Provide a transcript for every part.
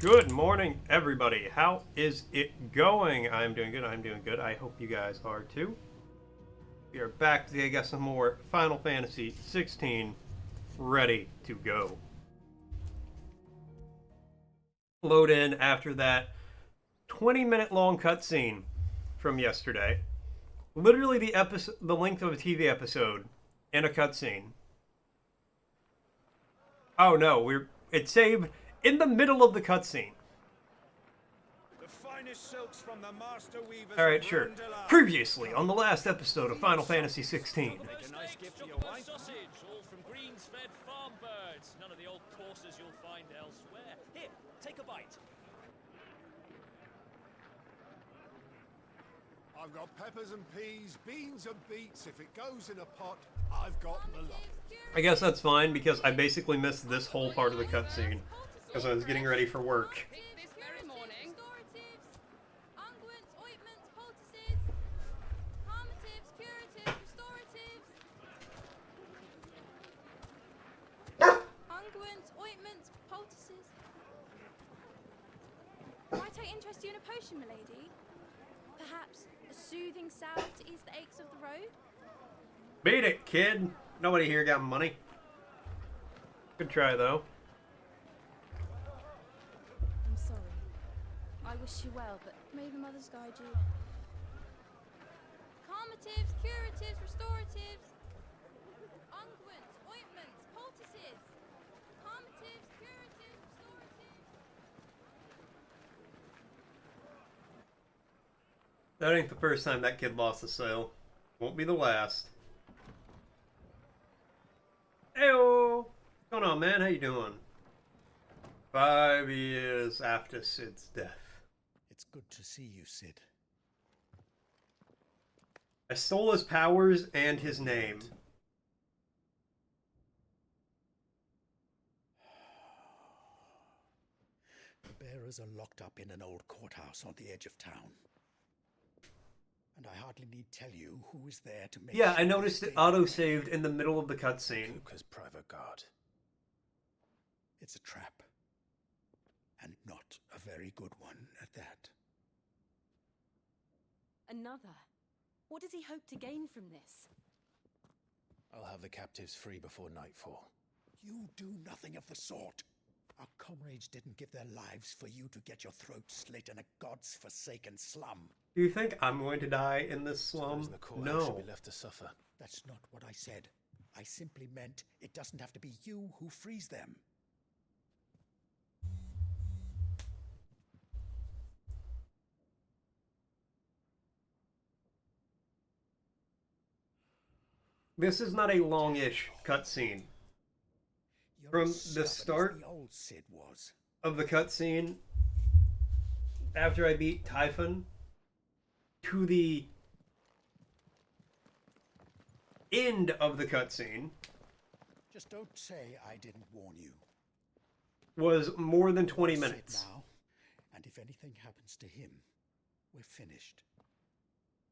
Good morning, everybody. How is it going? I'm doing good. I'm doing good. I hope you guys are too. We are back today. Got some more Final Fantasy XVI ready to go. Load in after that 20-minute long cutscene from yesterday. Literally the length of a TV episode in a cutscene. Oh no, it saved in the middle of the cutscene. Alright, sure. Previously, on the last episode of Final Fantasy XVI. Make a nice gift for your wife. Sausage, all from greens-fed farm birds. None of the old courses you'll find elsewhere. Here, take a bite. I've got peppers and peas, beans and beets. If it goes in a pot, I've got the lot. I guess that's fine because I basically missed this whole part of the cutscene because I was getting ready for work. This very morning. Unguents, ointments, poultices, calmatives, curatives, restoratives. Unguents, ointments, poultices. Might I interest you in a potion, milady? Perhaps a soothing salve to ease the aches of the road? Beat it, kid. Nobody here got money. Good try, though. I'm sorry. I wish you well, but may the mothers guide you. Calmatives, curatives, restoratives. Unguents, ointments, poultices. Calmatives, curatives, restoratives. That ain't the first time that kid lost a sale. Won't be the last. Heyo! What's going on, man? How you doing? 5 years after Sid's death. It's good to see you, Sid. I stole his powers and his name. The bearers are locked up in an old courthouse on the edge of town. And I hardly need tell you who is there to make Yeah, sure I noticed it auto-saved in the middle of the cutscene. Luca's private guard. It's a trap. And not a very good one at that. Another? What does he hope to gain from this? I'll have the captives free before nightfall. You do nothing of the sort. Our comrades didn't give their lives for you to get your throat slit in a god's forsaken slum. Do you think I'm going to die in this slum? The courthouse No. should be left to suffer. That's not what I said. I simply meant it doesn't have to be you who frees them. This is not a longish cutscene. You're From as the stubborn as start the old Sid was. of the cutscene, after I beat Typhon, to the end of the cutscene, Just don't say I didn't warn you. was more than 20 Sid minutes. now, and if anything happens to him, we're finished.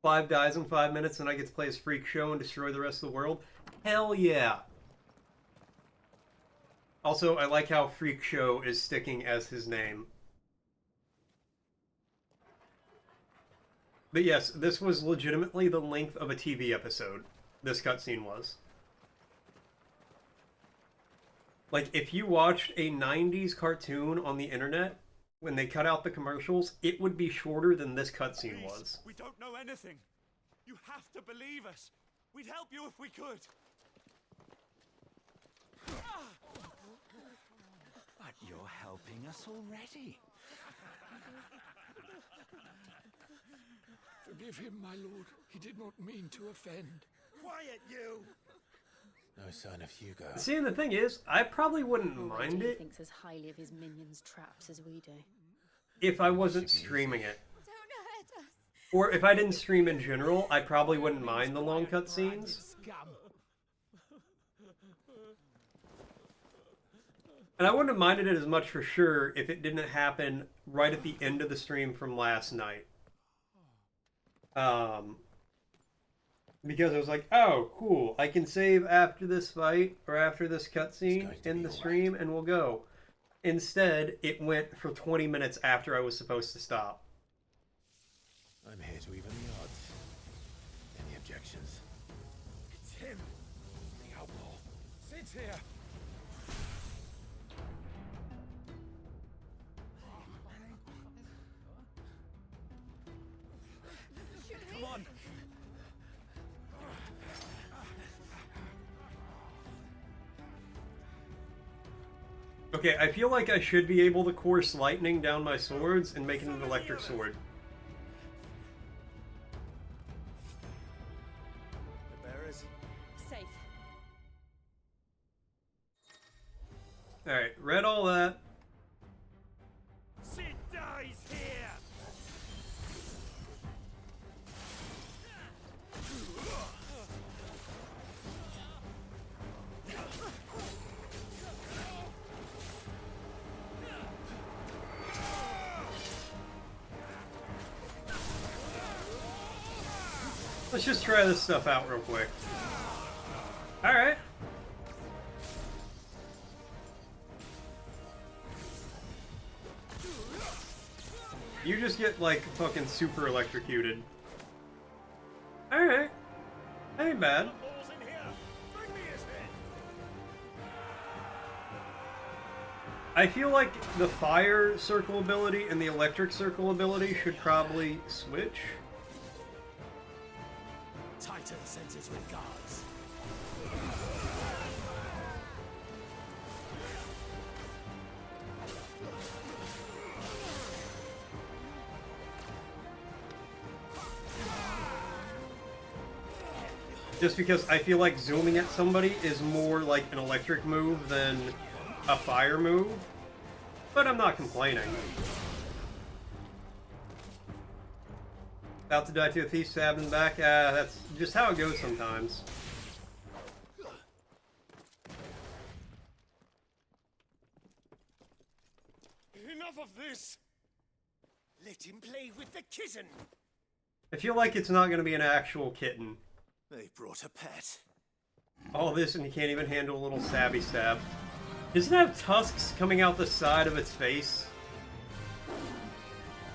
5 dies in 5 minutes and I get to play as Freak Show and destroy the rest of the world? Hell yeah. Also, I like how Freak Show is sticking as his name. But yes, this was legitimately the length of a TV episode. This cutscene was. Like, if you watched a 90s cartoon on the internet, when they cut out the commercials, it would be shorter than this cutscene was. We don't know anything. You have to believe us. We'd help you if we could. But you're helping us already. Forgive him, my lord. He did not mean to offend. Quiet, you! No sign of Hugo. See, and the thing is, I probably wouldn't Already mind he it thinks as highly of his minions' traps as we do. if I wasn't streaming it. Don't hurt us. Or if I didn't stream in general, I probably wouldn't mind the long cutscenes. Scum! And I wouldn't have minded it as much for sure if it didn't happen right at the end of the stream from last night. Because I was like, oh, cool, I can save after this fight, or after this cutscene in the stream, and we'll go. Instead, it went for 20 minutes after I was supposed to stop. I'm here to even the odds. Any objections? It's him, the outlaw. Sit here. Come on. Okay, I feel like I should be able to course lightning down my swords and make it an electric sword. The bearers? Safe. Alright, read all that. Sid dies here. Let's just try this stuff out real quick. Alright. You just get, like, fucking super electrocuted. Alright. That ain't bad. Balls in here. Bring me his head. I feel like the fire circle ability and the electric circle ability should probably switch. Titan sends his regards. Just because I feel like zooming at somebody is more like an electric move than a fire move. But I'm not complaining. About to die to a thief stabbed in the back. That's just how it goes sometimes. Enough of this! Let him play with the kitten! I feel like it's not going to be an actual kitten. They brought a pet. All this and you can't even handle a little stabby stab. Does it have tusks coming out the side of its face?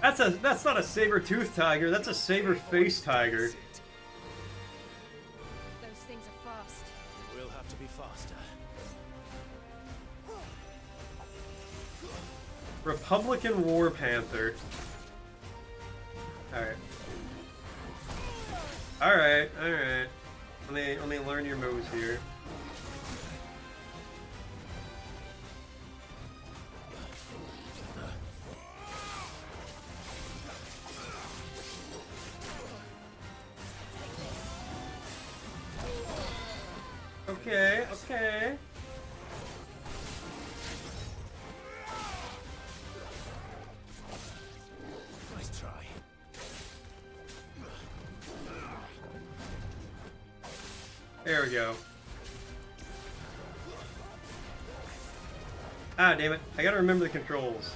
That's not a saber-toothed tiger, that's a saber-faced tiger. Those things are fast. We'll have to be faster. Republican War Panther. Alright. Alright, alright. Let me learn your moves here. Okay, okay. Nice try. There we go. Ah, damn it. I gotta remember the controls.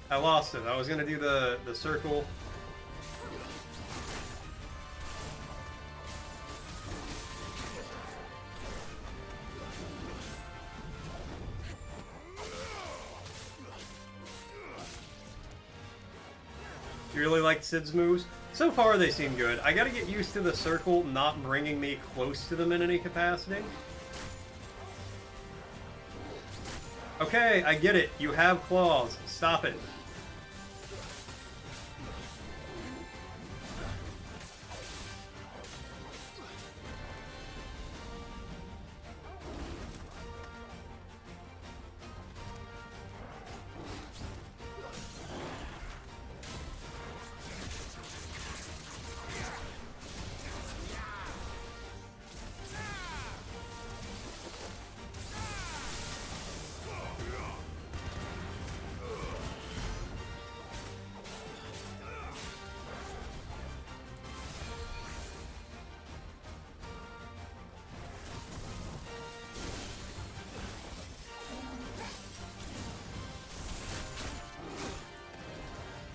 I lost it. I was gonna do the circle. You really like Sid's moves? So far they seem good. I gotta get used to the circle not bringing me close to them in any capacity. Okay, I get it. You have claws. Stop it.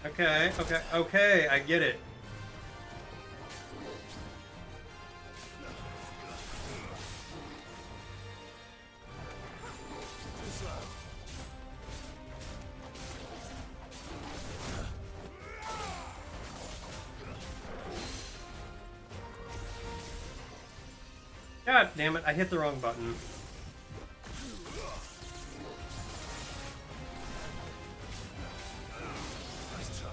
Okay, okay, okay, I get it. God damn it, I hit the wrong button. Nice try.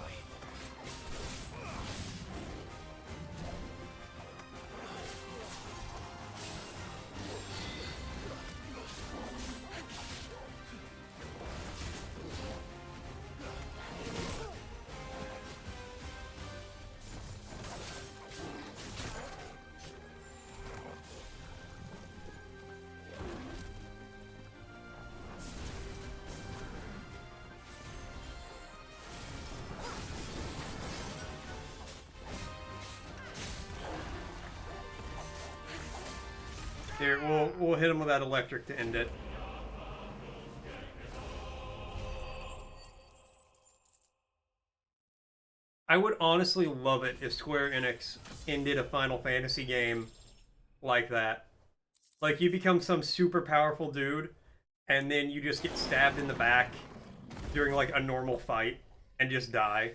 Here, we'll hit him with that electric to end it. I would honestly love it if Square Enix ended a Final Fantasy game like that. Like, you become some super powerful dude, and then you just get stabbed in the back during, like, a normal fight, and just die.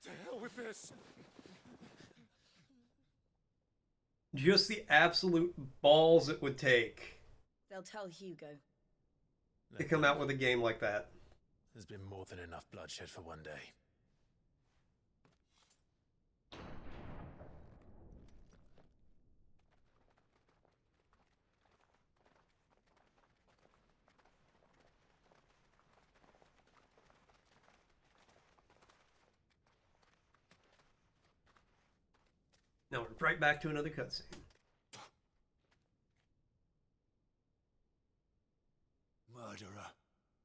To hell with this. Just the absolute balls it would take They'll tell Hugo. to come out with a game like that. There's been more than enough bloodshed for one day. Now we're right back to another cutscene. Murderer.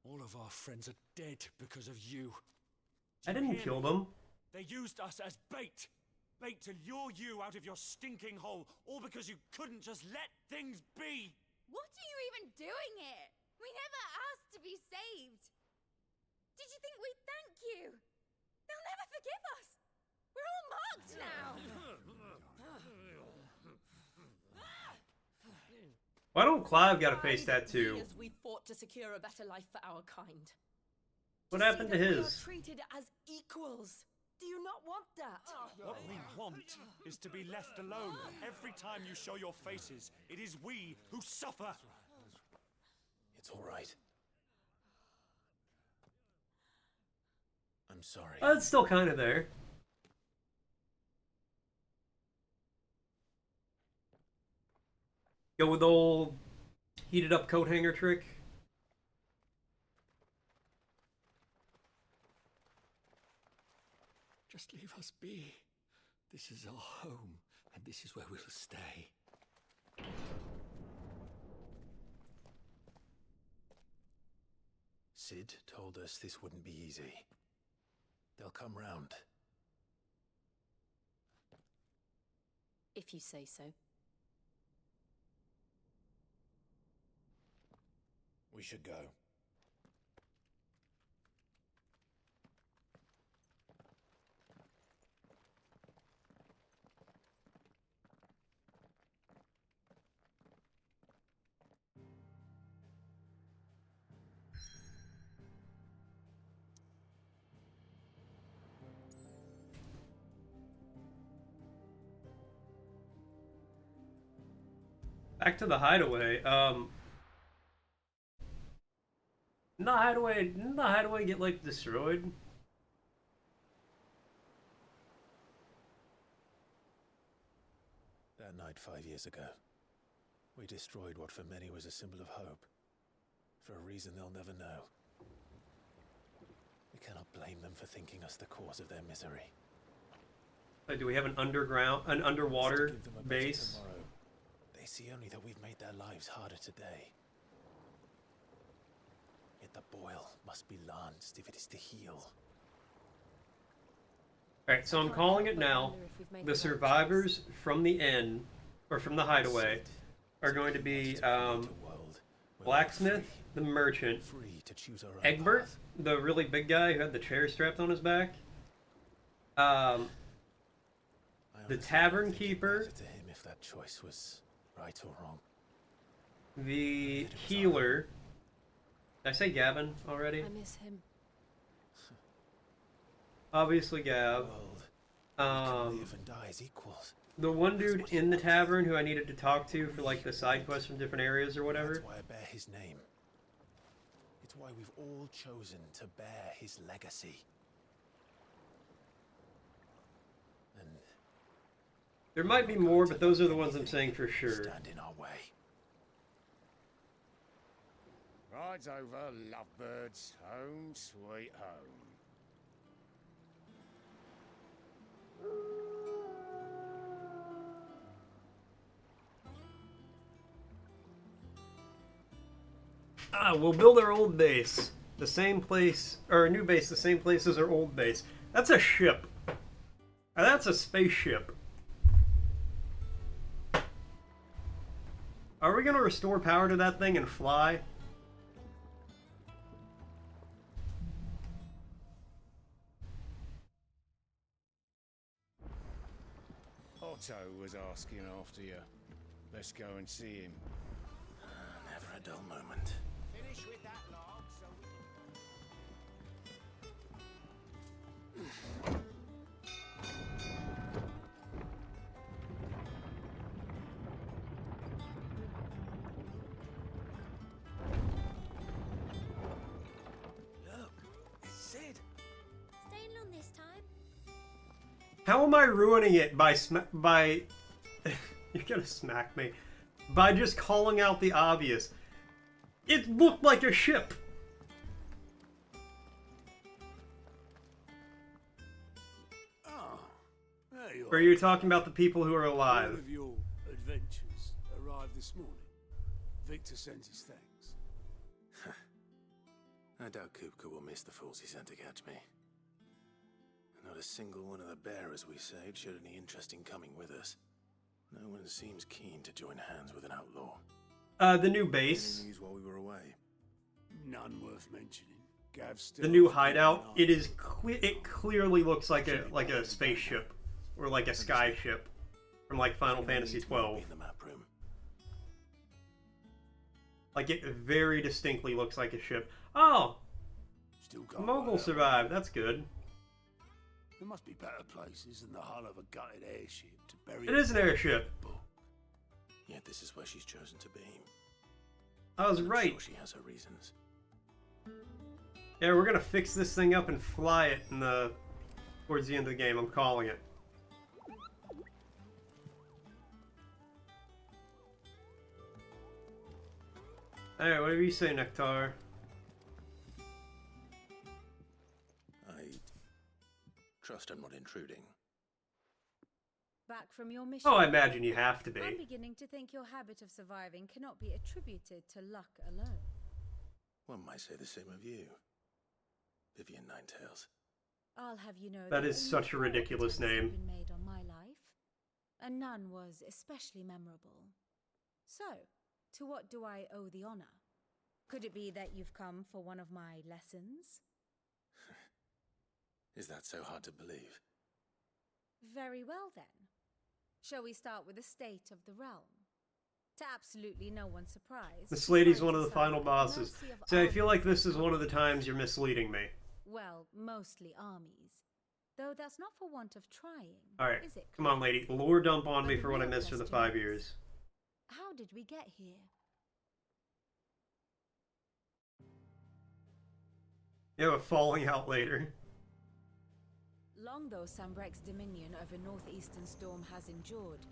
All of our friends are dead because of you. I didn't kill them. They used us as bait. Bait to lure you out of your stinking hole, all because you couldn't just let things be. What are you even doing here? We never asked to be saved. Did you think we'd thank you? They'll never forgive us. We're all marked now. Why don't Clive got a face tattoo? Years we fought to secure a better life for our kind. What happened to We his? are treated as equals. Do you not want that? What we want is to be left alone. Every time you show your faces, it is we who suffer. It's all right. I'm sorry. It's still kind of there. Go with the old heated up coat hanger trick. Just leave us be. This is our home, and this is where we'll stay. Sid told us this wouldn't be easy. They'll come round. If you say so. We should go. Back to the hideaway. Didn't the hideaway get like destroyed? That night 5 years ago, we destroyed what for many was a symbol of hope. For a reason they'll never know. We cannot blame them for thinking us the cause of their misery. Like, do we have an underwater Give them a better base? tomorrow. They see only that we've made their lives harder today. Yet the boil must be lanced if it is to heal. Alright, so I'm calling it now. The survivors from the inn, or from the hideaway, are going to be Blacksmith, the merchant, Free to choose our own Egbert, path. the really big guy who had the chair strapped on his back, I the honestly tavern don't think it keeper, mattered to him if that choice was right or wrong. the healer. Did I say Gavin already? I miss him. Obviously Gav. World, we can live and die as equals. The one dude in the tavern who I needed to talk to for like the side quests from different areas or whatever. That's why I bear his name. It's why we've all chosen to bear his legacy. And There might be more, but those are the ones I'm saying for sure. stand in our way. Rides over, lovebirds. Home, sweet home. Ah, we'll build our old base. The same place, or a new base, the same place as our old base. That's a ship. That's a spaceship. Are we gonna restore power to that thing and fly? Otto was asking after you. Let's go and see him. Never a dull moment. Finish with that log so we can... Look, it's Sid. Staying long this time? How am I ruining it by you're gonna smack me. By just calling out the obvious. It looked like a ship. Ah, there you Or are you talking about the people who are alive? One of your adventures arrived this morning. Victor sends his thanks. I doubt Kupka will miss the fools he sent to catch me. Not a single one of the bearers we saved showed any interest in coming with us. No one seems keen to join hands with an outlaw. The new base. Any news while we were away? None worth mentioning. Gav's still The new off hideout. doing It is it clearly looks like a spaceship. Or like a sky ship. From like Final Fantasy XII. In the map room. Like it very distinctly looks like a ship. Oh! Still can't Mogul work out. survived, that's good. There must be better places than the hull of a gutted airship to bury. It is an airship. book. Yet this is where she's chosen to be. I was I'm right. sure she has her reasons. Yeah, we're gonna fix this thing up and fly it in towards the end of the game. I'm calling it. Alright, whatever you say, Nectar. I trust I'm not intruding. Back from your mission. Oh, I imagine you have to be. I'm beginning to think your habit of surviving cannot be attributed to luck alone. One might say the same of you, Vivian Ninetails. I'll have you know That is only such a 4 ridiculous attempts have name. been made on my life, and none was especially memorable. So, to what do I owe the honor? Could it be that you've come for one of my lessons? Is that so hard to believe? Very well then. Shall we start with the state of the realm? To absolutely no one's surprise, This lady's I one of the decided final at bosses. mercy of So I feel like armies this is one of the times you're misleading me. Well, mostly armies. Though that's not for want of trying, Alright, is it? come on, lady. Lore dump on But me the for what I real missed for the question 5 is, years. how did we get here? You have a falling out later. Long though Sambrek's dominion over northeastern Storm has endured,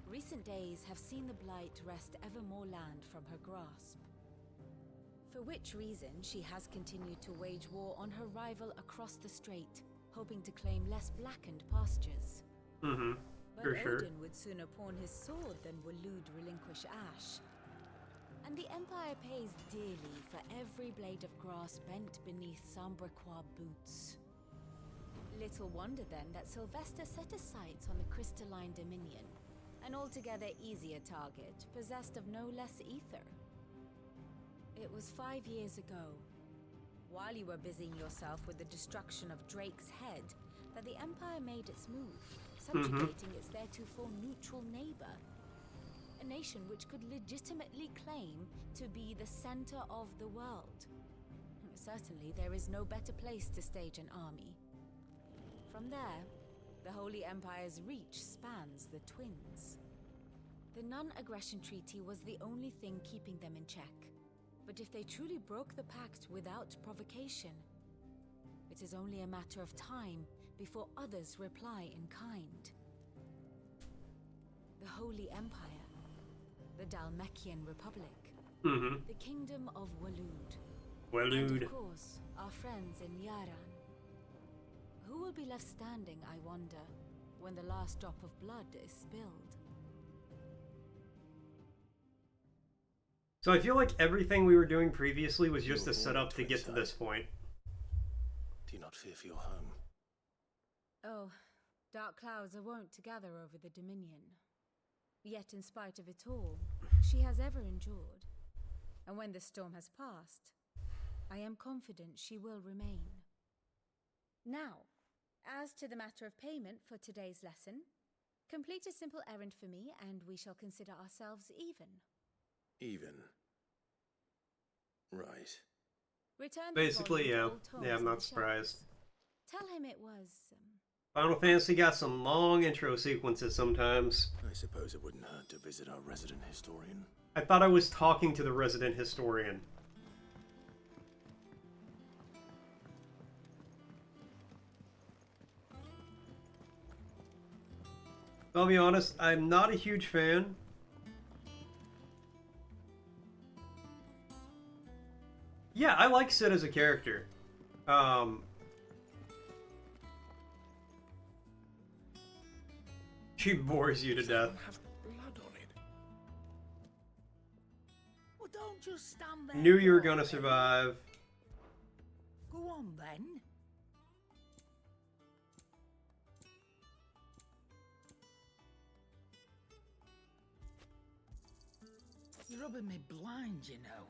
recent days have seen the Blight wrest ever more land from her grasp. For which reason she has continued to wage war on her rival across the strait, hoping to claim less blackened pastures. Mm-hmm. But For sure. Odin would sooner pawn his sword than Waloed relinquish Ash. And the Empire pays dearly for every blade of grass bent beneath Sambrequois boots. Little wonder then that Sylvester set his sights on the crystalline dominion, an altogether easier target, possessed of no less ether. It was 5 years ago, while you were busying yourself with the destruction of Drake's head, that the Empire made its move, subjugating its theretofore neutral neighbor. A nation which could legitimately claim to be the center of the world. Certainly there is no better place to stage an army. From there, the Holy Empire's reach spans the Twins. The non-aggression treaty was the only thing keeping them in check. But if they truly broke the pact without provocation, it is only a matter of time before others reply in kind. The Holy Empire, the Dalmekian Republic, the Kingdom of Waloed, and of course, our friends in Yaran. Who will be left standing, I wonder, when the last drop of blood is spilled? So I feel like everything we were doing previously was just a setup to get to this point. Do you not fear for your home? Oh, dark clouds are wont to gather over the Dominion. Yet in spite of it all, she has ever endured. And when the storm has passed, I am confident she will remain. Now, as to the matter of payment for today's lesson, complete a simple errand for me and we shall consider ourselves even. Even. Right. Return Basically, yeah. tomes Yeah, I'm on not the surprised. shelves. Tell him it was, Final Fantasy got some long intro sequences sometimes. I suppose it wouldn't hurt to visit our resident historian. I thought I was talking to the resident historian. I'll be honest, I'm not a huge fan. Yeah, I like Sid as a character. She bores you to death. Have blood on it. Well, don't just stand there. Knew you were gonna survive. Go on then. You're rubbing me blind, you know.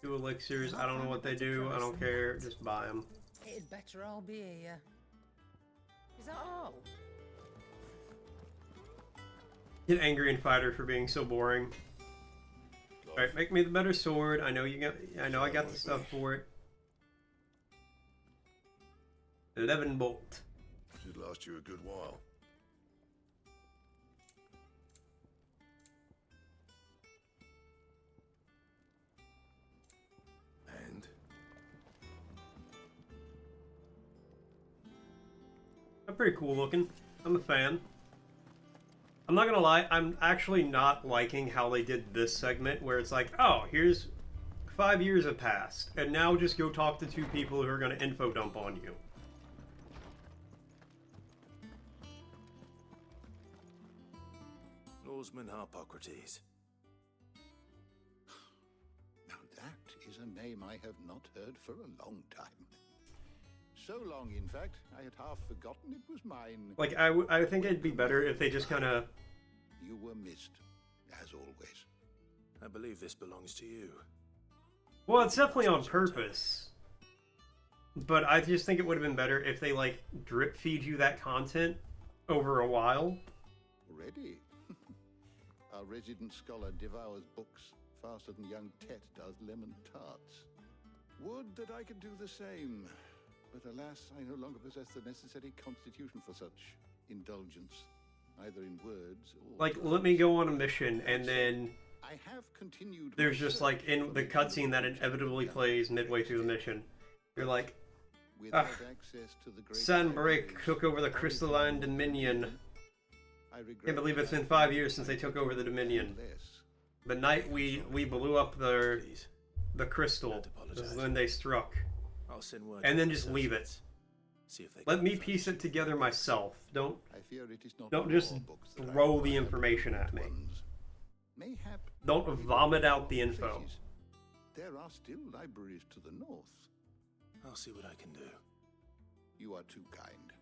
Two elixirs, I don't know what they do, I don't care, just buy them. It'd better all be here. Is that all? Get angry and fight her for being so boring. Alright, make me the better sword. I know I got the stuff for it. 11 bolt. Should last you a good while. And? They're pretty cool looking. I'm a fan. I'm not gonna lie, I'm actually not liking how they did this segment where it's like, oh, here's 5 years have passed, and now just go talk to two people who are gonna info dump on you. Lawsman Harpocrates. Now that is a name I have not heard for a long time. So long, in fact, I had half forgotten it was mine. Like, I think it'd be better if they just kind of... You were missed, as always. I believe this belongs to you. Well, it's definitely on purpose. But I just think it would have been better if they, like, drip feed you that content over a while. Already? Our resident scholar devours books faster than young Tet does lemon tarts. Would that I could do the same. But alas, I no longer possess the necessary constitution for such indulgence, either in words or... Like, let me go on a mission, and then I have continued there's just, like, in the cutscene that inevitably plays midway through the mission. You're like, without access to the great Sunbreak took over the Crystalline Dominion. Can't believe it's been 5 years since they took over the Dominion. The night we blew up the crystal was when they struck. I'll send word And to then the just leave it. associates. See if they Let can me furnish piece it together myself. Don't don't just throw the information at me. Don't vomit out the info. There are still libraries to the north. I'll see what I can do. You are too kind.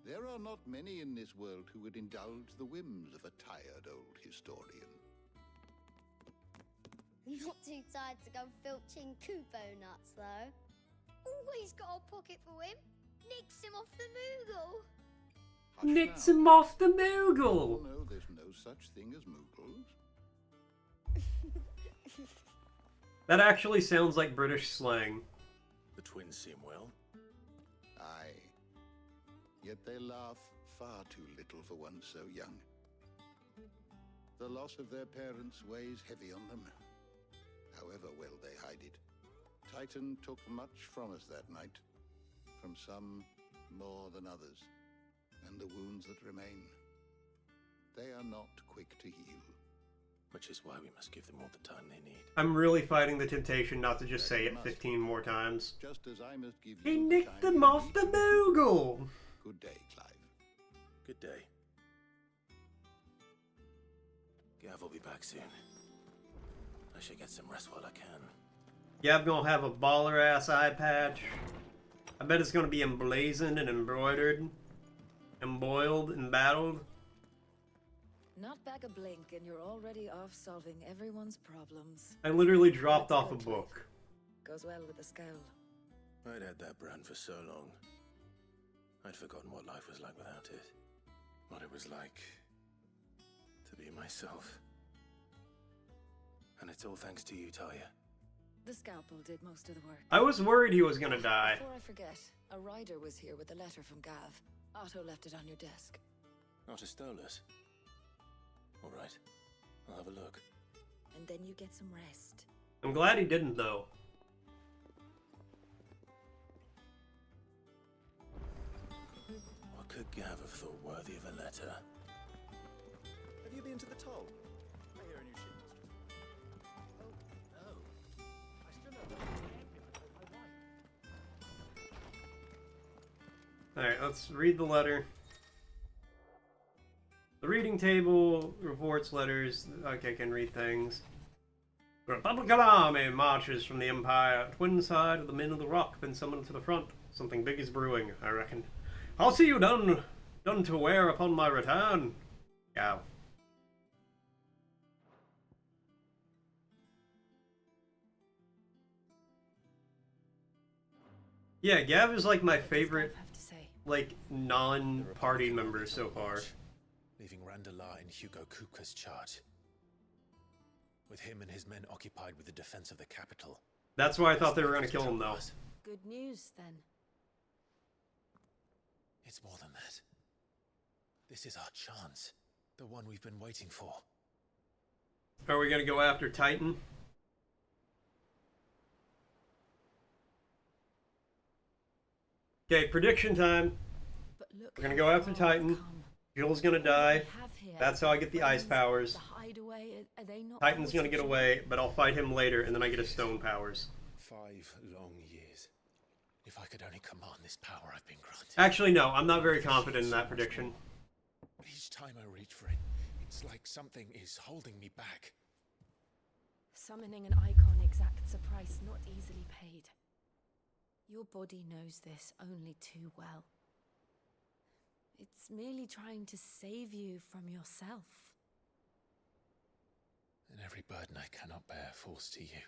There are not many in this world who would indulge the whims of a tired old historian. Not too tired to go filching Kupo nuts, though. Always got a pocket for him. Nicks him off the Moogle. Nicks him off the Moogle! No, there's no such thing as Moogles. That actually sounds like British slang. The twins seem well. Aye. yet they laugh far too little for one so young. The loss of their parents weighs heavy on them, however well they hide it. Titan took much from us that night, from some more than others, and the wounds that remain, they are not quick to heal. Which is why we must give them all the time they need. I'm really fighting the temptation not to just say it 15 more times. Just as I must give He you nicked the time them you off need the to. Moogle! Good day, Clive. Good day. Gav will be back soon. I should get some rest while I can. Yeah, I'm gonna have a baller-ass eye patch. I bet it's gonna be emblazoned and embroidered, emboiled and battled. Not back a blink and you're already off solving everyone's problems. I literally dropped Let's off go, a Clive. book. Goes well with the scowl. I'd had that brand for so long. I'd forgotten what life was like without it. What it was like to be myself. And it's all thanks to you, Talia. The scalpel did most of the work. I was worried he was gonna die. Before I forget, a rider was here with a letter from Gav. Otto left it on your desk. Not a Stolas. All right, I'll have a look. And then you get some rest. I'm glad he didn't, though. What could Gav have thought worthy of a letter? Have you been to the toll? I hear a new ship was just... Oh, no. I still don't know what's happening. My wife. Alright, let's read the letter. The reading table reports letters. Okay, I can read things. The Republican army marches from the Empire. Twin side of the Men of the Rock been summoned to the front. Something big is brewing, I reckon. I'll see you done to wear upon my return. Gav. Yeah, Gav is like my favorite, like, non-party member so far. Leaving Randalar in Hugo Kupka's charge. With him and his men occupied with the defense of the capital. That's why I thought they were going to kill him, though. Good news, then. It's more than that. This is our chance. The one we've been waiting for. Are we going to go after Titan? Okay, prediction time. We're going to go after Titan. Jill's going to die. That's how I get the ice powers. Titan's going to get away, but I'll fight him later, and then I get his stone powers. 5 long years. If I could only command this power I've been granted. Actually, no, I'm not very confident in that prediction. But each time I reach for it, it's like something is holding me back. Summoning an icon exacts a price not easily paid. Your body knows this only too well. It's merely trying to save you from yourself. And every burden I cannot bear falls to you.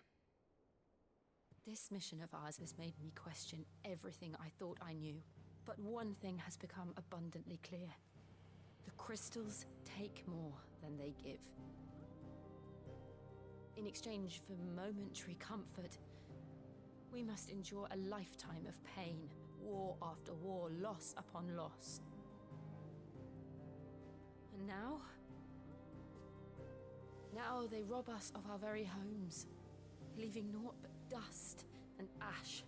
This mission of ours has made me question everything I thought I knew. But one thing has become abundantly clear. The crystals take more than they give. In exchange for momentary comfort, we must endure a lifetime of pain, war after war, loss upon loss. And now they rob us of our very homes, leaving naught but dust and ash.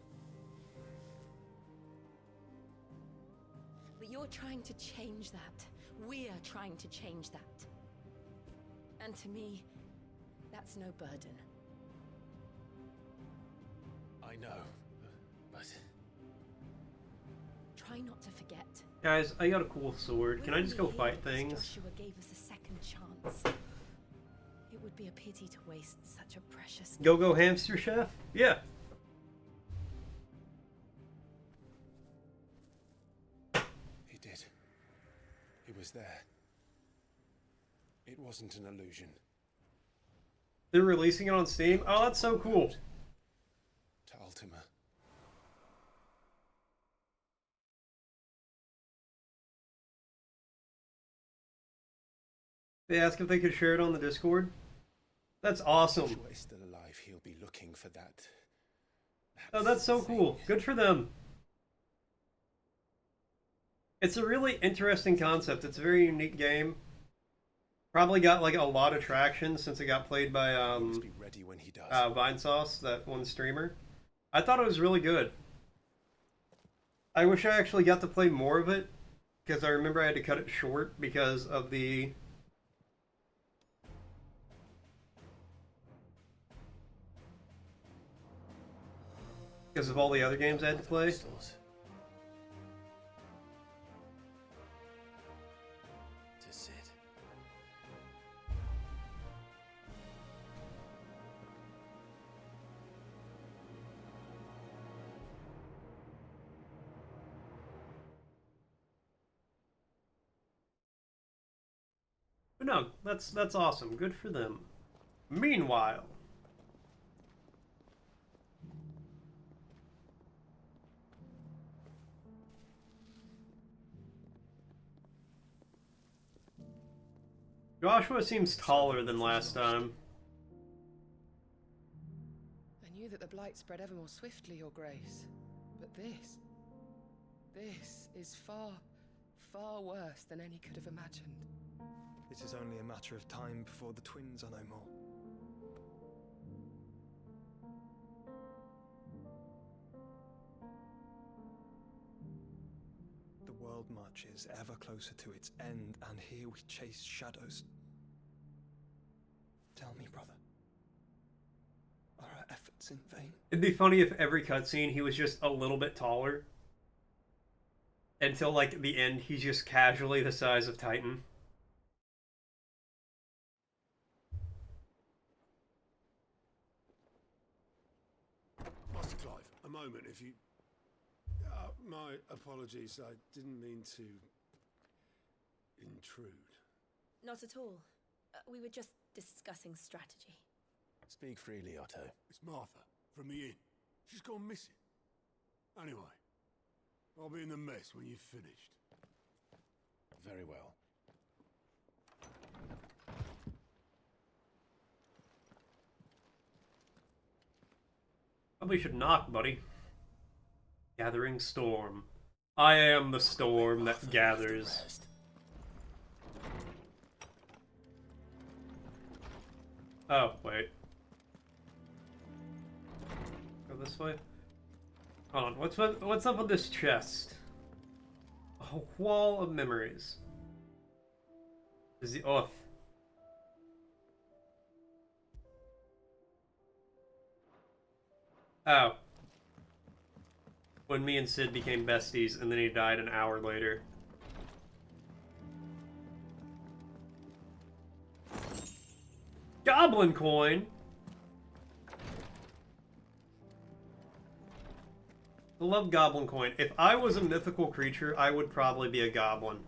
But you're trying to change that. We're trying to change that. And to me, that's no burden. I know, but... Try not to forget. Guys, I got a cool sword. Can I just go fight things? Joshua gave us a second chance. It would be a pity to waste such a precious... Go hamster chef? Yeah. He did. He was there. It wasn't an illusion. They're releasing it on Steam? Oh, that's so cool. To Ultima. They asked if they could share it on the Discord. That's awesome. Joshua is still alive. He'll be looking for that. Oh, that's so cool. Good for them. It's a really interesting concept. It's a very unique game. Probably got like a lot of traction since it got played by Be ready when he does. Vinesauce, that one streamer. I thought it was really good. I wish I actually got to play more of it, because I remember I had to cut it short because of the... because of all the other games I had to play. But no, that's awesome. Good for them. Meanwhile, Joshua seems taller than last time. I knew that the blight spread ever more swiftly, Your Grace. But this is far, far worse than any could have imagined. It is only a matter of time before the twins are no more. The world marches ever closer to its end, and here we chase shadows. Tell me, brother, are our efforts in vain? It'd be funny if every cutscene he was just a little bit taller. Until, like, the end, he's just casually the size of Titan. Master Clive, a moment, if you... my apologies, I didn't mean to... intrude. Not at all. We were just discussing strategy. Speak freely, Otto. It's Martha, from the inn. She's gone missing. Anyway, I'll be in the mess when you've finished. Very well. Probably should knock, buddy. Gathering storm. I am the storm that gathers. Oh, wait. Go this way? Hold on, what's up with this chest? A wall of memories. Is the off? Oh. When me and Sid became besties, and then he died an hour later. Goblin coin! I love goblin coin. If I was a mythical creature, I would probably be a goblin.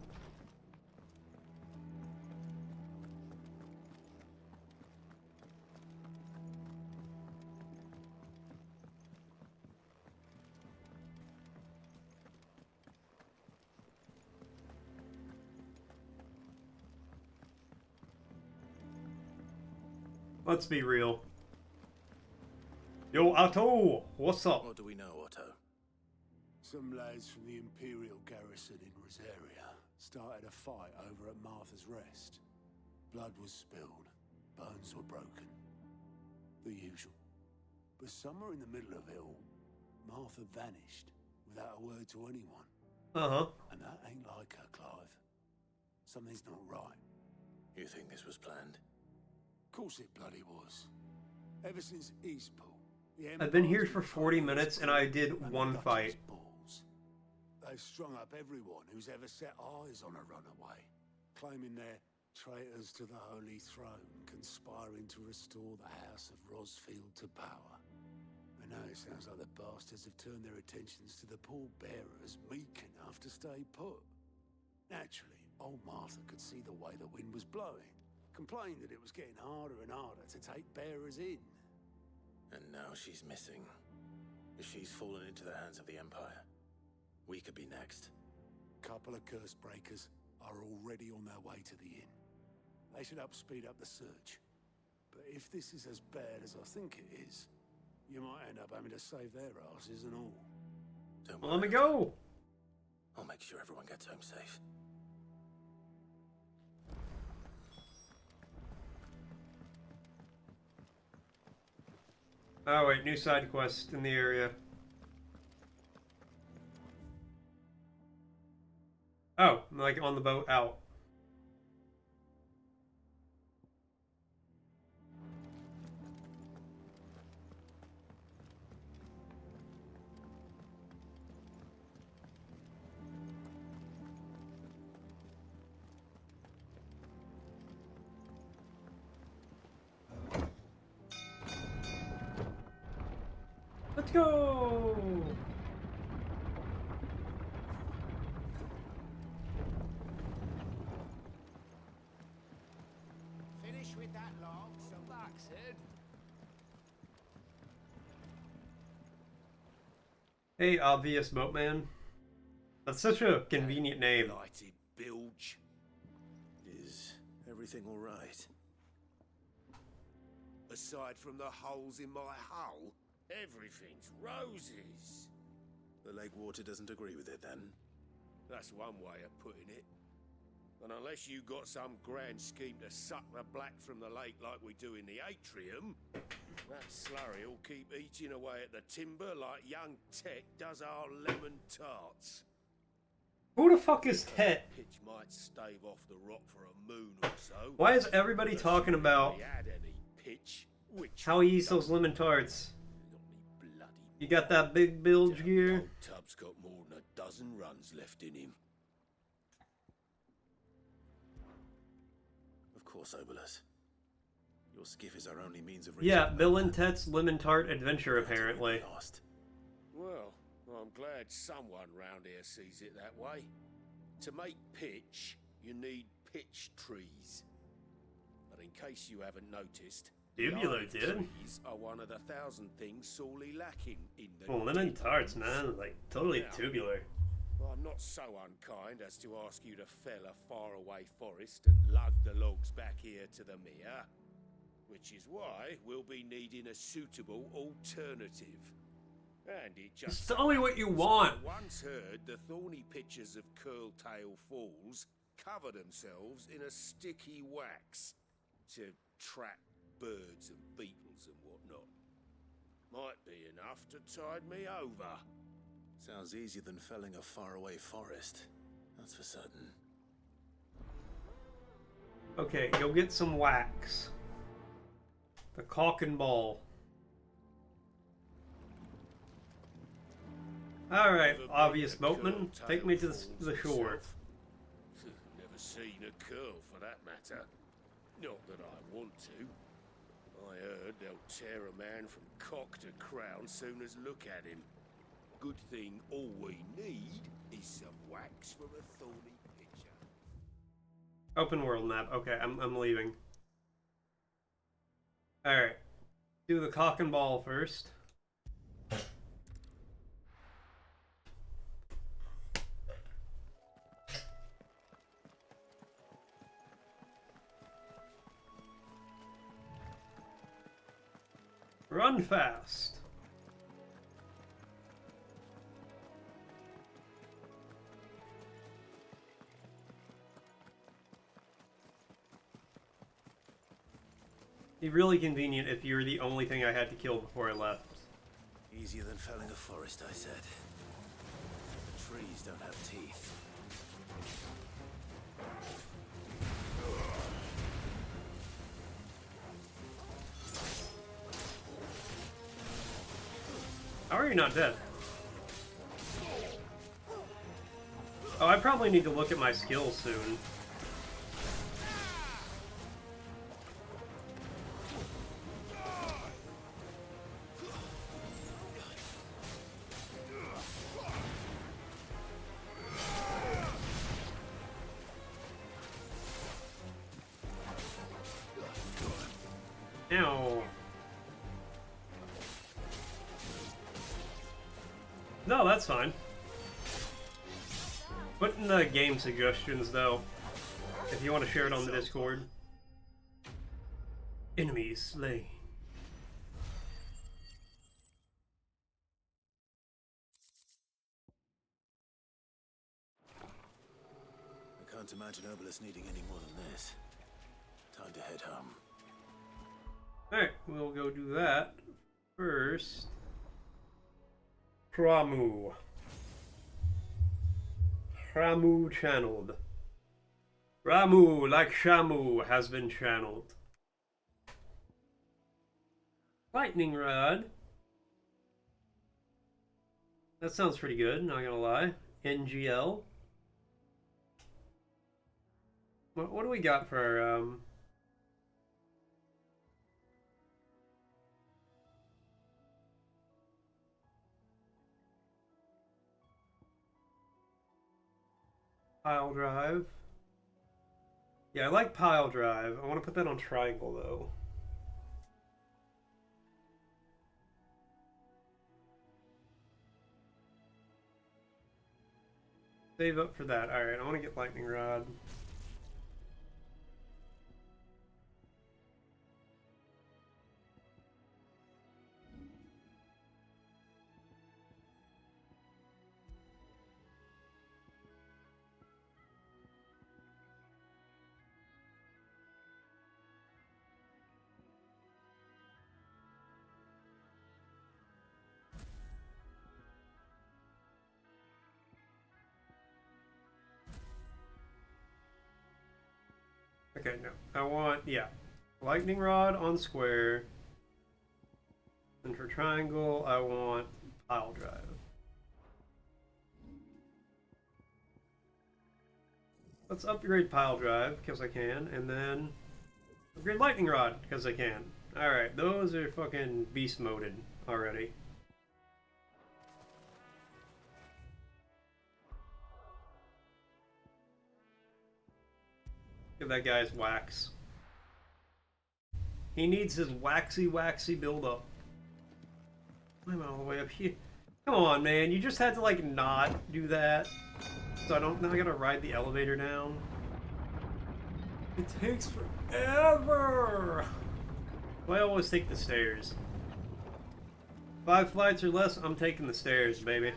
Let's be real. Yo, Otto! What's up? What do we know, Otto? Some lads from the Imperial garrison in Rosaria started a fight over at Martha's Rest. Blood was spilled, bones were broken. The usual. But somewhere in the middle of it all, Martha vanished without a word to anyone. Uh-huh. And that ain't like her, Clive. Something's not right. You think this was planned? Of course it bloody was. Ever since Eastpool, I've been here for 40 minutes and I did one fight. They've strung up everyone who's ever set eyes on a runaway, claiming they're traitors to the Holy Throne, conspiring to restore the House of Rosfield to power. And now it sounds like the bastards have turned their attentions to the pallbearers meek enough to stay put. Naturally, old Martha could see the way the wind was blowing, complained that it was getting harder and harder to take bearers in. And now she's missing. If she's fallen into the hands of the Empire, we could be next. Couple of curse breakers are already on their way to the inn. They should help speed up the search. But if this is as bad as I think it is, you might end up having to save their asses and all. Don't Well, let me go! I'll make sure everyone gets home safe. Oh wait, new side quest in the area. Oh, like on the boat out. Let's go! Finish with that log, so back, Sid. Hey, obvious boatman. That's such a convenient name. Blighted bilge. Is everything all right? Aside from the holes in my hull, everything's roses. The lake water doesn't agree with it, then? That's one way of putting it. And unless you got some grand scheme to suck the black from the lake like we do in the atrium, that slurry'll keep eating away at the timber like young Tech does our lemon tarts. Who the fuck is Tet? Pitch might stave off the rock for a moon or so. Why is everybody talking about Had any pitch, which how he eats those lemon tarts? You got that big bilge gear? old tub's got more than a dozen runs left in him. Of course, Obolus. Your skiff is our only means of Yeah, Bill and Tet's lemon tart adventure, apparently. Lost. Well, I'm glad someone round here sees it that way. To make pitch, you need pitch trees. But in case you haven't noticed, Tubular, olive dude. trees are one of the 1,000 things sorely lacking in the Well, lemon tarts, man, like totally Now, tubular. I'm not so unkind as to ask you to fell a faraway forest and lug the logs back here to the mere, which is why we'll be needing a suitable alternative. And it just Just tell me what you want. I once heard the thorny pitchers of Curltail Falls cover themselves in a sticky wax to trap birds and beetles and whatnot. Might be enough to tide me over. Sounds easier than felling a faraway forest. That's for certain. Okay, go get some wax. The cock and ball. Alright, obvious boatman, take me to the shore. Never seen a curl for that matter. Not that I want to. I heard they'll tear a man from cock to crown soon as look at him. Good thing all we need is some wax from a thorny pitcher. Open world map. Okay, I'm leaving. Alright. Do the cock and ball first. Run fast. Be really convenient if you're the only thing I had to kill before I left. Easier than felling a forest, I said. The trees don't have teeth. How are you not dead? Oh, I probably need to look at my skills soon. Ow. No, that's fine. Put in the game suggestions, though, if you want to share it on the Discord. Enemies slain. imagine Obelisk needing any more than this. Time to head home. Alright, we'll go do that. First, Ramu. Ramu channeled. Ramu, like Shamu, has been channeled. Lightning Rod. That sounds pretty good, not gonna lie. NGL. What do we got for our, pile drive? Yeah, I like pile drive. I want to put that on triangle, though. Save up for that. Alright, I want to get lightning rod. Okay, no. I want, yeah. Lightning rod on square. And for triangle, I want pile drive. Let's upgrade pile drive, because I can, and then upgrade lightning rod, because I can. Alright, those are fucking beast moded already. Give that guy's wax. He needs his waxy build-up. I'm all the way up here. Come on, man. You just had to, like, not do that. So I gotta ride the elevator down. It takes forever! I always take the stairs. 5 flights or less, I'm taking the stairs, baby.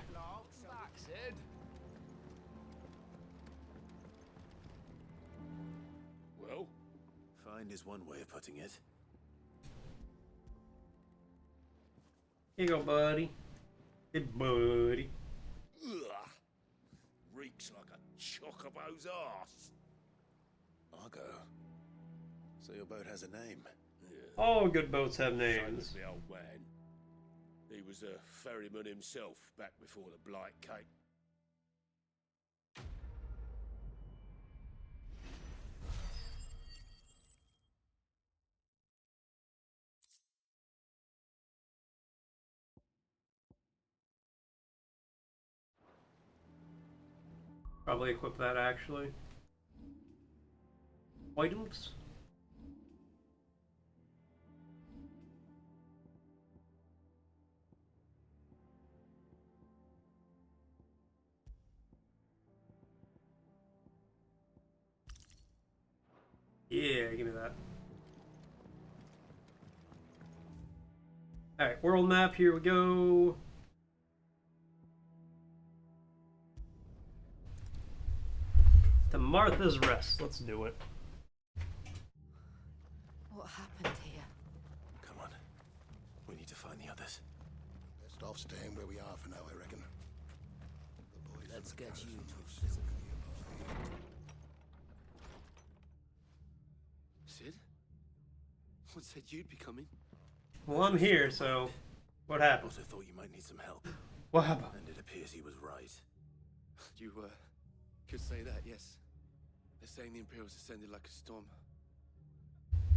Well, find is one way of putting it. Here you go, buddy. Hey, buddy. Ugh. Reeks like a chocobo's arse. Argo. So your boat has a name. Yeah. All good boats have Same names. as the old man. He was a ferryman himself back before the Blight came. Probably equip that, actually. Items? Yeah, give me that. Alright, world map, here we go. To Martha's Rest. Let's do it. What happened here? Come on. We need to find the others. Best off staying where we are for now, I reckon. The boys Let's get you to Sid? What said you'd be coming? Well, I'm here, so what happened? Also thought you might need some help. What happened? And it appears he was right. You, could say that, yes. They're saying the Imperials ascended like a storm.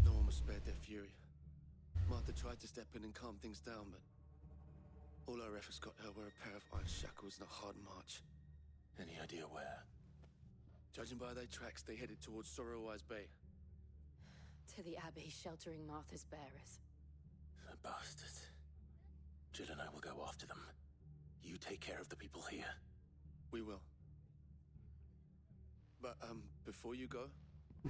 No one was spared their fury. Martha tried to step in and calm things down, but all our efforts got her were a pair of iron shackles and a hard march. Any idea where? Judging by their tracks, they headed towards Sorrowwise Bay. To the Abbey sheltering Martha's bearers. The bastards. Jill and I will go after them. You take care of the people here. We will. But, before you go...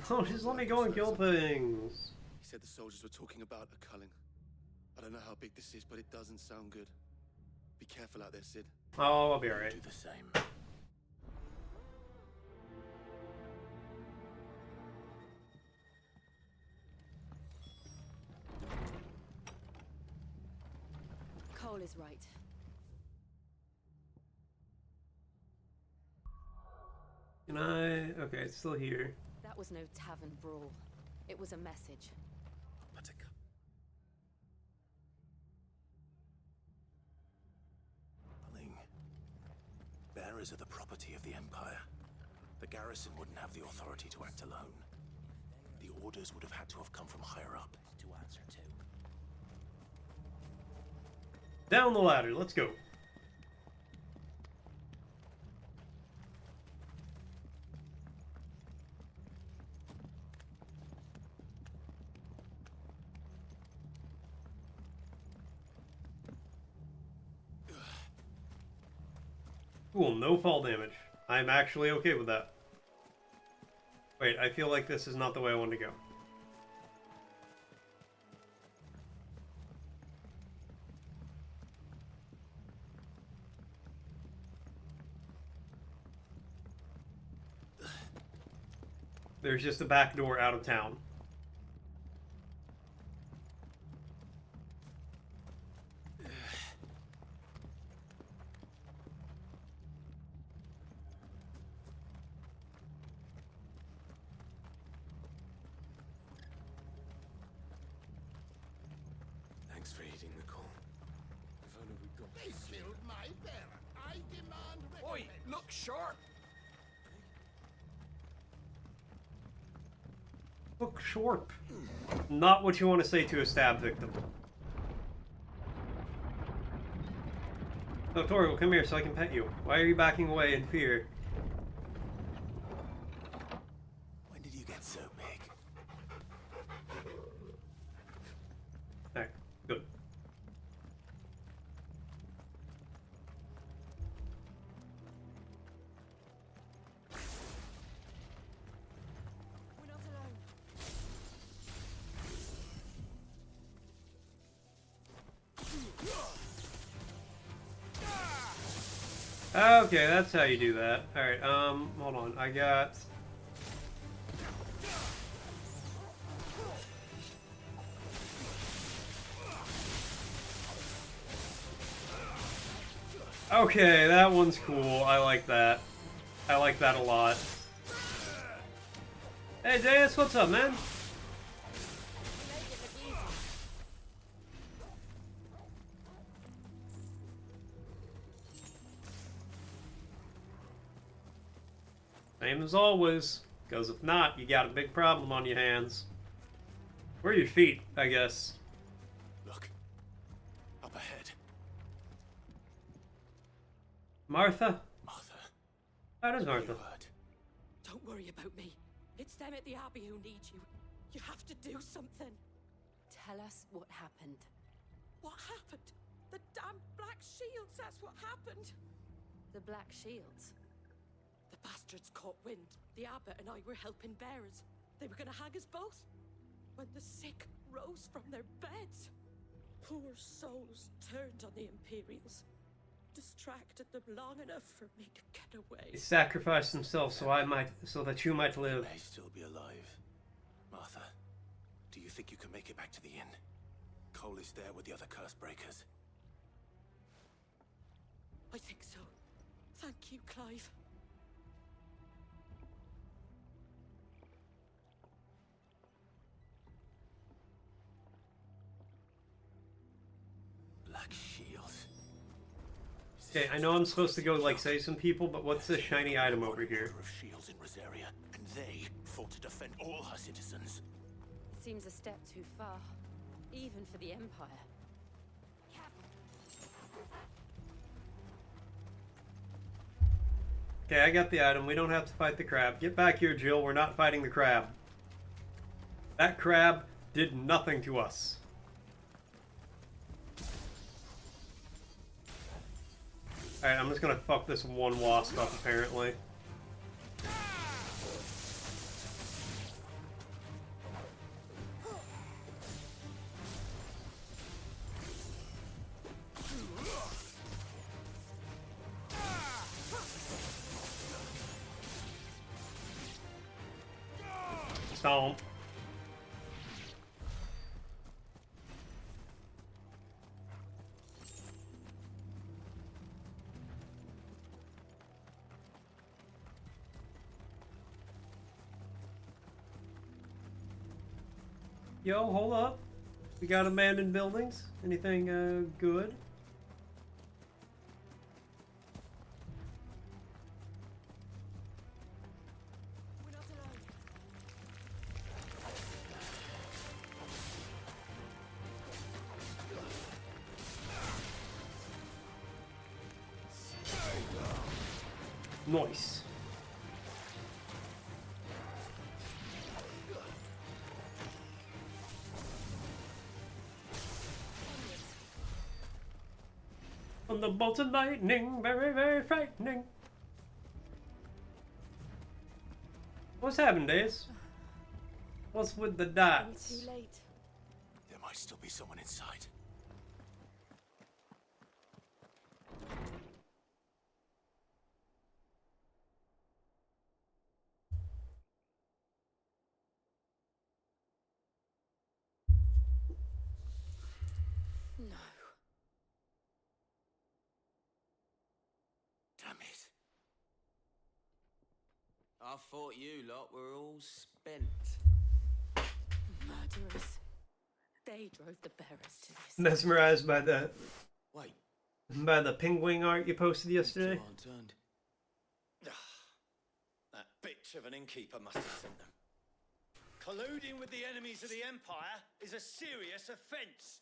No, just let me go and kill things. He said the soldiers were talking about a culling. I don't know how big this is, but it doesn't sound good. Be careful out there, Sid. Oh, I'll be alright. Do the same. Cole is right. Can I? Okay, it's still here. That was no tavern brawl. It was a message. Bearers are the property of the Empire. The garrison wouldn't have the authority to act alone. The orders would have had to have come from higher up. To answer to. Down the ladder, let's go. Cool, no fall damage. I'm actually okay with that. Wait, I feel like this is not the way I wanted to go. There's just a back door out of town. Thanks for heeding the call. If only we got. They killed my bearer. I demand Oi, recompense. look sharp! Look short. Not what you want to say to a stab victim. Oh, Toriel, come here so I can pet you. Why are you backing away in fear? When did you get so big? Alright, good. We're not alone. Okay, that's how you do that. Alright, hold on. I got... Okay, that one's cool. I like that. I like that a lot. Hey, Deus, what's up, man? Same as always, because if not, you got a big problem on your hands. Where are your feet, I guess? Look. Up ahead. Martha? Martha. How does Martha? Don't worry about me. It's them at the Abbey who need you. You have to do something. Tell us what happened. What happened? The damn Black Shields, that's what happened. The Black Shields? The bastards caught wind. The abbot and I were helping bearers. They were gonna hang us both. When the sick rose from their beds. Poor souls turned on the Imperials. Distracted them long enough for me to get away. He sacrificed himself so that you might live. May still be alive. Martha, do you think you can make it back to the inn? Cole is there with the other curse breakers. I think so. Thank you, Clive. Black Shields. Okay, I know I'm supposed to go, like, save some people, but what's this shiny item over here? Of shields in Rosaria, and they fought to defend all her citizens. Seems a step too far, even for the Empire. Okay, I got the item. We don't have to fight the crab. Get back here, Jill. We're not fighting the crab. That crab did nothing to us. Alright, I'm just gonna fuck this one wasp up, apparently. Stomp. Yo, hold up. We got abandoned buildings. Anything good? We're not alone. Nice. On the bolts of lightning, very, very frightening. What's happened, Days? What's with the dots? Too late. There might still be someone inside. No. Damn it. I thought you lot were all spent. Murderers. They drove the bearers to this. Mesmerized by the Wait. penguin art you posted yesterday. Turned. That bitch of an innkeeper must have sent them. Colluding with the enemies of the Empire is a serious offense.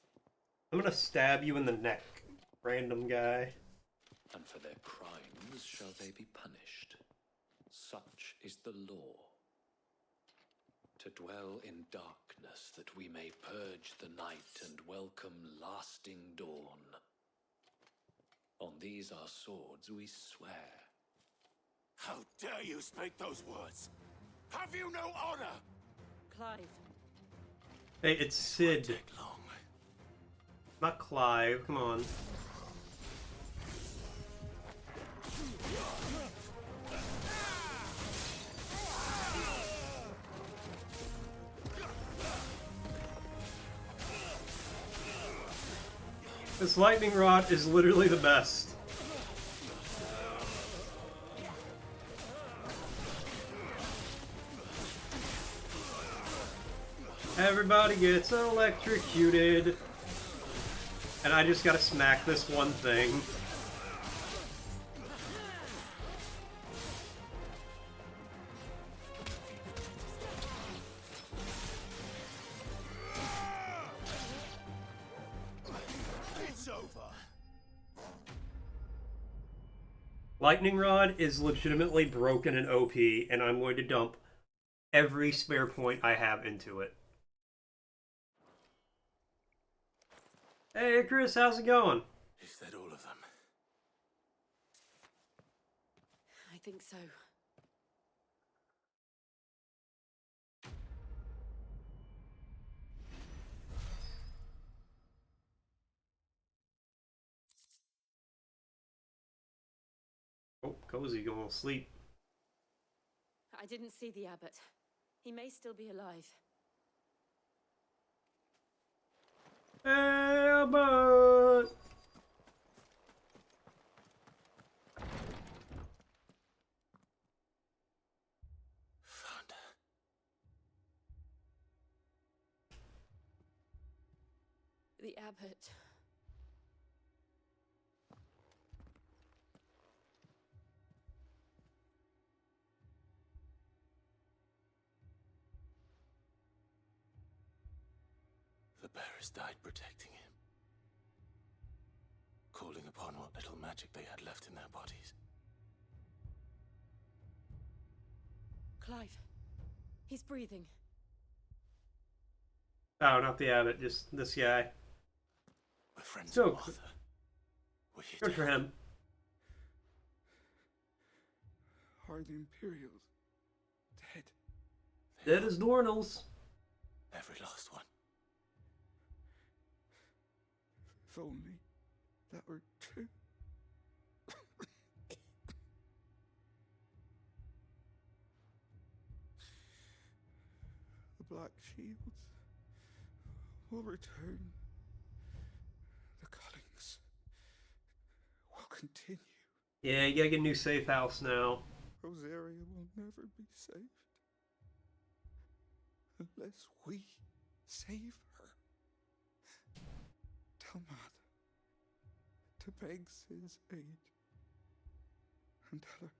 I'm gonna stab you in the neck, random guy. And for their crimes shall they be punished. Such is the law. To dwell in darkness that we may purge the night and welcome lasting dawn. On these our swords we swear. How dare you speak those words? Have you no honor? Clive. Hey, it's Sid. Not Clive, come on. This lightning rod is literally the best. Everybody gets electrocuted. And I just gotta smack this one thing. It's over. Lightning Rod is legitimately broken and OP, and I'm going to dump every spare point I have into it. Hey, Chris, how's it going? Is that all of them? I think so. Oh, Cozy going to sleep. I didn't see the abbot. He may still be alive. Abbott! Found her. The abbot. The bearers died protecting him. Calling upon what little magic they had left in their bodies. Clive. He's breathing. Oh, not the abbot, just this guy. We're friends So, with Martha. We're here good to for help. him. Are the Imperials dead? Dead as doornails. Every last one. If only that were true. The Black Shields will return. The cuttings will continue. Yeah, you gotta get a new safe house now. Rosaria will never be saved unless we Save her. Tell Mother to beg Sis aid. And tell her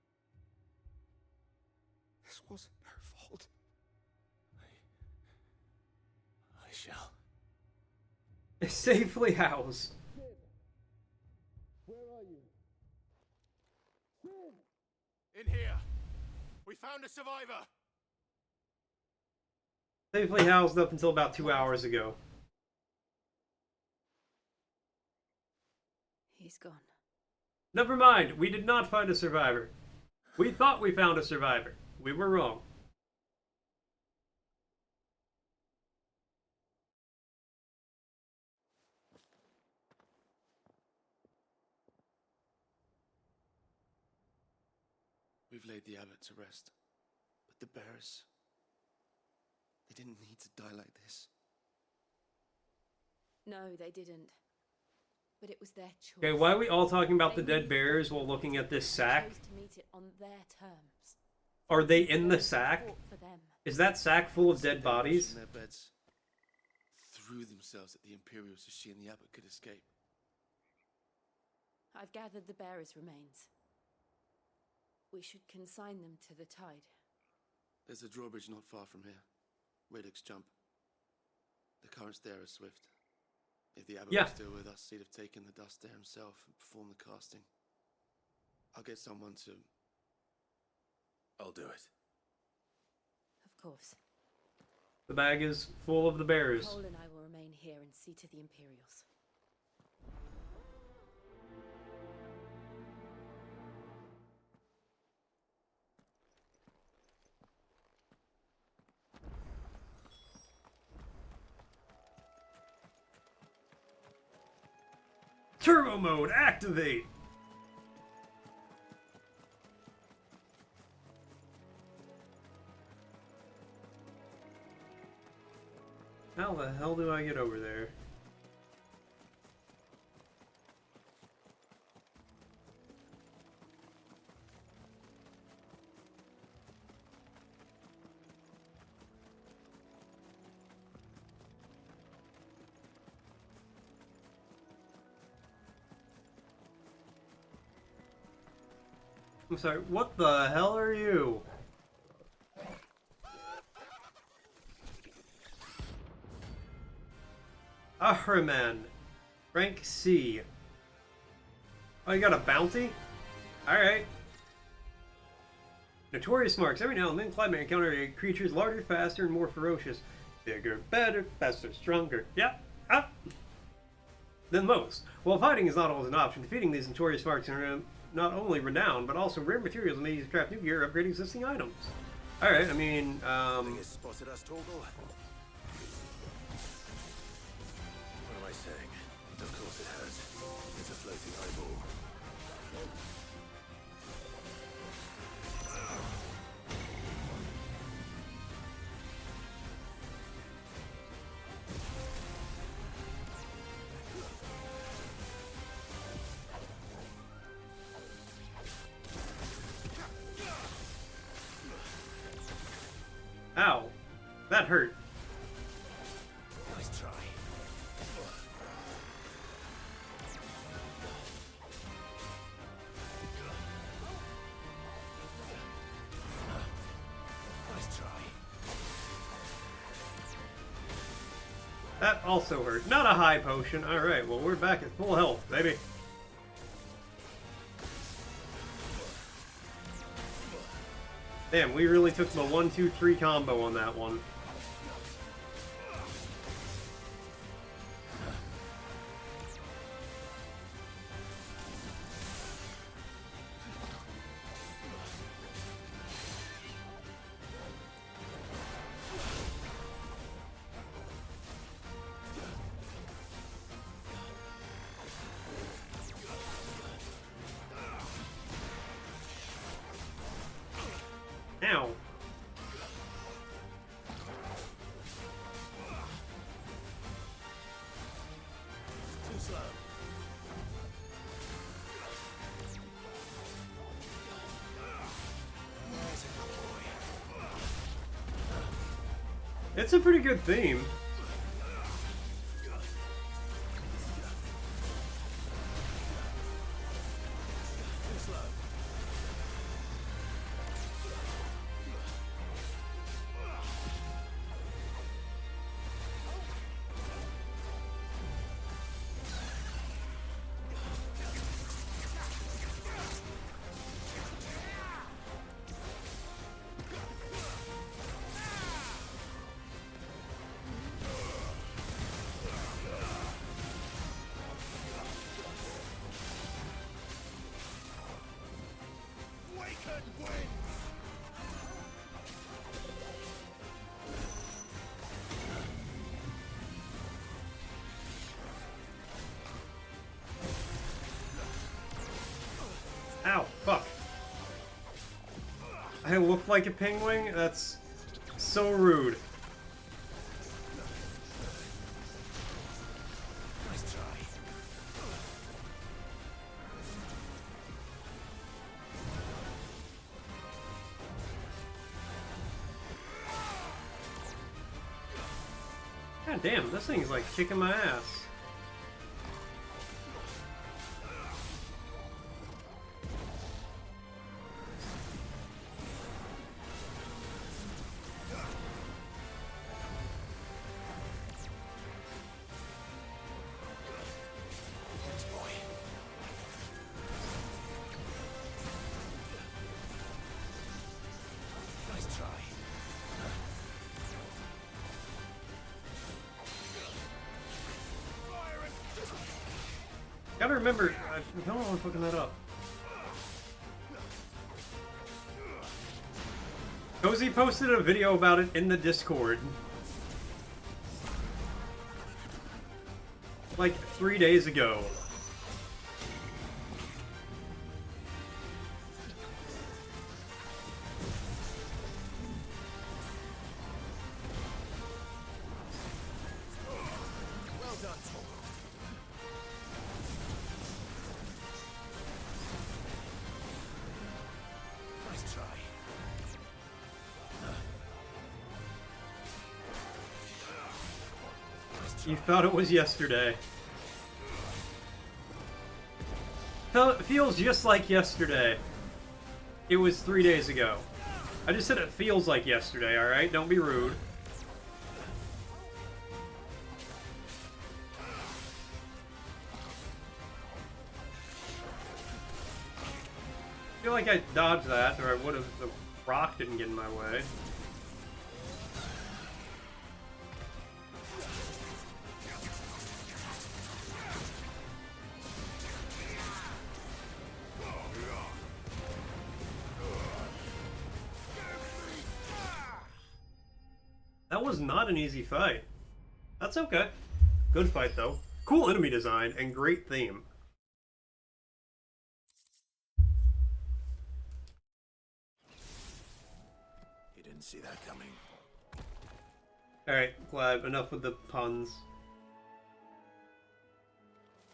this wasn't her fault. I shall. Safely housed. Where are you? In here. We found a survivor. Safely housed up until about 2 hours ago. He's gone. Never mind, we did not find a survivor. We thought we found a survivor. We were wrong. We've laid the abbot to rest. But the bearers, they didn't need to die like this. No, they didn't. But it was their choice. Okay, why are we all talking about the dead bears while looking at this sack? They chose to meet it on their terms. Are they in the sack? For them. Is that sack full of dead bodies? In their beds, threw themselves at the Imperials so she and the abbot could escape. I've gathered the bearers' remains. We should consign them to the tide. There's a drawbridge not far from here. Radix jump. The currents there are swift. If the abbot was still with us, he'd have taken the dust there himself and performed the casting. I'll get someone to... I'll do it. Of course. The bag is full of the bears. Cole and I will remain here and see to the Imperials. Turbo mode, activate! How the hell do I get over there? I'm sorry, what the hell are you? Ahriman. Rank C. Oh, you got a bounty? Alright. Notorious marks. Every now and then, Clyde may encounter creatures larger, faster, and more ferocious. Bigger, better, faster, stronger. Yeah. Ah. Than most. While fighting is not always an option, defeating these notorious marks are not only renowned, but also rare materials made to craft new gear or upgrade existing items. Alright, I mean, Thing has spotted us, Torgal. What am I saying? Of course it has. It's a floating eyeball. Ow. That hurt. Nice try. Nice try. That also hurt. Not a high potion. Alright, well we're back at full health, baby. Damn, we really took the 1-2-3 combo on that one. Ow. Too slow. It's a pretty good theme. look like a penguin? That's so rude. Nice try. God damn, this thing's like kicking my ass. Gotta remember, I don't know if I'm fucking that up. Cozy posted a video about it in the Discord. Like 3 days ago. Well done. Nice try. You thought it was yesterday. It feels just like yesterday. It was 3 days ago. I just said it feels like yesterday, alright? Don't be rude. I feel like I dodged that, or I would have. The rock didn't get in my way. That was not an easy fight. That's okay. Good fight, though. Cool enemy design and great theme. You didn't see that coming. Alright, glad. Enough with the puns.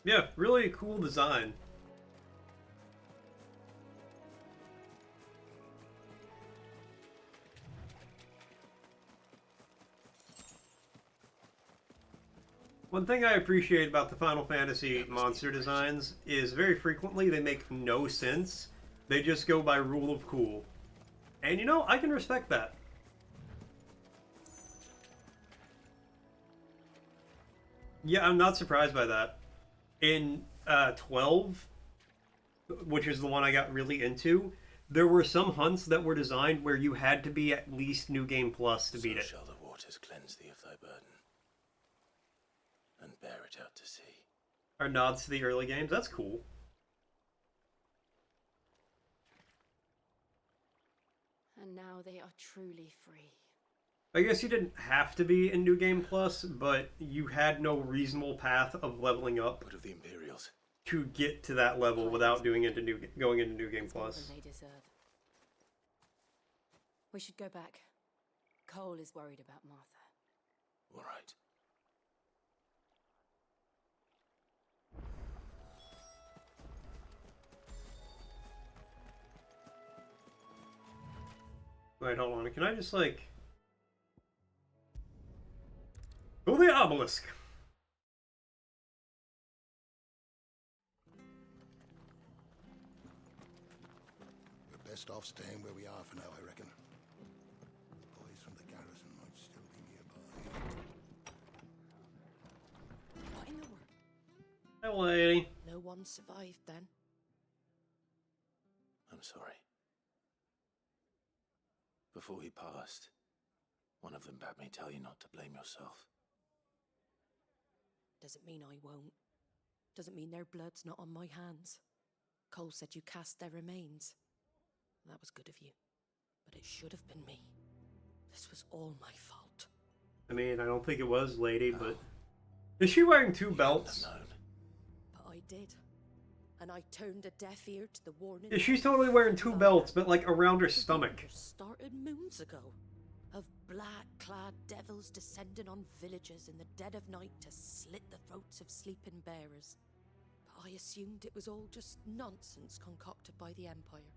Yeah, really cool design. One thing I appreciate about the Final Fantasy monster designs is very frequently they make no sense. They just go by rule of cool. And you know, I can respect that. Yeah, I'm not surprised by that. In 12, which is the one I got really into, there were some hunts that were designed where you had to be at least New Game Plus to beat it. Shall the waters cleanse thee of thy burden, and bear it out to sea. Are nods to the early games? That's cool. And now they are truly free. I guess you didn't have to be in New Game Plus, but you had no reasonable path of leveling up. What of the Imperials? To get to that level without going into New Game Plus. They deserve. We should go back. Cole is worried about Martha. All right. Wait, hold on. Can I just, like... Go the obelisk! We're best off staying where we are for now, I reckon. The boys from the garrison might still be nearby. What in the world? Hi, lady. No one survived then? I'm sorry. Before he passed, one of them bade me tell you not to blame yourself. Doesn't mean I won't. Doesn't mean their blood's not on my hands. Cole said you cast their remains. That was good of you. But it should have been me. This was all my fault. I mean, I don't think it was, lady, but... Is she wearing two belts? But I did. and I turned a deaf ear to the warning. Yeah, she's totally wearing 2 belts, but like around her stomach. Started moons ago, of black-clad devils descending on villages in the dead of night to slit the throats of sleeping bearers. But I assumed it was all just nonsense concocted by the Empire.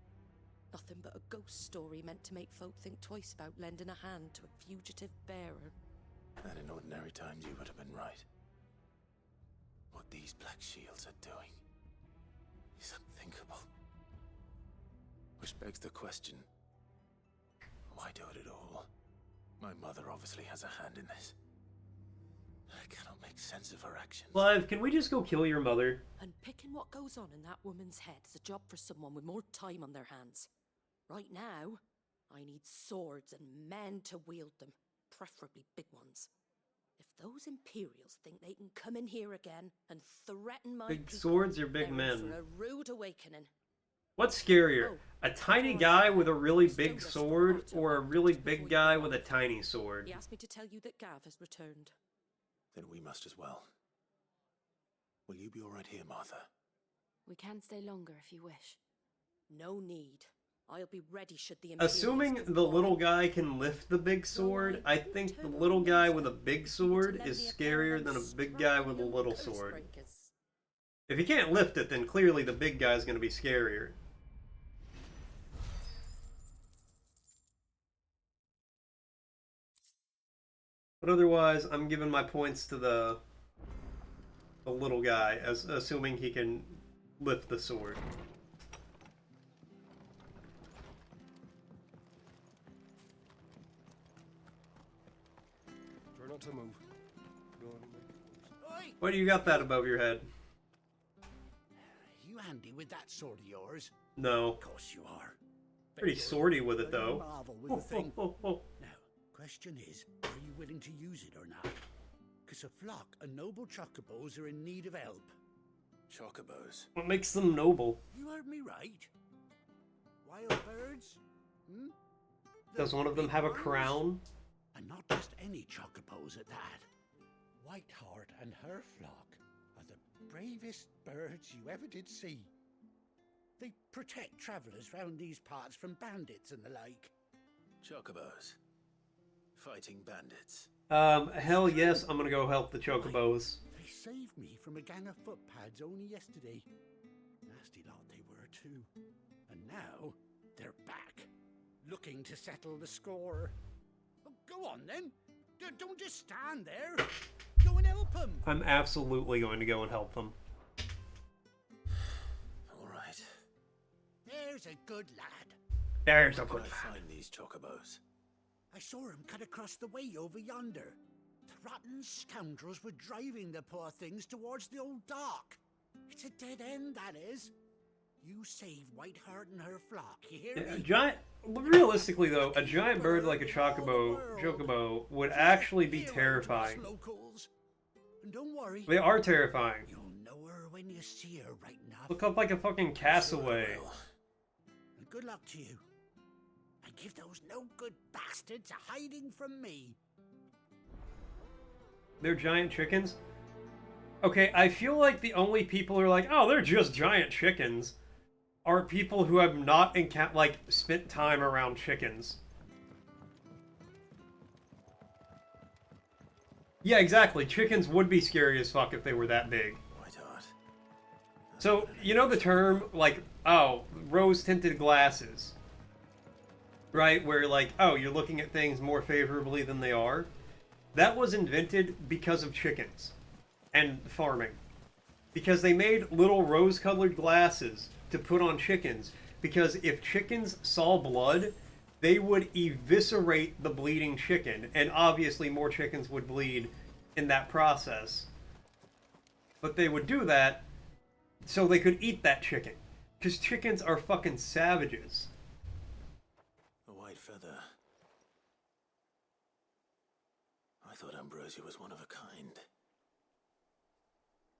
Nothing but a ghost story meant to make folk think twice about lending a hand to a fugitive bearer. And in ordinary times you would have been right. What these Black Shields are doing is unthinkable. Which begs the question, why do it at all? My mother obviously has a hand in this. I cannot make sense of her actions. Clive, can we just go kill your mother? And picking what goes on in that woman's head is a job for someone with more time on their hands. Right now, I need swords and men to wield them, preferably big ones. If those Imperials think they can come in here again and threaten my Big people, swords or big they're in men? for a rude awakening. What's scarier? A tiny guy with a really big sword, or a really big guy with a tiny sword? He asked me to tell you that Gav has returned. Then we must as well. Will you be all right here, Martha? We can stay longer if you wish. No need. I'll be ready should the Imperials Assuming come the for little me. guy can lift the big sword, I think the little guy with a big sword is scarier than a big guy with a little sword. If he can't lift it, then clearly the big guy's going to be scarier. But otherwise, I'm giving my points to the little guy, as assuming he can lift the sword. Try not to move. Go on and make it. Why do you got that above your head? You handy with that sword of yours? No. Of course you are. Pretty swordy with it, But you though. marvel with the thing. Now, question is, are you willing to use it or not? Because a flock of noble chocobos are in need of help. Chocobos? What makes them noble? You heard me right. Wild birds? Hmm? Does one of them have a crown? And not just any chocobos at that. Whiteheart and her flock are the bravest birds you ever did see. They protect travellers round these parts from bandits and the like. Chocobos. Fighting bandits. Hell yes, I'm gonna go help the chocobos. They saved me from a gang of footpads only yesterday. Nasty lot they were too. And now, they're back. Looking to settle the score. Oh, go on then. Don't just stand there. Go and help them. I'm absolutely going to go and help them. Alright. There's a good lad. There's a Where good can I lad. find these chocobos? I saw him cut across the way over yonder. The rotten scoundrels were driving the poor things towards the old dock. It's a dead end, that is. You save Whiteheart and her flock, you hear A me? giant, realistically though, a giant bird like a chocobo would actually be terrifying. Locals. And don't worry. They are terrifying. You'll know her when you see her, right enough. Look up like a fucking castaway. And good luck to you. And give those no-good bastards a hiding from me. They're giant chickens? Okay, I feel like the only people who are like, oh, they're just giant chickens, are people who have not spent time around chickens. Yeah, exactly. Chickens would be scary as fuck if they were that big. So, you know the term, like, oh, rose-tinted glasses, right? Where, like, oh, you're looking at things more favorably than they are. That was invented because of chickens and farming. Because they made little rose-colored glasses to put on chickens. Because if chickens saw blood, they would eviscerate the bleeding chicken. And obviously more chickens would bleed in that process. But they would do that so they could eat that chicken. Because chickens are fucking savages. A white feather. I thought Ambrosia was one of a kind.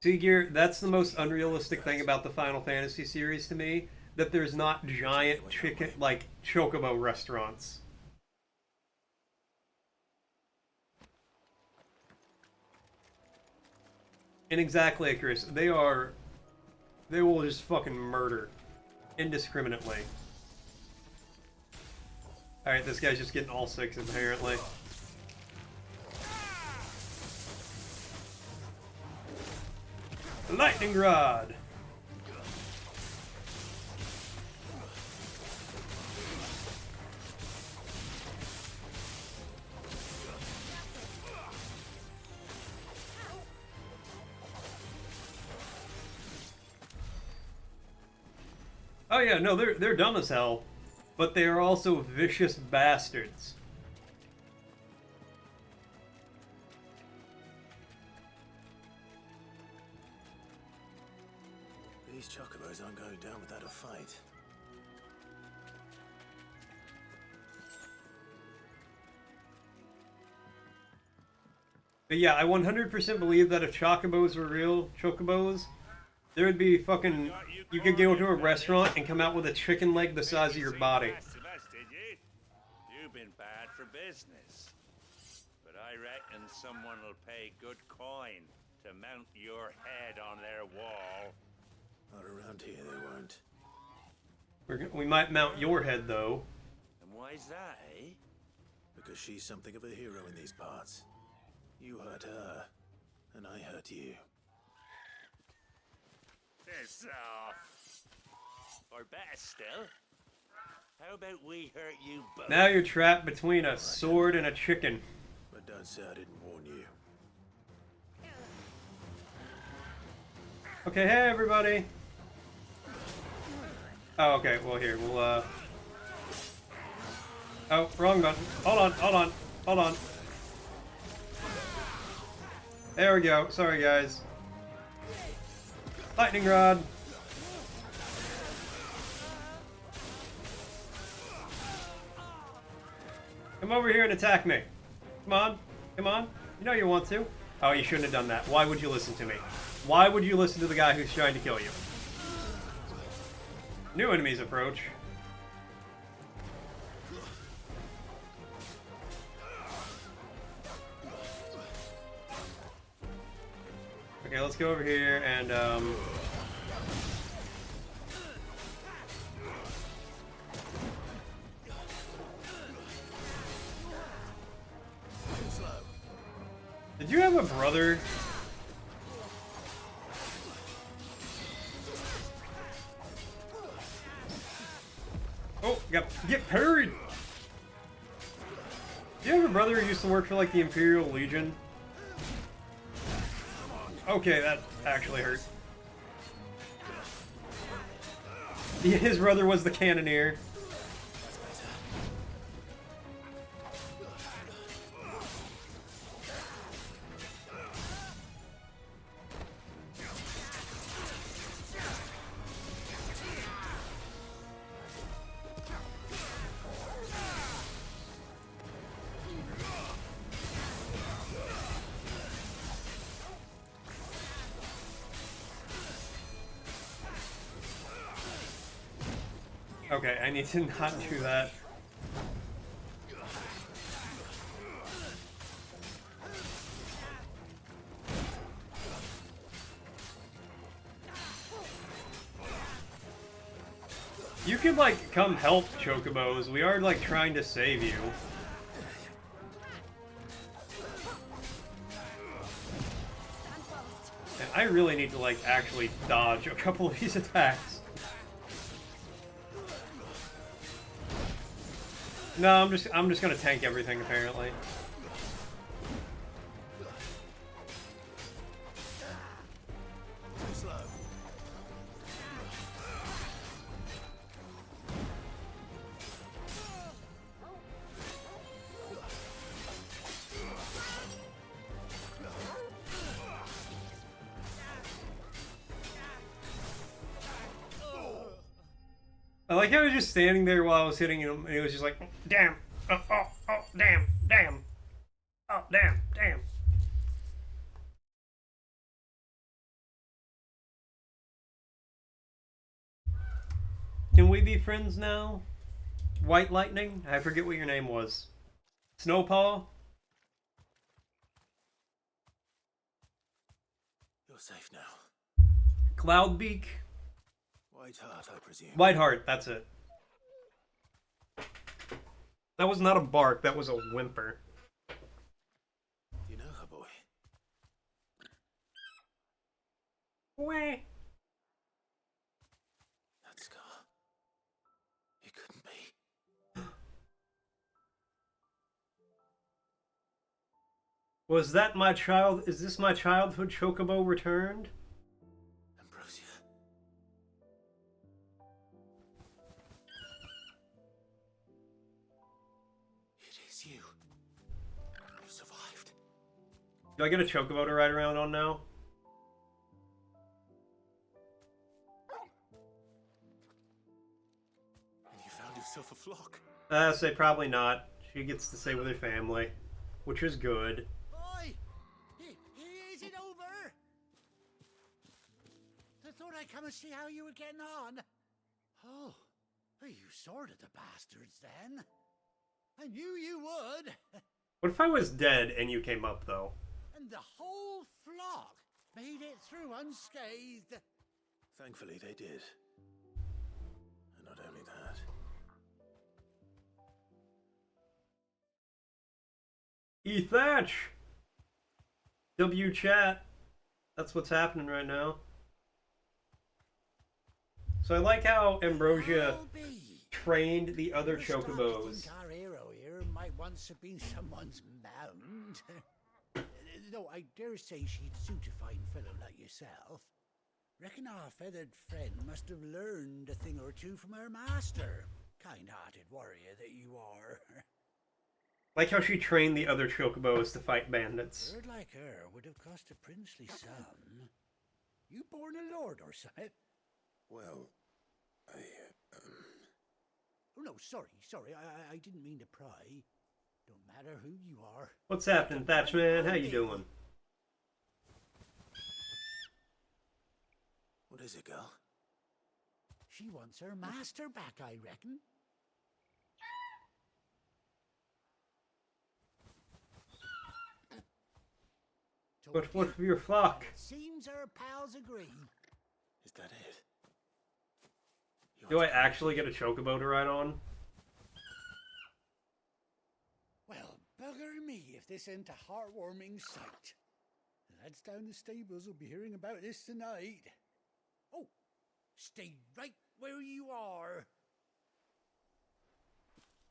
Seagear, that's the most unrealistic thing about the Final Fantasy series to me. That there's not giant chicken, like, chocobo restaurants. And exactly, Chris, they're They will just fucking murder indiscriminately. Alright, this guy's just getting all 6 apparently. Lightning Rod! Oh yeah, no, they're dumb as hell, but they are also vicious bastards. These chocobos aren't going down without a fight. But yeah, I 100% believe that if chocobos were real chocobos, there would be fucking... You could go to a restaurant and come out with a chicken leg the size of your body. You've been bad for business. But I reckon someone will pay good coin to mount your head on their wall. Not around here, they won't. We might mount your head, though. And why's that, eh? Because she's something of a hero in these parts. You hurt her, and I hurt you. Piss off. Or better still, how about we hurt you both? Now you're trapped between a sword and a chicken. But don't say I didn't warn you. Okay, hey everybody! Oh, okay, well here, we'll Oh, wrong button. Hold on, hold on, hold on. There we go, sorry guys. Lightning Rod! Come over here and attack me. Come on, come on. You know you want to. Oh, you shouldn't have done that. Why would you listen to me? Why would you listen to the guy who's trying to kill you? New enemies approach. Okay, let's go over here and Did you have a brother? Oh, get parried! Do you have a brother who used to work for like the Imperial Legion? Okay, that actually hurt. His brother was the cannoneer. Okay, I need to not do that. You could, like, come help, Chocobos. We are, like, trying to save you. And I really need to, like, actually dodge a couple of these attacks. No, I'm just gonna tank everything, apparently. I like how he was just standing there while I was hitting him, and he was just like, damn, oh, damn, damn, oh, damn, damn. Can we be friends now? White Lightning? I forget what your name was. Snowpaw? You're safe now. Cloudbeak? Whiteheart, I presume. Whiteheart, that's it. That was not a bark, that was a whimper. Do you know her, boy? Wah. That scar. It couldn't be. Was that my child? Is this my childhood chocobo returned? Ambrosia. It is you. You survived. Do I get a chocobo to ride around on now? And you found yourself a flock. Say probably not. She gets to stay with her family, which is good. Boy! Is it over? I thought I'd come and see how you were getting on. Oh, well, you sorted the bastards then. I knew you would. What if I was dead and you came up, though? And the whole flock made it through unscathed. Thankfully, they did. And not only that. Thatch! W chat. That's what's happening right now. So I like how Ambrosia trained the other chocobos. Our hero here might once have been someone's mound. Though I dare say she'd suit a fine fellow like yourself. Reckon our feathered friend must have learned a thing or two from her master. Kind-hearted warrior that you are. Like how she trained the other chocobos to fight bandits. A bird like her would have cost a princely sum. You born a lord or something? Well, Oh no, sorry. I didn't mean to pry. Don't matter who you are. What's happening, Thatch man? How you doing? What is it, girl? She wants her master back, I reckon. But what for your flock? Seems our pals agree. Is that it? Do I actually get a chocobo to ride on? Well, bugger me if this ain't a heartwarming sight. The lads down the stables will be hearing about this tonight. Oh, stay right where you are.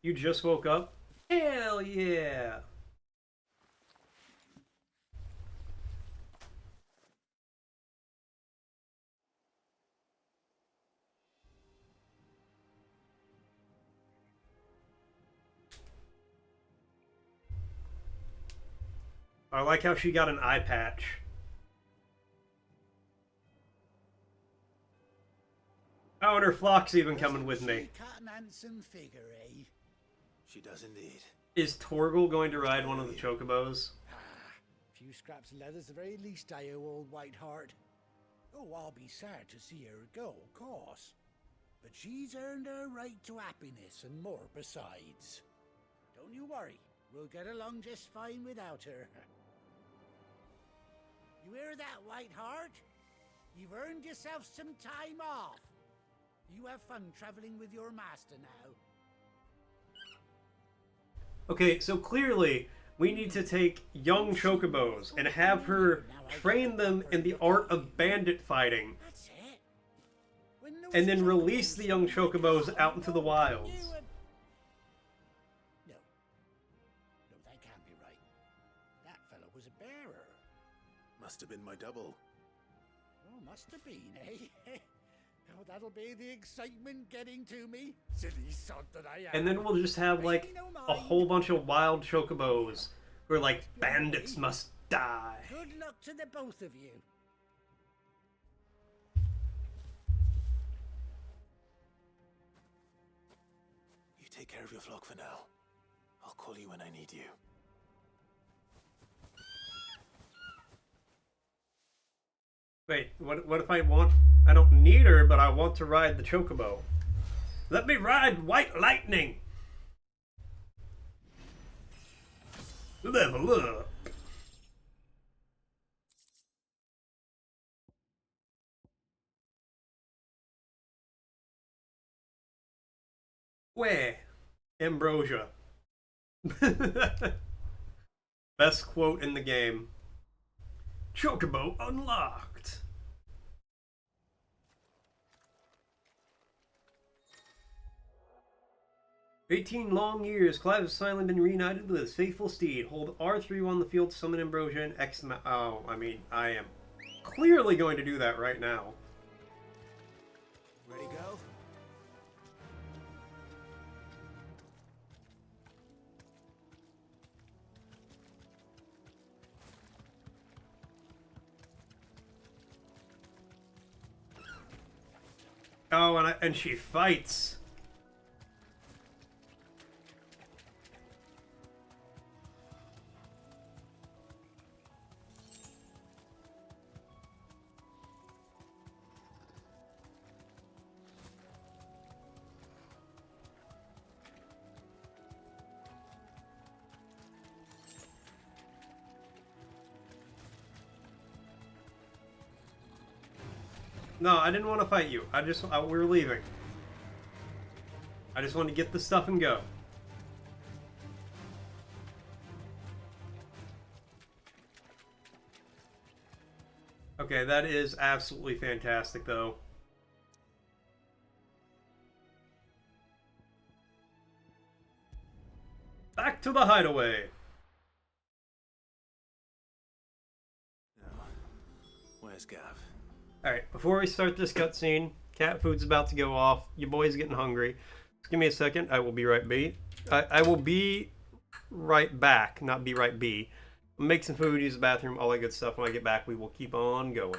You just woke up? Hell yeah! I like how she got an eye patch. Oh, and her flock's even coming with me. Cat an handsome figure, eh? She does indeed. Is Torgal going to ride one of the chocobos? Few scraps of leather's the very least I owe old Whiteheart. Oh, I'll be sad to see her go, of course. But she's earned her right to happiness and more besides. Don't you worry, we'll get along just fine without her. You hear that, Whiteheart? You've earned yourself some time off. You have fun traveling with your master now. Okay, so clearly we need to take young chocobos and have her train them in the art of bandit fighting. And then release the young chocobos out into the wilds. No, that can't be right. That fellow was a bearer. Must have been my double. Oh, must have been, eh? Oh, that'll be the excitement getting to me. Silly sod that I am. And then we'll just have, like, a whole bunch of wild chocobos who are like, bandits must die. Good luck to the both of you. You take care of your flock for now. I'll call you when I need you. Wait, what if I want... I don't need her, but I want to ride the chocobo. Let me ride White Lightning! Level up! Where? Ambrosia. Best quote in the game. Chocobo unlocked. For 18 long years, Clive has finally been reunited with his faithful steed. Hold R3 on the field to summon Ambrosia and X amount. Oh, I mean, I am clearly going to do that right now. Ready, go? Oh, and she fights. No, I didn't want to fight you. We were leaving. I just wanted to get the stuff and go. Okay, that is absolutely fantastic, though. Back to the hideaway. Where's Gav? Alright, before we start this cutscene, cat food's about to go off. Your boy's getting hungry. Just give me a second. I will be right back. I will be right back, not be right be. Make some food, use the bathroom, all that good stuff. When I get back, we will keep on going.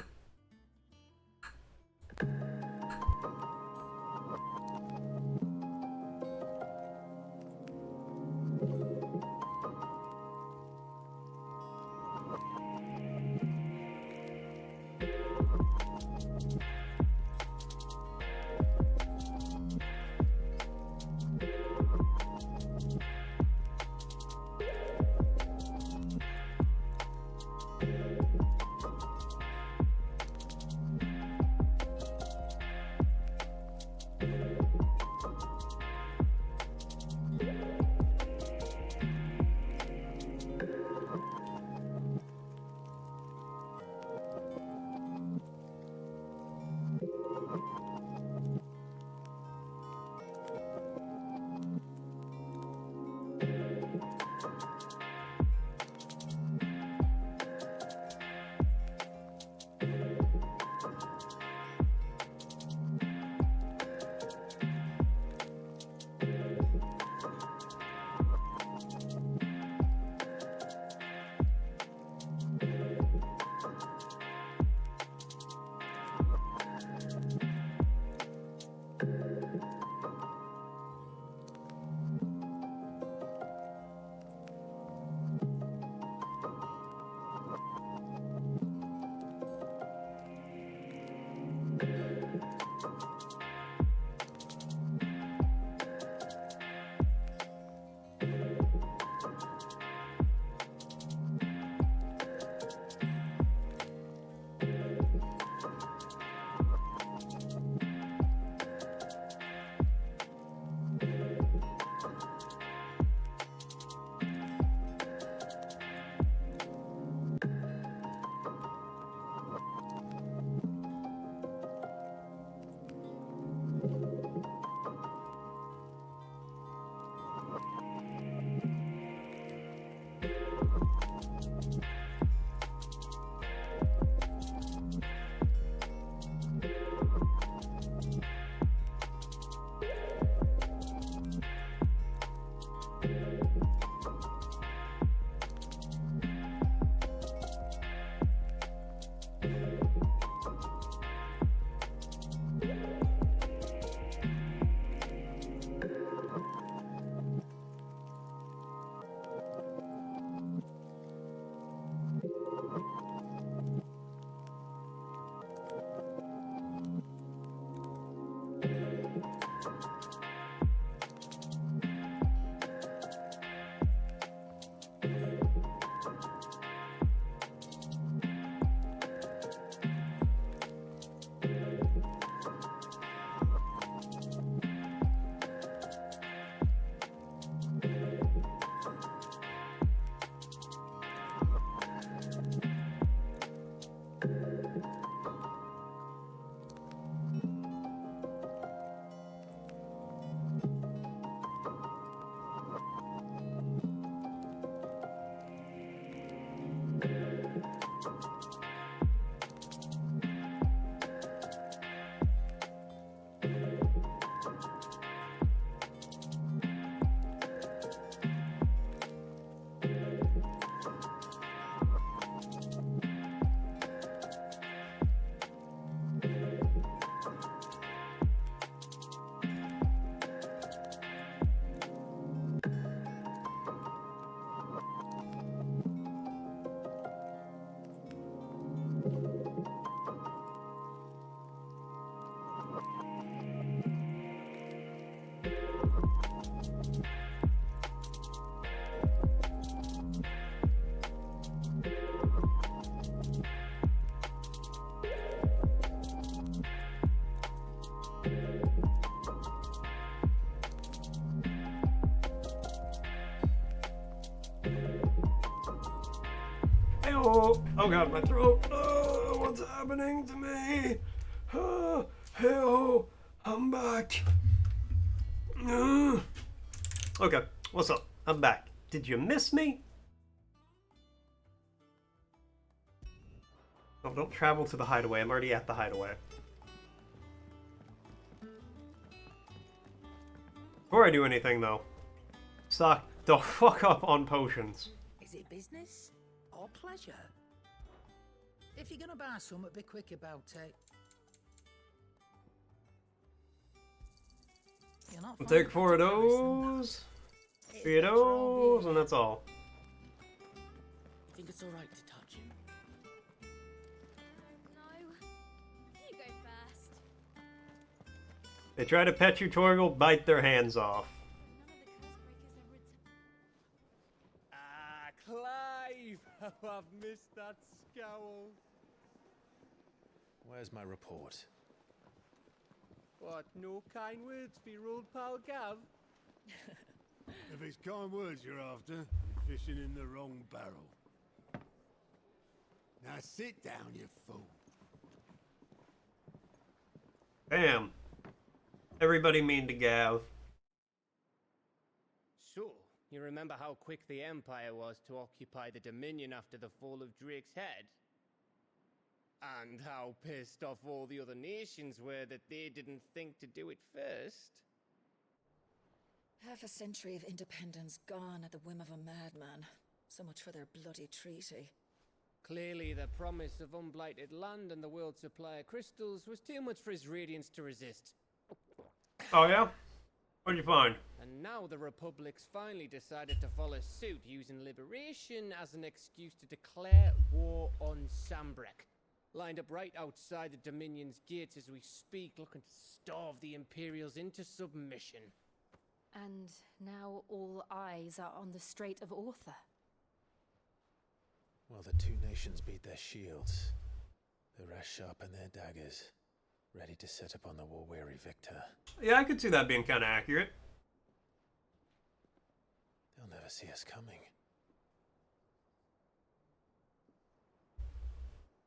Oh, oh god, my throat. Oh, what's happening to me? Oh, hey, I'm back. Okay, what's up? I'm back. Did you miss me? Oh, don't travel to the hideaway. I'm already at the hideaway. Before I do anything, though, stock the fuck up on potions. Is it business or pleasure? If you're gonna buy something, be quick about it. I'll take 4 of those, 3 of those, and that's all. Think it's alright to touch him? No. You go first. They try to pet you, Torgal, bite their hands off. Ah, Clive! How I've missed that scowl. Where's my report? What, no kind words for your old pal Gav? If it's kind words you're after, you're fishing in the wrong barrel. Now sit down, you fool. Bam. Everybody mean to Gav. So, you remember how quick the Empire was to occupy the Dominion after the fall of Drake's head? And how pissed off all the other nations were that they didn't think to do it first? Half a century of independence gone at the whim of a madman. So much for their bloody treaty. Clearly, the promise of unblighted land and the world's supply of crystals was too much for his radiance to resist. Oh yeah? What'd you find? And now the Republic's finally decided to follow suit, using liberation as an excuse to declare war on Sambrek. Lined up right outside the Dominion's gates as we speak, looking to starve the Imperials into submission. And now all eyes are on the Strait of Ortha. Well, the two nations beat their shields. The rest sharpen their daggers, ready to set upon the war-weary victor. Yeah, I could see that being kind of accurate. They'll never see us coming.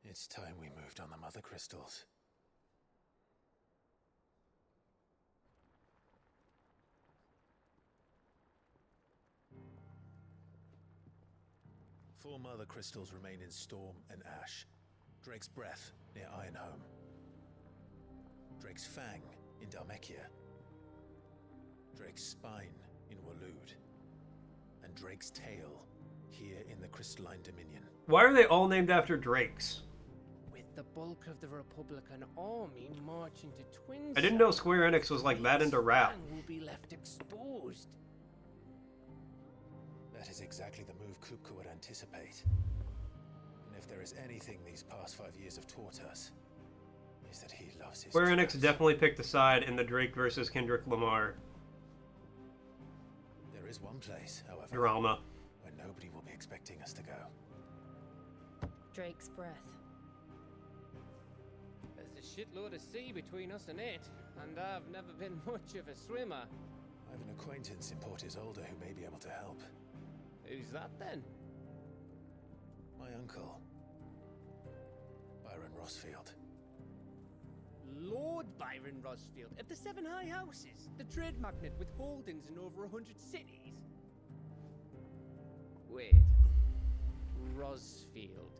It's time we moved on the mother crystals. Four mother crystals remain in Storm and Ash. Drake's Breath near Ironhome. Drake's Fang in Dhalmekia. Drake's Spine in Waloed. And Drake's Tail here in the Crystalline Dominion. Why are they all named after drakes? With the bulk of the Republican army marching to Twin I didn't know Square Enix was like that into rap. will be left exposed. That is exactly the move Kupka would anticipate. And if there is anything these past 5 years have taught us, is that he loves his Square troops. Enix definitely picked a side in the Drake versus Kendrick Lamar There is one place, however, drama. where nobody will be expecting us to go. Drake's Breath. There's a shitload of sea between us and it, and I've never been much of a swimmer. I have an acquaintance in Port Isolde who may be able to help. Who's that then? My uncle, Byron Rossfield. Lord Byron Rossfield of the Seven High Houses, the trade magnate with holdings in over 100 cities. Wait, Rossfield.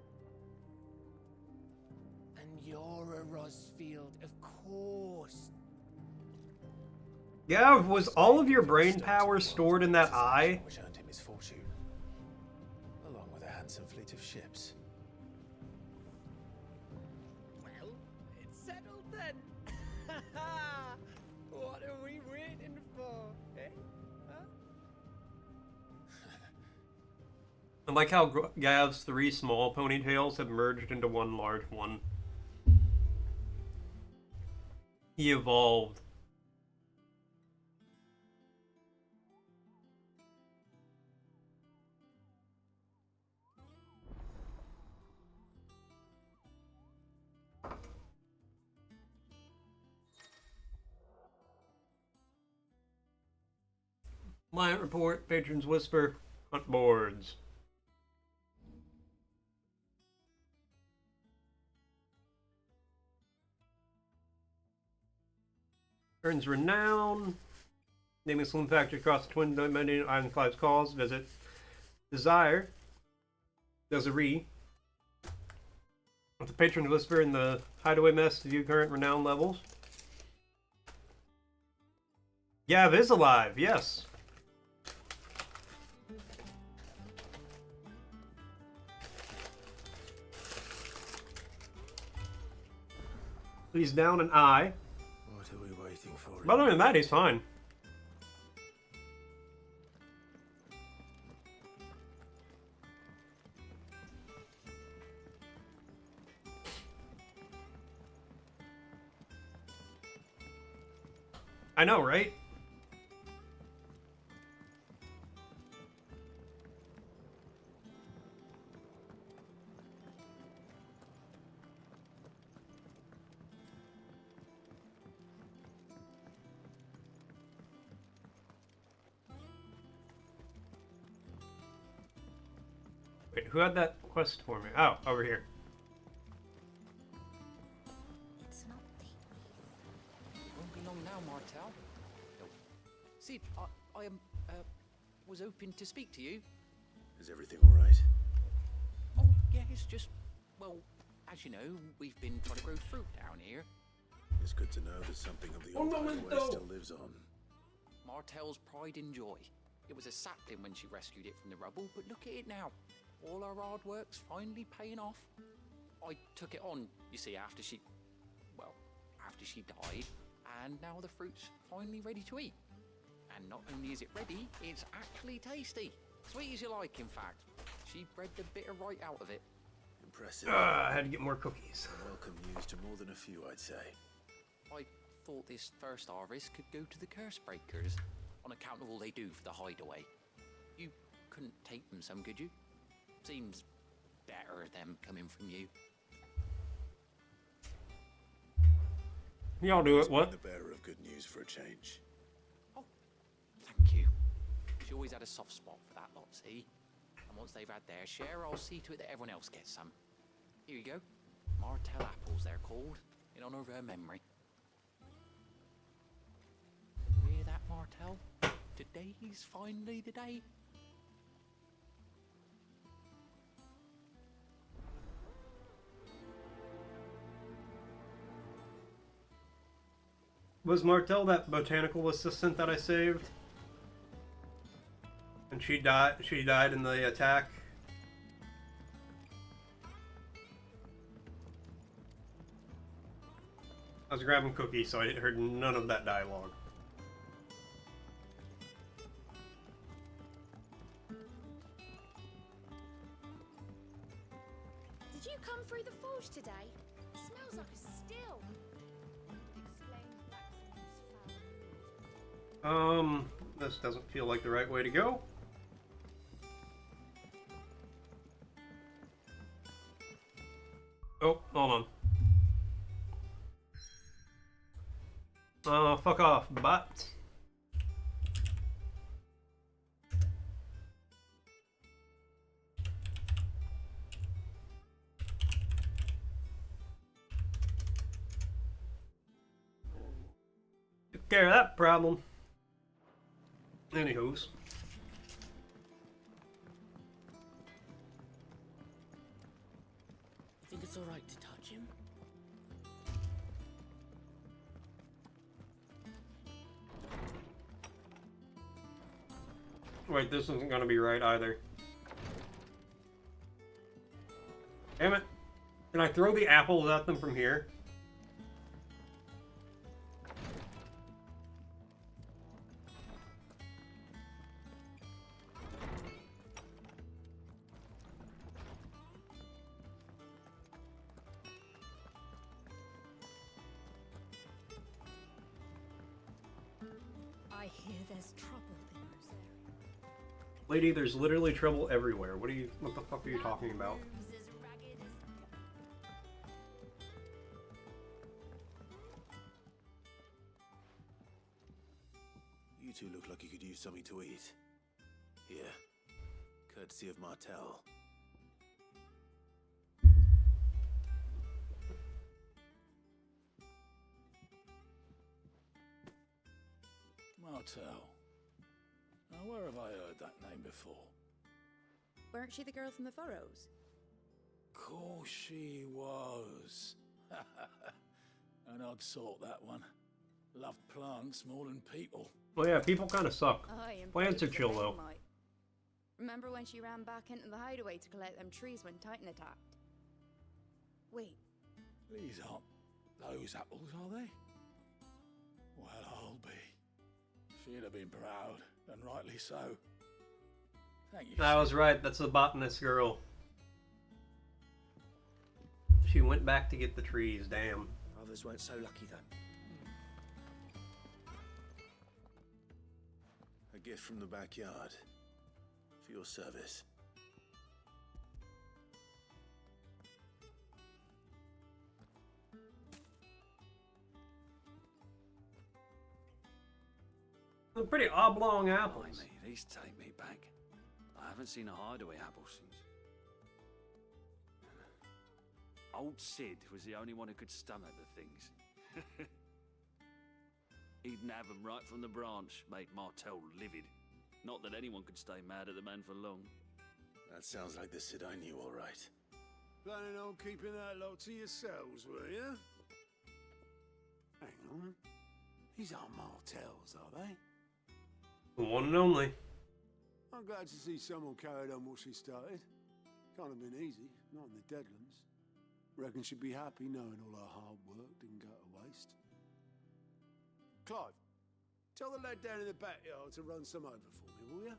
And you're a Rossfield, of course. Gav, was all of your brain power stored in that eye? Which earned him his fortune, along with a handsome fleet of ships. Well, it's settled then. What are we waiting for, eh? Huh? I like how Gav's 3 small ponytails have merged into one large one. He evolved. Client report, patrons whisper, hunt boards. Earns renown. Naming Saloon Factory across the Twin Dominion Ironclad's calls. Visit. Desire. Desiree. With the patron whisper in the hideaway mess to view current renown levels. Gav is alive, yes. He's down an eye. What are we waiting for? But other than that, he's fine. I know, right? Wait, who had that quest for me? Oh, over here. Won't be long now, Martel. No. Sid, I was hoping to speak to you. Is everything all right? Oh, yeah, it's just, well, as you know, we've been trying to grow fruit down here. It's good to know that something of the old hideaway still lives on. Martel's pride and joy. It was a sapling when she rescued it from the rubble, but look at it now. All our hard work's finally paying off. I took it on, you see, after she died, and now the fruit's finally ready to eat. And not only is it ready, it's actually tasty. Sweet as you like, in fact. She bred the bitter right out of it. Impressive. I had to get more cookies. Welcome news to more than a few, I'd say. I thought this first harvest could go to the curse breakers, on account of all they do for the hideaway. You couldn't take them some, could you? Seems better them coming from you. Y'all do it, what? The bearer of good news for a change. Oh, thank you. She always had a soft spot for that lot, see? And once they've had their share, I'll see to it that everyone else gets some. Here you go. Martel apples, they're called, in honor of her memory. You hear that, Martel? Today's finally the day. Was Martel that botanical assistant that I saved? And she died in the attack? I was grabbing cookies, so I heard none of that dialogue. Did you come through the forge today? It smells like a still. This doesn't feel like the right way to go. Oh, hold on. Fuck off, bot. Took care of that problem. Anywho's. Think it's alright to touch him? Wait, this isn't gonna be right either. Damn it. Can I throw the apples at them from here? I hear there's trouble in this area. Lady, there's literally trouble everywhere. What the fuck are you talking about? You two look like you could use something to eat. Here, courtesy of Martel. Martell. Now, where have I heard that name before? Weren't she the girl from the Furrows? Course she was. An odd sort, that one. Loved plants more than people. Well, yeah, people kind of suck. Aye, and Plants are babies chill, they though. might. Remember when she ran back into the hideaway to collect them trees when Titan attacked? Wait, These aren't those apples, are they? Well, I'll be. She'd have been proud, and rightly so. Thank you. I was right, that's the botanist girl. She went back to get the trees, damn. Others weren't so lucky, though. A gift from the backyard. For your service. They're pretty oblong apples. Blimey, these take me back. I haven't seen a hideaway apple since. Old Sid was the only one who could stomach the things. He'd nab them right from the branch, made Martell livid. Not that anyone could stay mad at the man for long. That sounds like the Sid I knew, all right. Planning on keeping that lot to yourselves, were you? Hang on. These aren't Martells, are they? The one and only. I'm glad to see someone carried on what she started. Can't have been easy, not in the Deadlands. Reckon she'd be happy knowing all her hard work didn't go to waste. Clive, tell the lad down in the backyard to run some over for me, will you?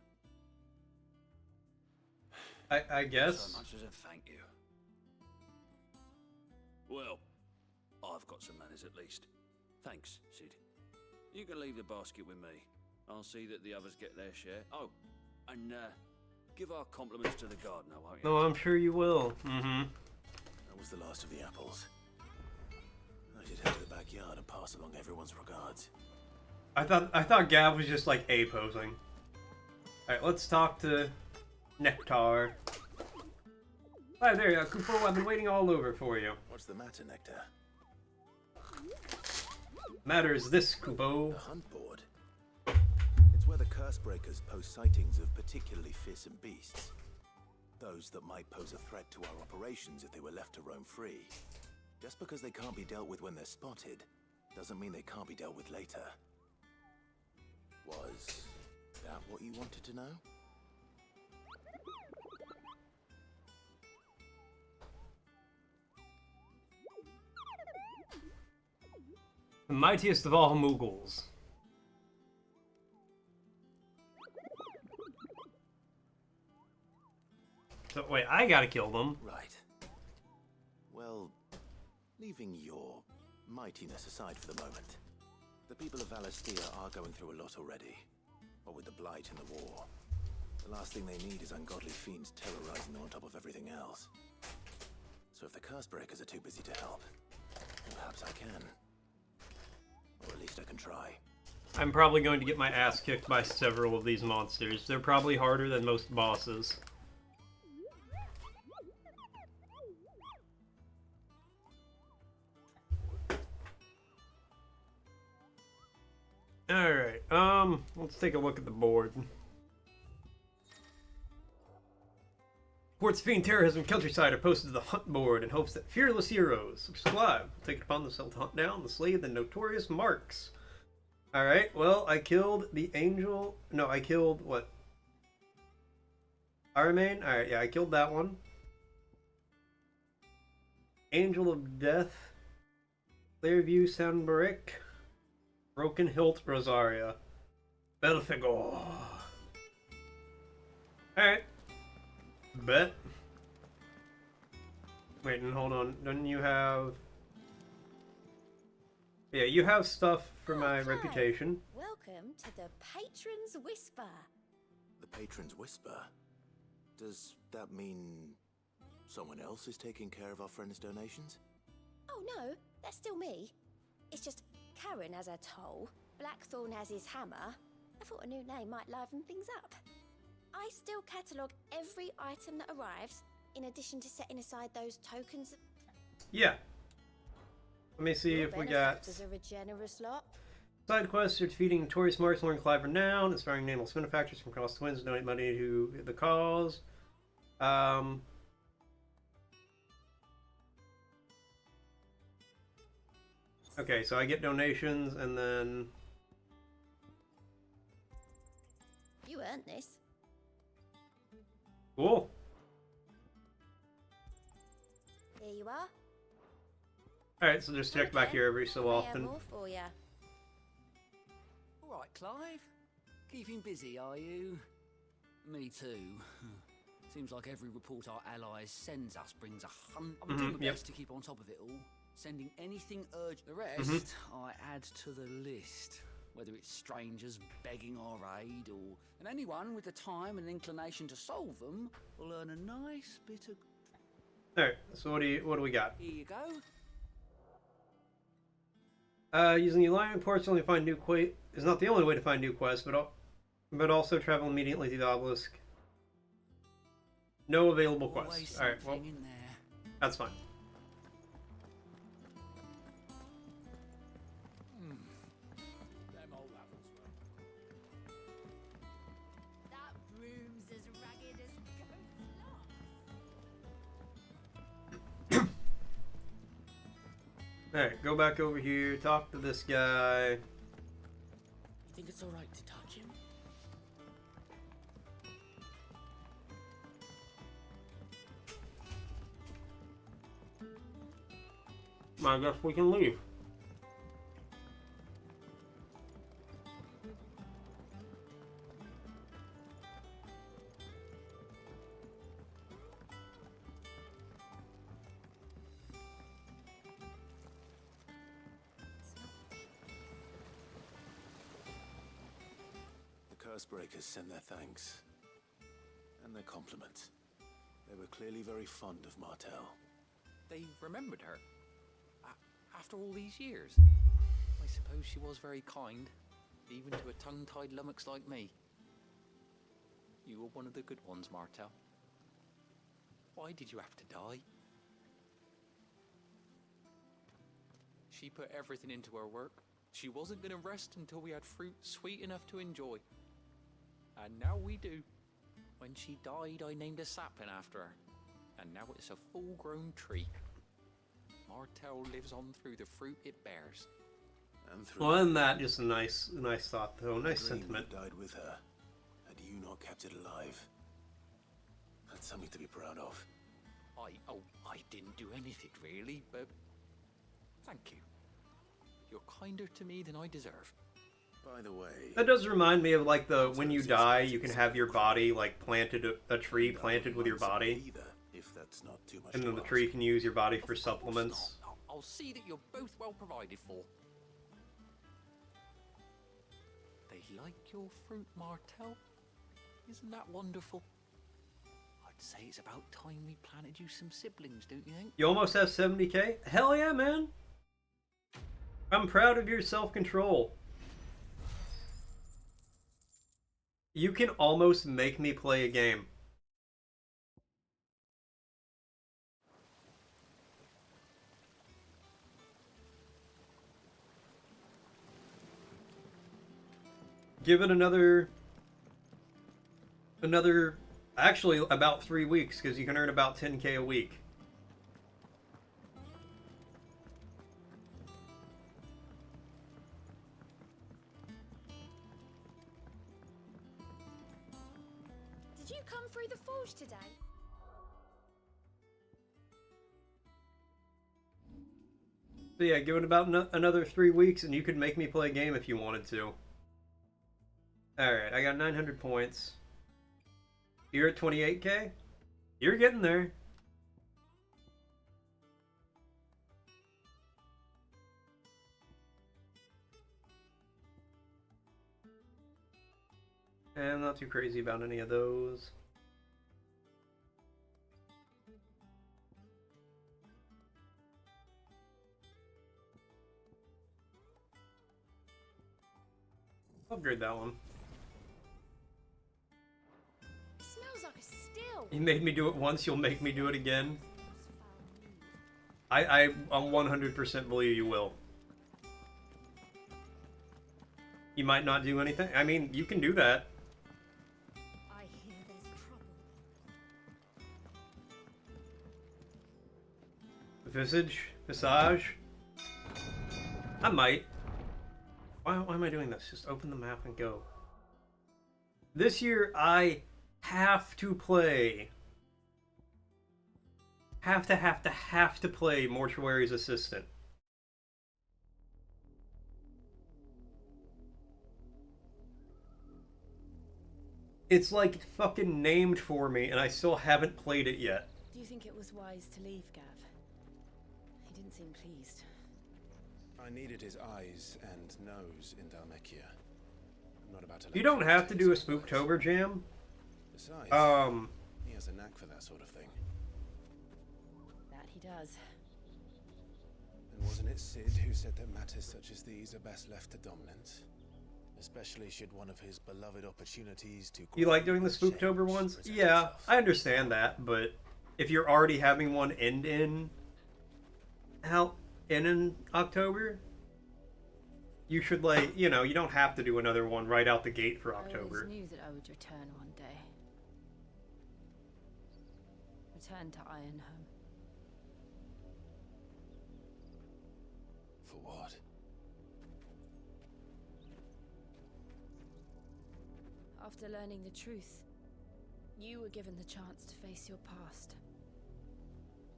I guess. So much as a thank you. Well, I've got some manners at least. Thanks, Sid. You can leave the basket with me. I'll see that the others get their share. Oh, and give our compliments to the gardener, won't you? No, I'm sure you will. Mm-hmm. That was the last of the apples. I should head to the backyard and pass along everyone's regards. I thought Gav was just like A-posing. Alright, let's talk to Nectar. Hi there, Kupo, I've been waiting all over for you. What's the matter, Nectar? Matter is this, Kupo. The hunt board. It's where the curse breakers post sightings of particularly fearsome beasts. Those that might pose a threat to our operations if they were left to roam free. Just because they can't be dealt with when they're spotted, doesn't mean they can't be dealt with later. Was that what you wanted to know? The mightiest of all Mughals. So, wait, I gotta kill them. Right. Well, leaving your mightiness aside for the moment, the people of Valisthea are going through a lot already. What with the Blight and the war. The last thing they need is ungodly fiends terrorizing them on top of everything else. So if the curse breakers are too busy to help, perhaps I can. Or at least I can try. I'm probably going to get my ass kicked by several of these monsters. They're probably harder than most bosses. Alright, let's take a look at the board. Port's Fiend Terrorism Countryside are posted to the hunt board in hopes that fearless heroes subscribe will take it upon themselves to hunt down the slay of the notorious marks. Alright, well, I killed the angel. No, I killed what? Aramain? Alright, yeah, I killed that one. Angel of Death. Clearview Sanbaric. Broken Hilt Rosaria. Belfegor. Alright. Bet. Wait, and hold on. Don't you have... Yeah, you have stuff for my reputation. Welcome to the Patron's Whisper. The Patron's Whisper? Does that mean someone else is taking care of our friend's donations? Oh no, that's still me. It's just Karen has her toll, Blackthorn has his hammer. I thought a new name might liven things up. I still catalogue every item that arrives, in addition to setting aside those tokens. Yeah. Let me see if we got... Benefactors are a generous lot. Side quests are defeating notorious marksmen and Clive renown, inspiring nameless benefactors from across the winds to donate money to the cause. Okay, so I get donations and then... You earned this. Cool. Here you are. Alright, so just check back here every so often. More for ya. All right, Clive. Keeping busy, are you? Me too. Seems like every report our allies sends us brings a hunt. I'm doing my best to keep on top of it all. Sending anything urgent. The rest, I add to the list. Whether it's strangers begging our aid, or... And anyone with the time and inclination to solve them will earn a nice bit of... Alright, so what do we got? Here you go. Using the alignment ports only find new quest is not the only way to find new quests, but also travel immediately to the obelisk. No available quests. Alright, well, that's fine. That room's as ragged as goat's lock. Alright, go back over here, talk to this guy. You think it's alright to touch him? I guess we can leave. Cursebreakers send their thanks. And their compliments. They were clearly very fond of Martel. They remembered her. After all these years. I suppose she was very kind, even to a tongue-tied lummox like me. You were one of the good ones, Martel. Why did you have to die? She put everything into her work. She wasn't going to rest until we had fruit sweet enough to enjoy. And now we do. When she died, I named a sapling after her. And now it's a full-grown tree. Martel lives on through the fruit it bears. And through Well, isn't that just a nice thought, though? Nice sentiment. Died with her. Had you not kept it alive? That's something to be proud of. I didn't do anything really, but thank you. You're kinder to me than I deserve. By the way, That does remind me of like when you die, you can have your body like planted, a tree planted with your body, if that's not too much and then the to tree can use your body for supplements. I'll see that you're both well provided for. They like your fruit, Martel. Isn't that wonderful? I'd say it's about time we planted you some siblings, don't you think? You almost have 70k? Hell yeah, man! I'm proud of your self-control. You can almost make me play a game. Give it another, actually about 3 weeks, because you can earn about 10k a week. Did you come through the forge today? So yeah, give it about another 3 weeks, and you could make me play a game if you wanted to. Alright, I got 900 points. You're at 28k? You're getting there. And I'm not too crazy about any of those. Upgrade that one. It smells like a still. You made me do it once, you'll make me do it again. I 100% believe you will. You might not do anything. I mean, you can do that. I hear there's trouble. Visage? I might. Why am I doing this? Just open the map and go. This year, I have to play. Have to play Mortuary's Assistant. It's like fucking named for me, and I still haven't played it yet. Do you think it was wise to leave, Gav? He didn't seem pleased. I needed his eyes and nose in Dhalmekia. I'm not about to. You don't have to do a Spooktober jam. Besides, he has a knack for that sort of thing. That he does. And wasn't it Sid who said that matters such as these are best left to dominant? Especially should one of his beloved opportunities to... You like doing the Spooktober ones? Yeah, I understand that, but if you're already having one end in October, you should, like, you know, you don't have to do another one right out the gate for October. I always knew that I would return one day. Return to Ironhome. For what? After learning the truth, you were given the chance to face your past.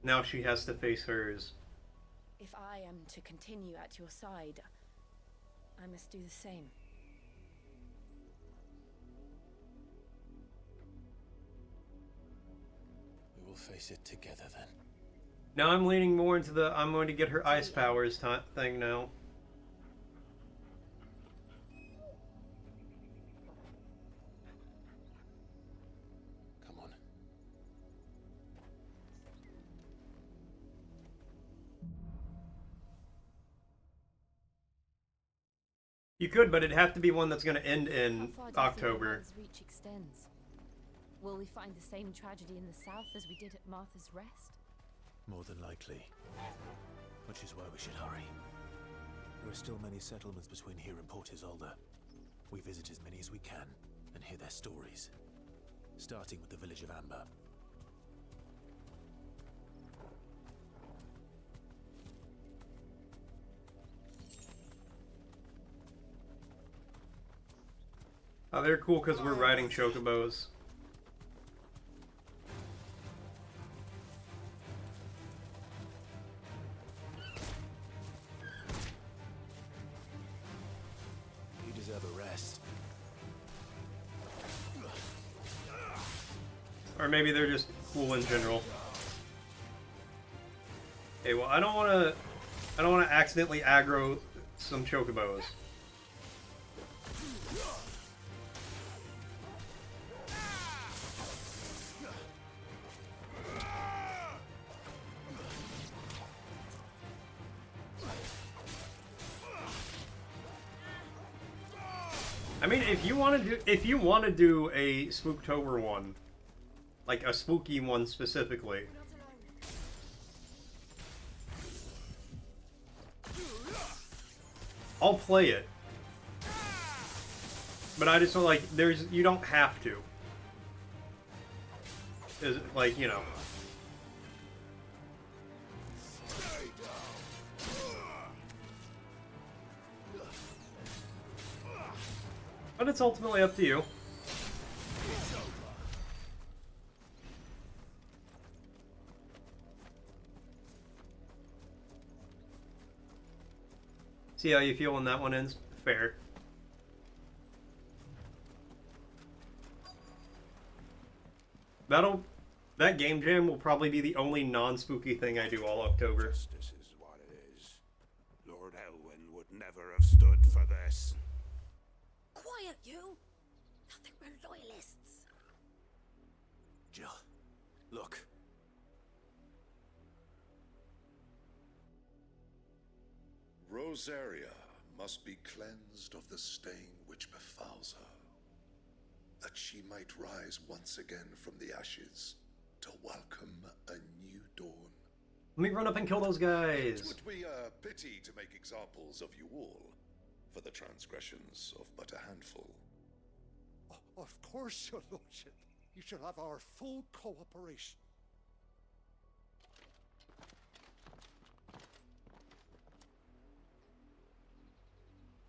Now she has to face hers. If I am to continue at your side, I must do the same. We will face it together then. Now I'm leaning more into the I'm going to get her ice powers thing now. Come on. You could, but it'd have to be one that's going to end in How far do you think October. Martha's reach extends? Will we find the same tragedy in the south as we did at Martha's Rest? More than likely. Which is why we should hurry. There are still many settlements between here and Port Isolde. We visit as many as we can and hear their stories. Starting with the village of Amber. Oh, they're cool because we're riding chocobos. You deserve a rest. Or maybe they're just cool in general. Okay, well, I don't want to accidentally aggro some chocobos. I mean, if you want to do a Spooktober one, like a spooky one specifically, I'll play it. But I just feel like you don't have to. Is like, you know. But it's ultimately up to you. See how you feel when that one ends? Fair. That game jam will probably be the only non-spooky thing I do all October. Justice is what it is. Lord Elwyn would never have stood for this. Quiet, you! Nothing we're loyalists. Jill, look. Rosaria must be cleansed of the stain which befouls her, that she might rise once again from the ashes to welcome a new dawn. Let me run up and kill those guys. It would be a pity to make examples of you all. for the transgressions of but a handful. Of course, your lordship. You shall have our full cooperation.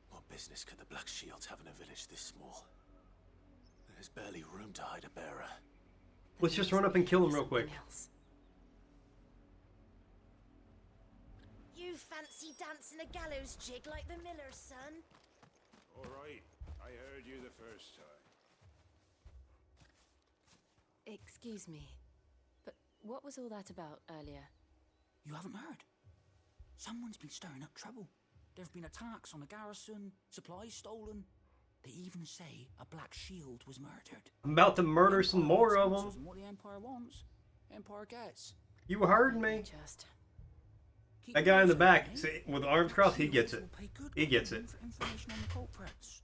What business could the Black Shields have in a village this small? There's barely room to hide a bearer. Let's just run up and kill him real quick. You fancy dancing a gallows jig like the miller's son? All right, I heard you the first time. Excuse me, but what was all that about earlier? You haven't heard? Someone's been stirring up trouble. There have been attacks on the garrison, supplies stolen. They even say a Black Shield was murdered. I'm about to murder some more of them. What the Empire wants, Empire gets. You heard me. That guy in the back, see, with the arms crossed, he gets it. He gets it. Information on the culprits.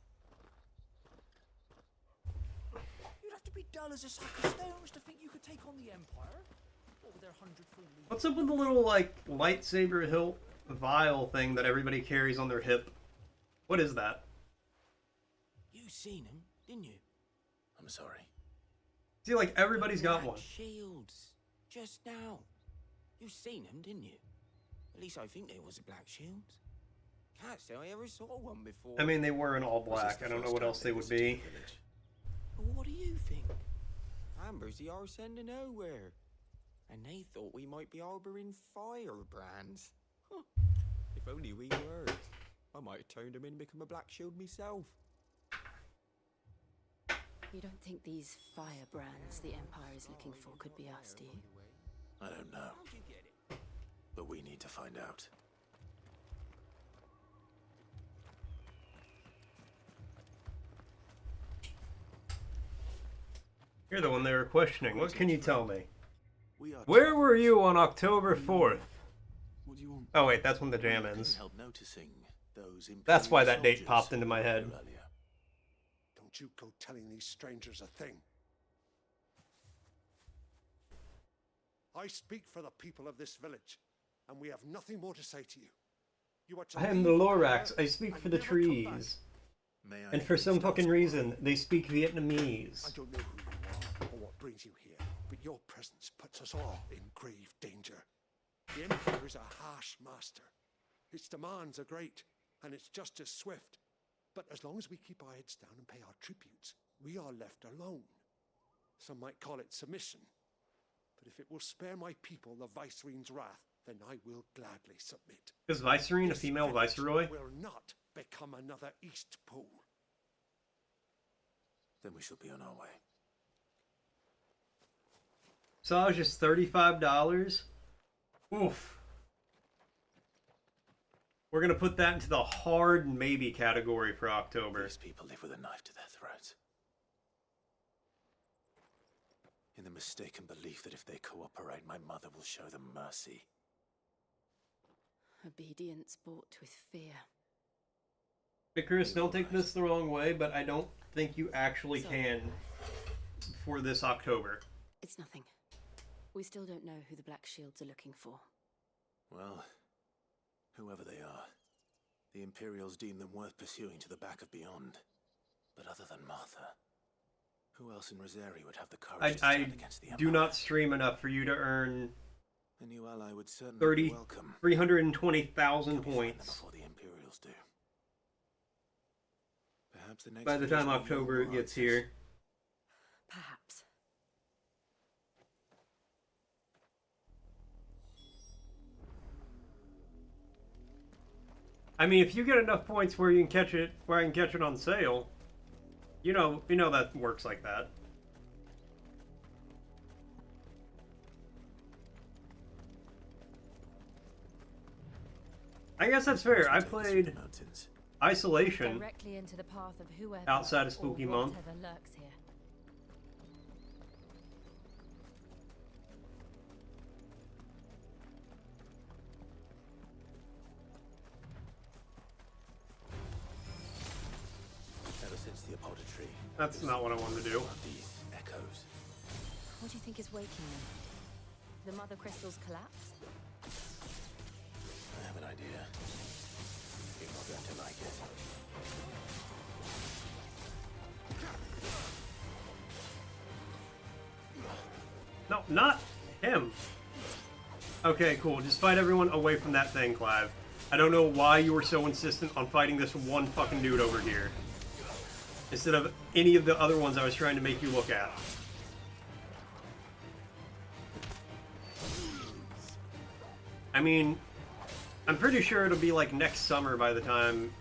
You'd have to be dull as a sack of stones to think you could take on the Empire. What with their 100 full legions? What's up with the little, like, lightsaber hilt vial thing that everybody carries on their hip? What is that? You seen him, didn't you? I'm sorry. See, like, everybody's got one. Shields. Just now. You seen him, didn't you? At least I think there was a Black Shield. Can't say I ever saw one before. I mean, they were in all black. I don't know what else they would be. But what do you think? Amber's the arse end of nowhere. And they thought we might be harboring firebrands. Huh. If only we were. I might have turned him in and become a Black Shield myself. You don't think these firebrands the Empire is looking for could be us, do you? I don't know. But we need to find out. You're the one they were questioning. What can you tell me? Where were you on October 4th? Oh wait, that's when the jam ends. That's why that date popped into my head. Don't you go telling these strangers a thing. I speak for the people of this village, and we have nothing more to say to you. You are to I am the Lorax. I speak for the trees. And for some fucking reason, they speak Vietnamese. I don't know who you are or what brings you here, but your presence puts us all in grave danger. The Empire is a harsh master. Its demands are great, and its justice swift. But as long as we keep our heads down and pay our tributes, we are left alone. Some might call it submission. But if it will spare my people the Viceroy's wrath, then I will gladly submit. Is Viceroy a female viceroy? Will not become another East Pole. Then we shall be on our way. So that was just $35? Oof. We're gonna put that into the hard maybe category for October. These people live with a knife to their throats. In the mistaken belief that if they cooperate, my mother will show them mercy. Obedience bought with fear. Icarus, don't take this the wrong way, but I don't think you actually can for this October. It's nothing. We still don't know who the Black Shields are looking for. Well, whoever they are, the Imperials deem them worth pursuing to the back of beyond. But other than Martha, who else in Rosari would have the courage to stand against the Empire? Do not stream enough for you to earn a new ally would certainly be welcome. 320,000 points. Before the Imperials do. Perhaps the next by the time October gets here. Perhaps. I mean, if you get enough points where you can catch it, where I can catch it on sale, you know that works like that. I guess that's fair. I played Isolation directly into the path of whoever outside of Spooky Month. Lurks here. Ever since the apothecary. That's not what I wanted to do. These echoes. What do you think is waking them? The Mother Crystal's collapse? I have an idea. You're not going to like it. not him. Okay, cool. Just fight everyone away from that thing, Clive. I don't know why you were so insistent on fighting this one fucking dude over here, instead of any of the other ones I was trying to make you look at. I mean, I'm pretty sure it'll be like next summer by the time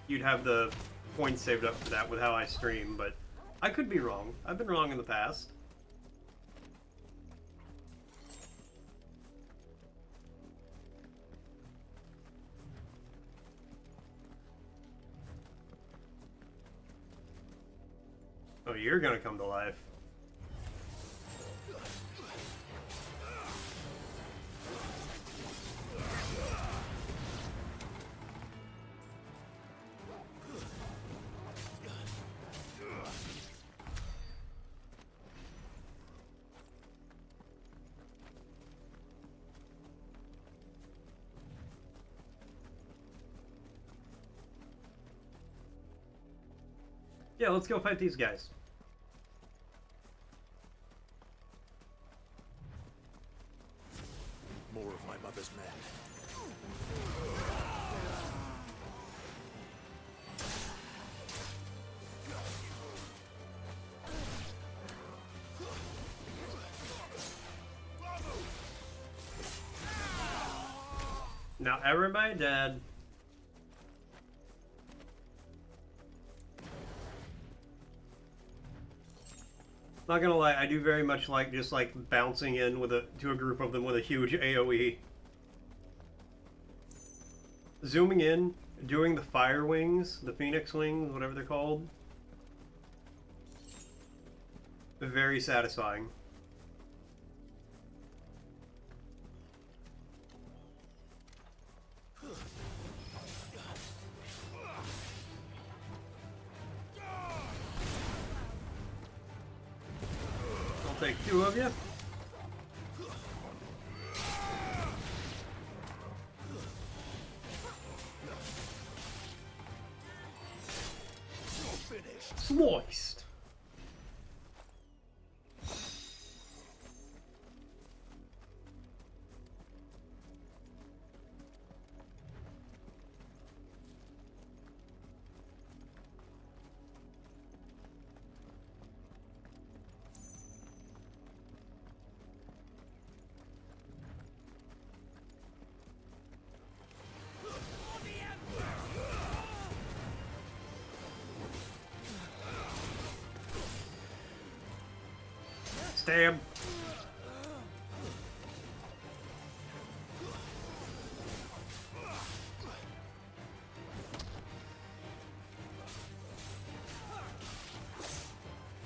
you'd have the points saved up for that with how I stream, but I could be wrong. I've been wrong in the past. Oh, you're gonna come to life. Yeah, let's go fight these guys. More of my mother's men. Now everybody dead. Not gonna lie, I do very much like just like bouncing in with to a group of them with a huge AoE. Zooming in, doing the fire wings, the phoenix wings, whatever they're called. Very satisfying. Take two of you. Sliced. Stab.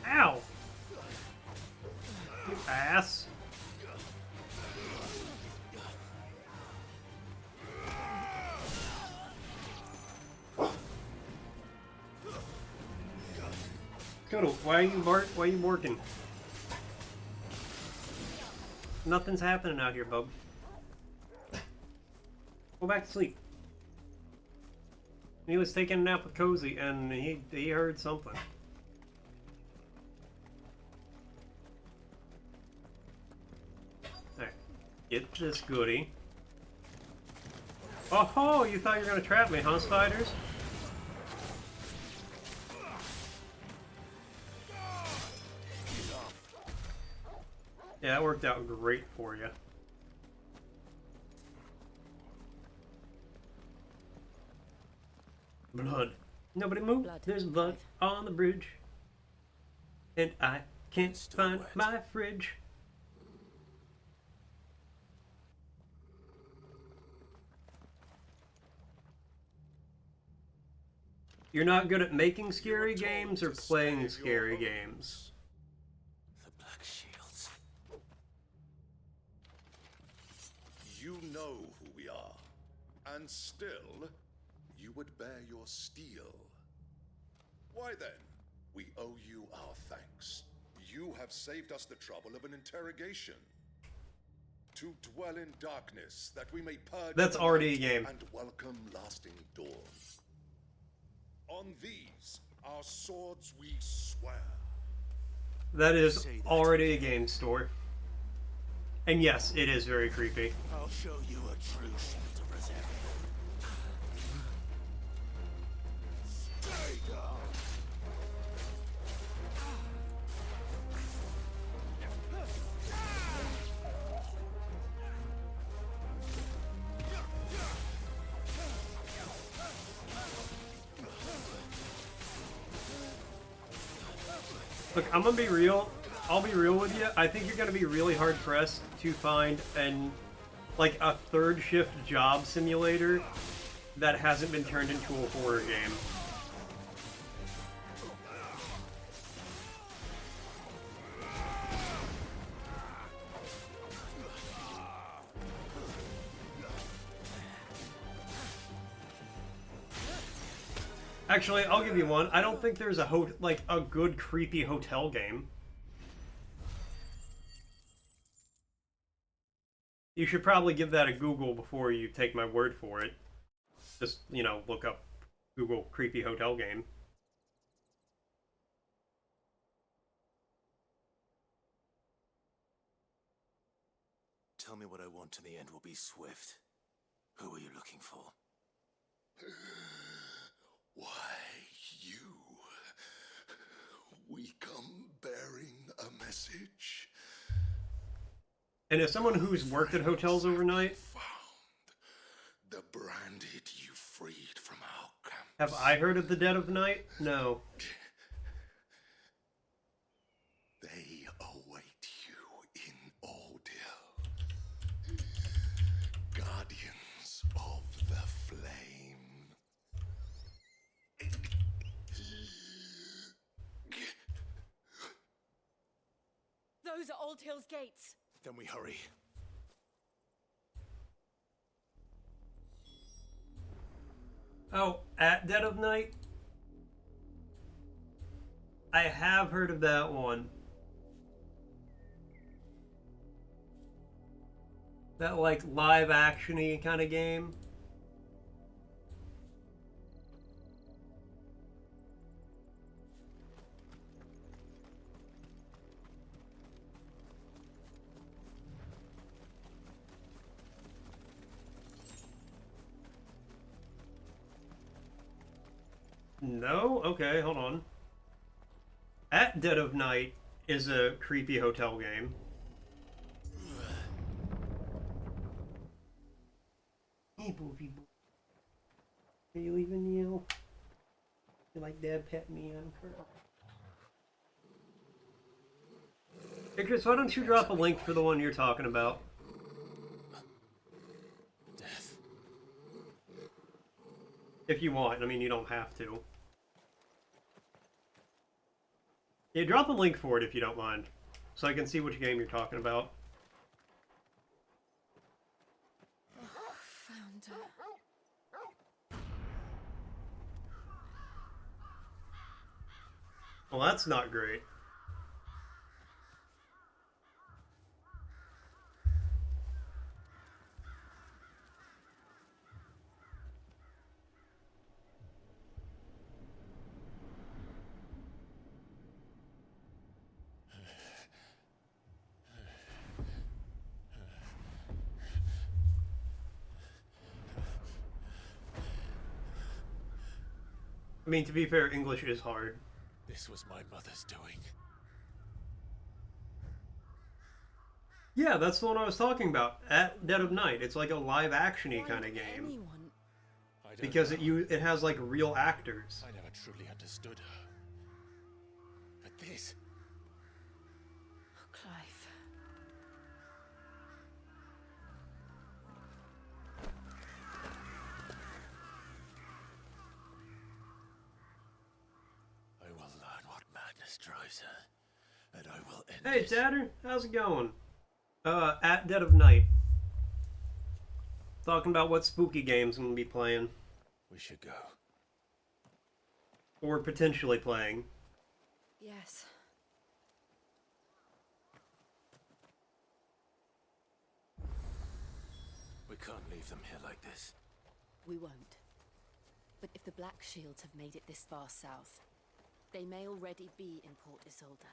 Ow! You ass. Kodo, why are you barking? Nothing's happening out here, bub. Go back to sleep. He was taking a nap with Cozy, and he heard something. Alright. Get this goodie. Oh ho! You thought you were gonna trap me, huh, spiders? Yeah, that worked out great for you. Blood. Nobody move. There's blood on the bridge. And I can't find my fridge. You're not good at making scary games or playing scary games? You know who we are, and still, you would bear your steel. Why then, we owe you our thanks. You have saved us the trouble of an interrogation. To dwell in darkness, that we may purge That's the already night a game. and welcome lasting dawn. On these, our swords we swear. That is already a game store. And yes, it is very creepy. I'll show you a true shift of resentment. Stay down. Look, I'm gonna be real. I'll be real with you. I think you're gonna be really hard pressed to find like a third shift job simulator that hasn't been turned into a horror game. Actually, I'll give you one. I don't think there's a good creepy hotel game. You should probably give that a Google before you take my word for it. Just, you know, look up Google creepy hotel game. Tell me what I want and the end will be swift. Who are you looking for? Why, you. We come bearing a message. And as someone who's worked at hotels overnight, The branded you freed from our camp. have I heard of the dead of night? No. They await you in ordeal. Guardians of the flame. Those are Old Hill's gates. Then we hurry. Oh, at Dead of Night? I have heard of that one. That, like, live action-y kind of game. No? Okay, hold on. At Dead of Night is a creepy hotel game. Hey, Boofy. Are you leaving, Neil? You like Dad pet me on for... Hey, Chris, why don't you drop a link for the one you're talking about? Death. If you want. I mean, you don't have to. Yeah, drop a link for it if you don't mind, so I can see which game you're talking about. Found her. Well, that's not great. I mean, to be fair, English is hard. This was my mother's doing. Yeah, that's the one I was talking about. At Dead of Night. It's like a live action-y kind of game. Because it has like real actors. I never truly understood her. But this... Clive. I will learn what madness drives her, and I will end Hey, it. Tatter, how's it going? At Dead of Night. Talking about what spooky games I'm gonna be playing. We should go. Or potentially playing. Yes. We can't leave them here like this. We won't. But if the Black Shields have made it this far south, they may already be in Port Isolde.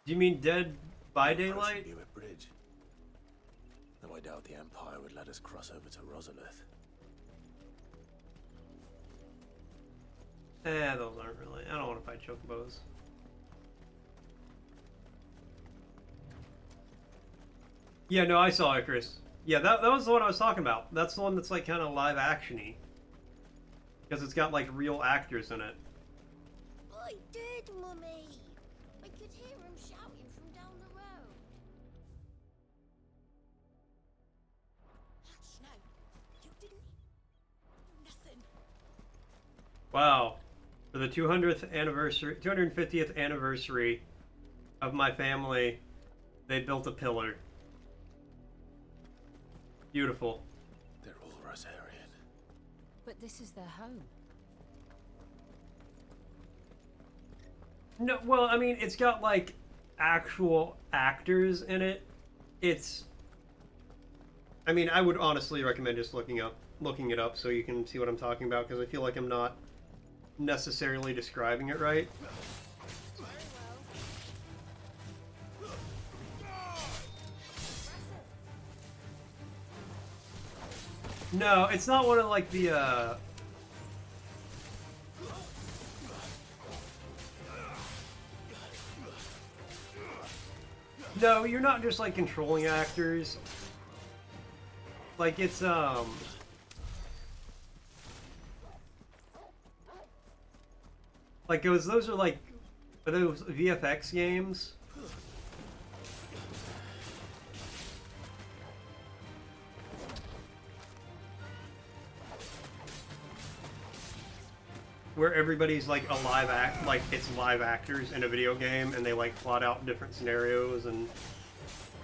Do you mean Dead by Approaching Daylight? Buick Bridge. Though I doubt the Empire would let us cross over to Rosalith. Those aren't really. I don't want to fight chocobos. Yeah, no, I saw it, Chris. Yeah, that was the one I was talking about. That's the one that's like kind of live action-y. Because it's got like real actors in it. I did, Mummy. I could hear him shouting from down the road. No, you didn't do nothing. Wow. For the 250th anniversary of my family, they built a pillar. Beautiful. They're all Rosarian. But this is their home. No, well, I mean, it's got like actual actors in it. It's. I mean, I would honestly recommend just looking it up so you can see what I'm talking about, because I feel like I'm not necessarily describing it right. No, it's not one of like the No, you're not just like controlling actors. Like it's like those are like, are those VFX games? Where everybody's like a live act, like it's live actors in a video game, and they like plot out different scenarios. And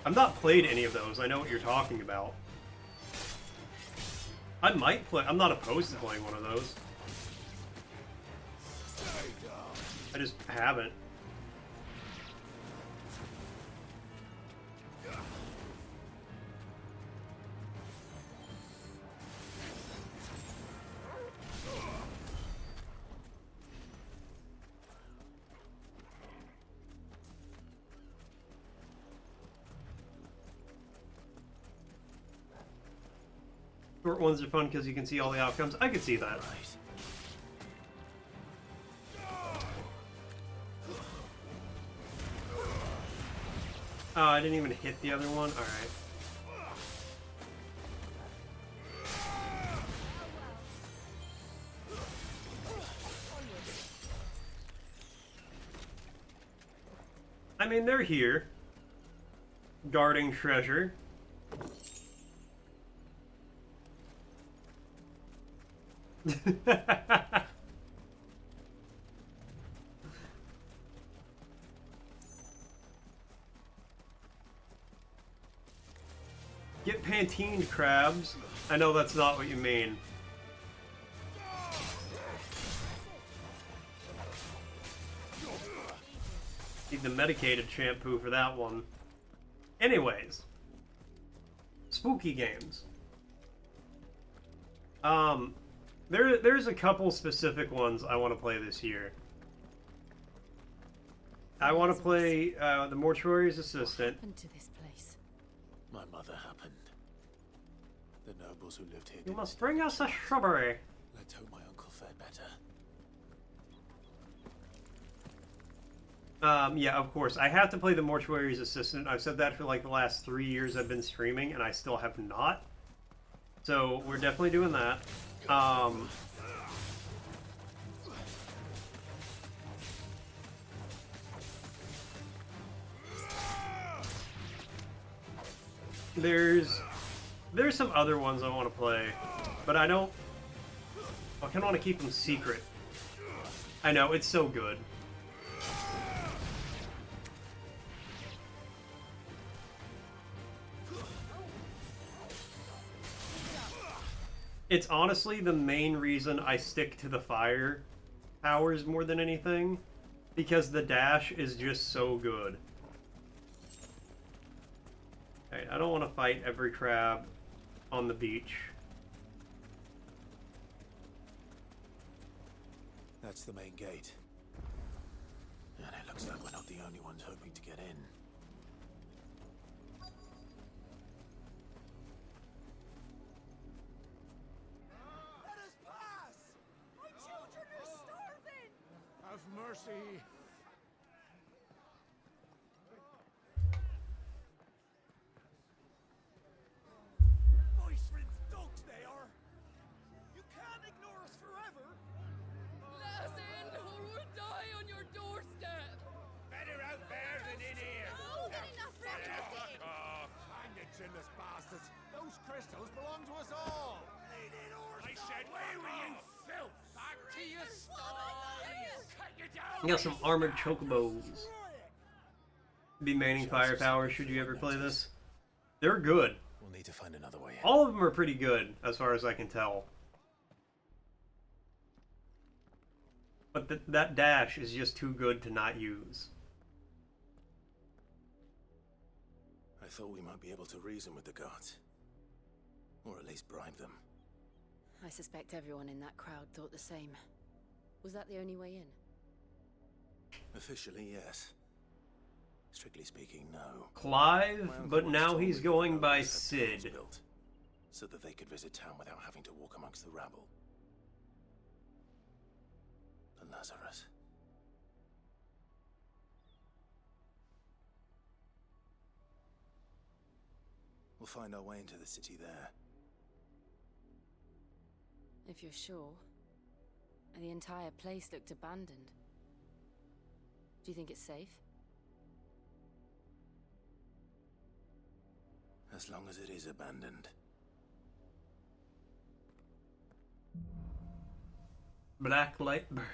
I've not played any of those. I know what you're talking about. I might play. I'm not opposed to playing one of those. I just haven't. Short ones are fun because you can see all the outcomes. I could see that. Oh, I didn't even hit the other one? Alright. I mean, they're here. Guarding treasure. Get Pantene crabs. I know that's not what you mean. Need the medicated shampoo for that one. Anyways. Spooky games. There's a couple specific ones I want to play this year. I want to play the Mortuary's Assistant. What happened to this place? My mother happened. The nobles who lived here. You must bring us a shrubbery. Let's hope my uncle fared better. Yeah, of course. I have to play the Mortuary's Assistant. I've said that for like the last 3 years I've been streaming, and I still have not. So we're definitely doing that. There's some other ones I want to play, but I kind of want to keep them secret. I know, it's so good. It's honestly the main reason I stick to the fire powers more than anything, because the dash is just so good. Alright, I don't want to fight every crab on the beach. That's the main gate. And it looks like we're not the only ones hoping to get in. Let us pass! My children are starving! Have mercy! Voice-rinsed dogs they are! You can't ignore us forever! Let us in, or we'll die on your doorstep! Better out there than in here. Oh, good enough for Fuck off. Find the chinless bastards! Those crystals belong to us all! I said, where were you, filth? Back to your sties! Cut you down! You got some armored chocobos. Be maining firepower should you ever play this. They're good. We'll need to find another way in. All of them are pretty good, as far as I can tell. But that dash is just too good to not use. I thought we might be able to reason with the guards. Or at least bribe them. I suspect everyone in that crowd thought the same. Was that the only way in? Officially, yes. Strictly speaking, no. Clive, but now he's going by Sid. Built, so that they could visit town without having to walk amongst the rabble. The Lazarus. We'll find our way into the city there. If you're sure. The entire place looked abandoned. Do you think it's safe? As long as it is abandoned. Black light burn.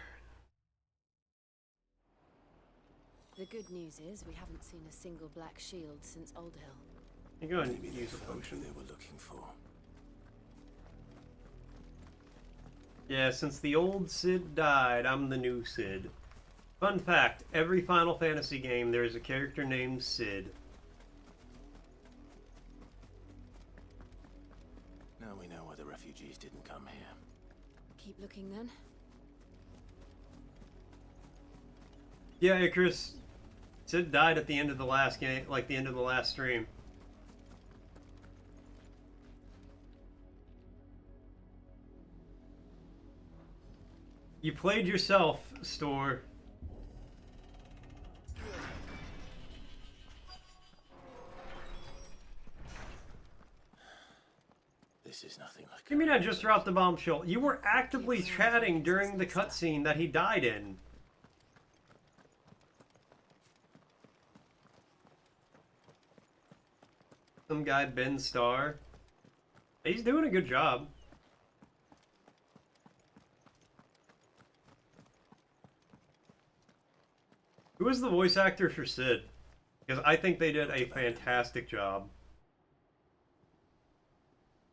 The good news is we haven't seen a single black shield since Old Hill. You go and Maybe use a found potion. who they were looking for. Yeah, since the old Sid died, I'm the new Sid. Fun fact, every Final Fantasy game there is a character named Sid. Now we know why the refugees didn't come here. Keep looking then. Yeah, Icarus. Sid died at the end of the last game, like the end of the last stream. You played yourself, Store. This is nothing like. You mean I just dropped the bombshell? You were actively chatting during the cutscene that he died in. Some guy, Ben Starr. He's doing a good job. Who is the voice actor for Sid? Because I think they did a fantastic job.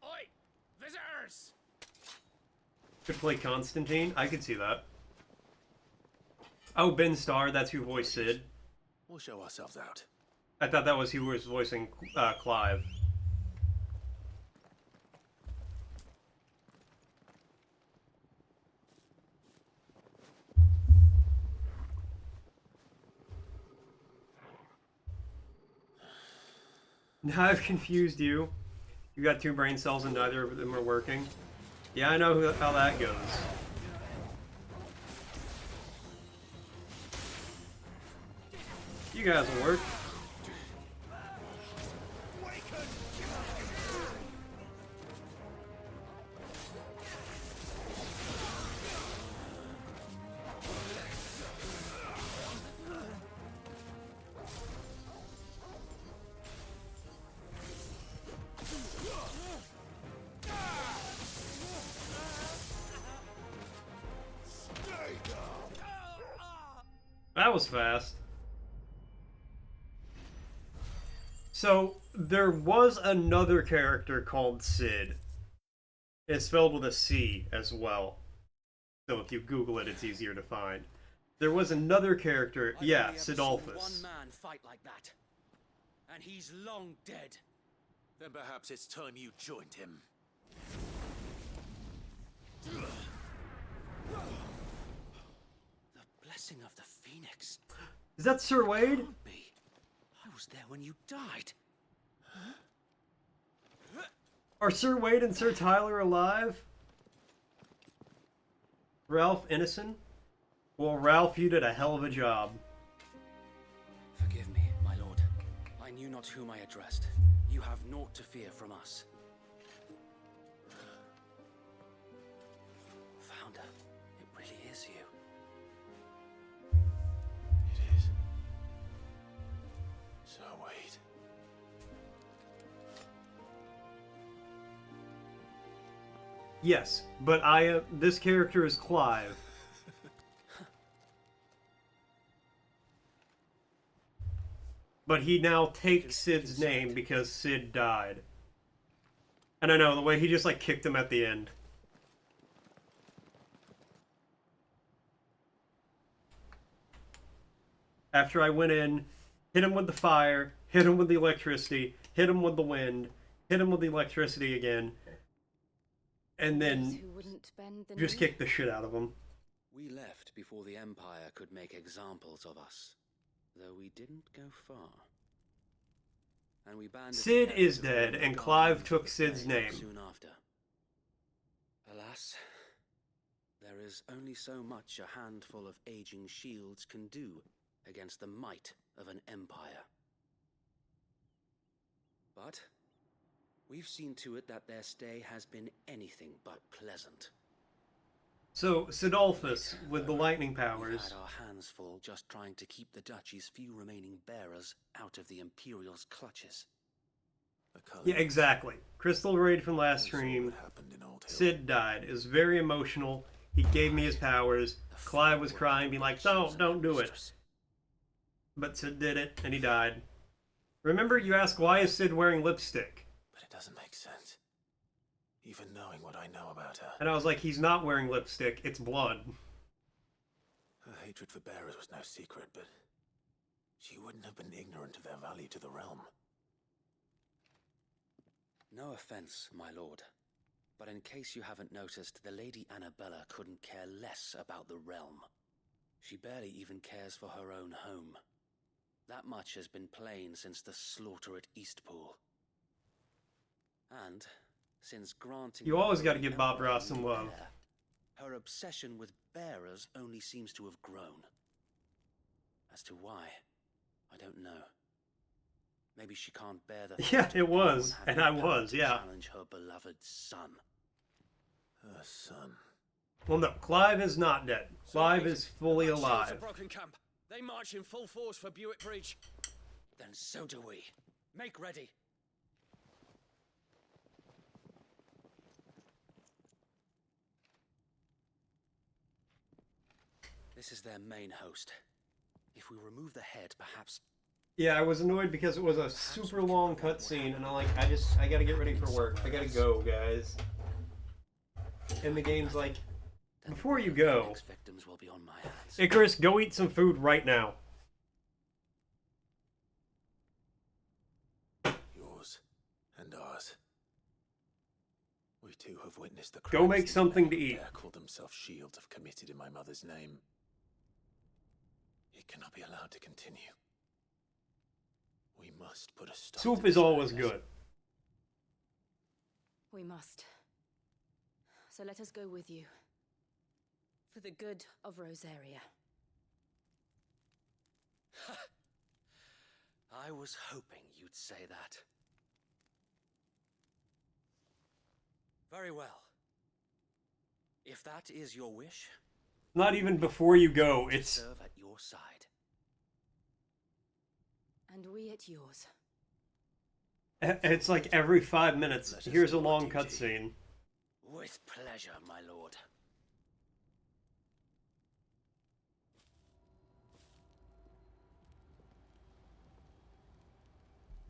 Oi! Visitors! Could play Constantine? I could see that. Oh, Ben Starr, that's who voiced Sid. We'll show ourselves out. I thought that was who was voicing Clive. Now I've confused you. You got two brain cells and neither of them are working. Yeah, I know how that goes. You guys will work. That was fast. So, there was another character called Sid. It's spelled with a C as well. So if you Google it, it's easier to find. There was another character, yeah, Sidolphus. One man fight like that, and he's long dead. Then perhaps it's time you joined him. The blessing of the Phoenix. relics. Is that Sir Wade? Can't be. I was there when you died. Are Sir Wade and Sir Tyler alive? Ralph innocent? Well, Ralph, you did a hell of a job. Forgive me, my lord. I knew not whom I addressed. You have naught to fear from us. Founder, it really is you. It is. So wait. Yes, but this character is Clive. But he now takes Sid's name because Sid died. And I know, the way he just, like, kicked him at the end. After I went in, hit him with the fire, hit him with the electricity, hit him with the wind, hit him with the electricity again, and then just kick the shit out of him. We left before the Empire could make examples of us, though we didn't go far. And we banded Sid together is to dead, form and the Clive Guardians took of the Sid's Flame name. Soon after. Alas, there is only so much a handful of aging shields can do against the might of an empire. But we've seen to it that their stay has been anything but pleasant. So, Sidolphus, with the lightning We've powers. had our hands full just trying to keep the duchy's few remaining bearers out of the Imperial's clutches. Yeah, exactly. Crystal Raid from last stream. Sid died. It was very emotional. He gave me his powers. Clive was crying, being like, don't do it. But Sid did it, and he died. Remember, you asked, why is Sid wearing lipstick? But it doesn't make sense. Even knowing what I know about her. And I was like, he's not wearing lipstick, it's blood. Her hatred for bearers was no secret, but she wouldn't have been ignorant of their value to the realm. No offense, my lord, but in case you haven't noticed, the Lady Annabella couldn't care less about the realm. She barely even cares for her own home. That much has been plain since the slaughter at Eastpool. And since granting... You always got to give Bob Ross some love. Her obsession with bearers only seems to have grown. As to why, I don't know. Maybe she can't bear the... Yeah, it was. And I was, yeah. Challenge her beloved son. Her son. Well, no, Clive is not dead. Clive is fully alive. Broken camp. They march in full force for Buick Bridge. Then so do we. Make ready. This is their main host. If we remove the head, perhaps... Yeah, I was annoyed because it was a super long cutscene, and I gotta get ready for work. I gotta go, guys. And the game's like, before you go, victims will be on my hands. Icarus, go eat some food right now. Yours and ours. We too have witnessed the Go crimes make these something men to who eat. dare call themselves shields have committed in my mother's name. It cannot be allowed to continue. We must put a stop Soup to is this always madness. good. We must. So let us go with you. For the good of Rosaria. I was hoping you'd say that. Very well. If that is your wish, Not even before you go, to it's... serve at your side. And we at yours. It's like every 5 minutes, here's a long cutscene. With pleasure, my lord.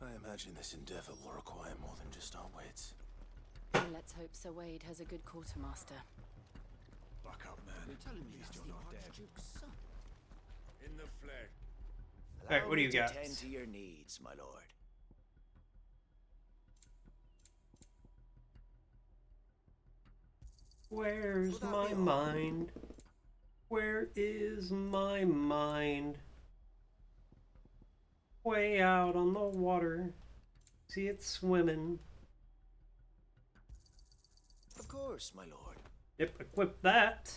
I imagine this endeavor will require more than just our wits. And let's hope Sir Wade has a good quartermaster. Buck up, man. You're telling me that's the Archduke's son? In the flesh. Alright, what do you got? Tend to your needs, my lord. Where's my mind? Where is my mind? Way out on the water. See it swimming. Of course, my lord. Yep, equip that.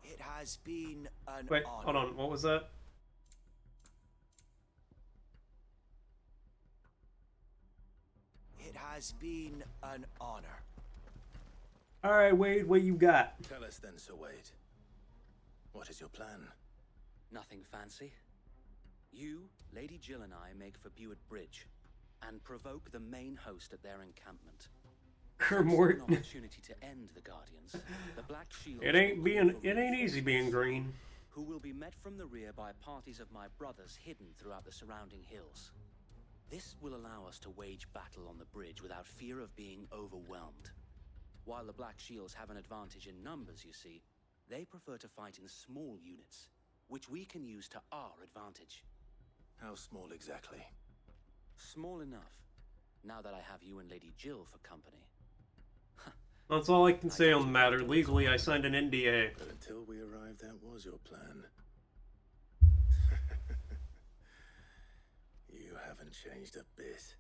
It has been an Wait, honor. hold on. What was that? It has been an honor. All right, Wade, what you got? Tell us then, Sir Wade. What is your plan? Nothing fancy. You, Lady Jill and I make for Buett Bridge and provoke the main host at their encampment. Kermort. An opportunity to end the Guardians. The Black Shield. It ain't easy being green. Who will be met from the rear by parties of my brothers hidden throughout the surrounding hills. This will allow us to wage battle on the bridge without fear of being overwhelmed. While the Black Shields have an advantage in numbers, you see, they prefer to fight in small units, which we can use to our advantage. How small exactly? Small enough, now that I have you and Lady Jill for company. That's all I can say on the matter. Legally, I signed an NDA. But until we arrived, that was your plan. You haven't changed a bit.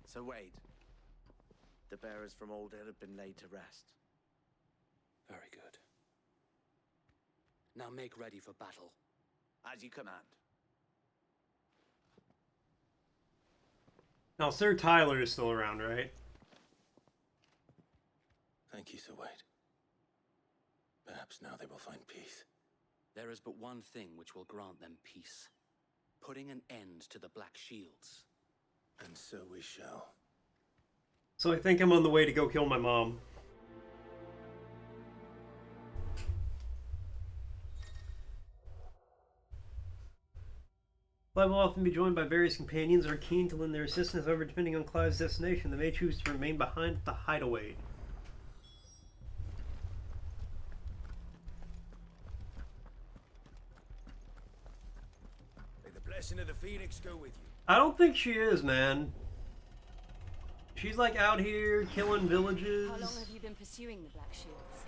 So Wade, the bearers from Old Hill have been laid to rest. Very good. Now make ready for battle. As you command. Now, Sir Tyler is still around, right? Thank you, Sir Wade. Perhaps now they will find peace. There is but one thing which will grant them peace. Putting an end to the Black Shields. And so we shall. So I think I'm on the way to go kill my mom. Clive will often be joined by various companions who are keen to lend their assistance. However, depending on Clive's destination, they may choose to remain behind at the hideaway. May the blessing of the Phoenix go with you. I don't think she is, man. She's like out here killing villages. How long have you been pursuing the Black Shields?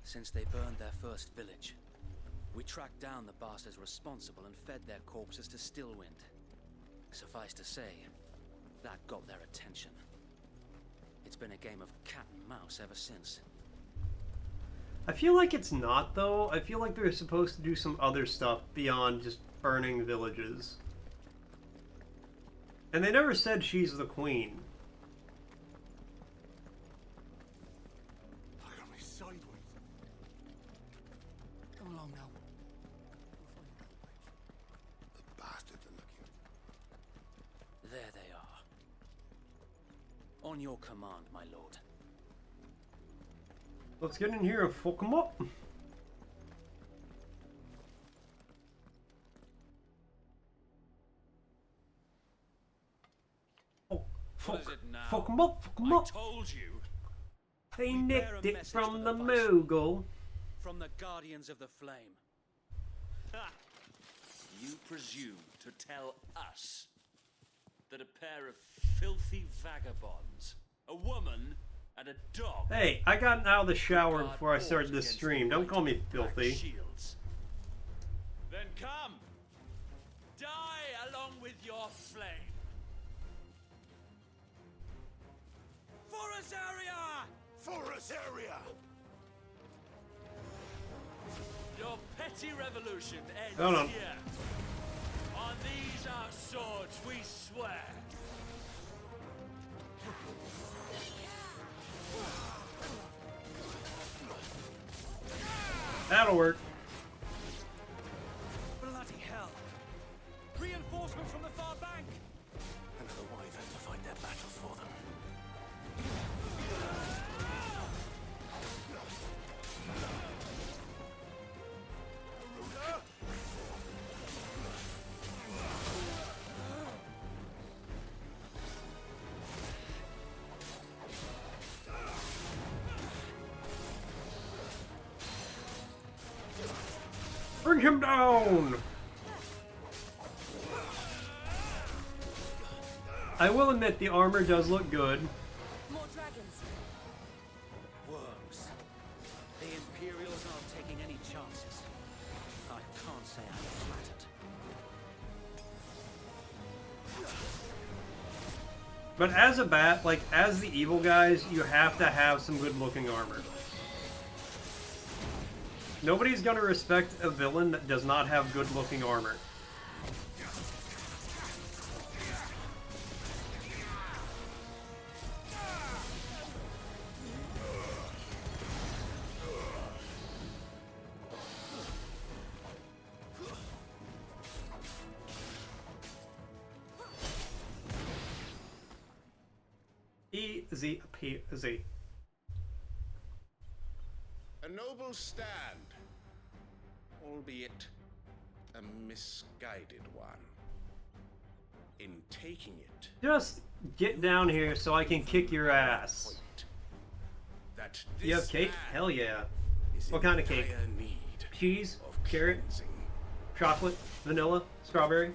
Since they burned their first village. We tracked down the bastards responsible and fed their corpses to Stillwind. Suffice to say, that got their attention. It's been a game of cat and mouse ever since. I feel like it's not, though. I feel like they're supposed to do some other stuff beyond just burning villages. And they never said she's the queen. Look at me sideways. Come along now. The bastards are looking at There they are. On your command, my lord. Let's get in here and fuck them up. Fuck them up, fuck them up. I told you. They We bear nicked a it message from for the the Vice. Moogle. From the Guardians of the Flame. Ha! You presume to tell us that a pair of filthy vagabonds, a woman and a dog. Hey, I got out of the shower guard before I started fought this against stream. the Don't call me Black filthy. Shields. Then come, die along with your flame. Forest area! Forest area! Your petty revolution ends Hold on. here. On these our swords we swear. That'll work. Bloody hell! Reinforcements from the far bank! Another wyvern to fight their battles for them. Bring him down! I will admit the armor does look good. More dragons. Worms. But as a bat, like, as the evil guys, you have to have some good-looking armor. Nobody's gonna respect a villain that does not have good-looking armor. Easy peasy. A noble stand, albeit a misguided one. In taking it, Just get down here so I can kick your ass. that You have this cake? man Hell yeah. is What in kind of cake? dire need Cheese? of Carrot? cleansing. Chocolate? Vanilla? Strawberry?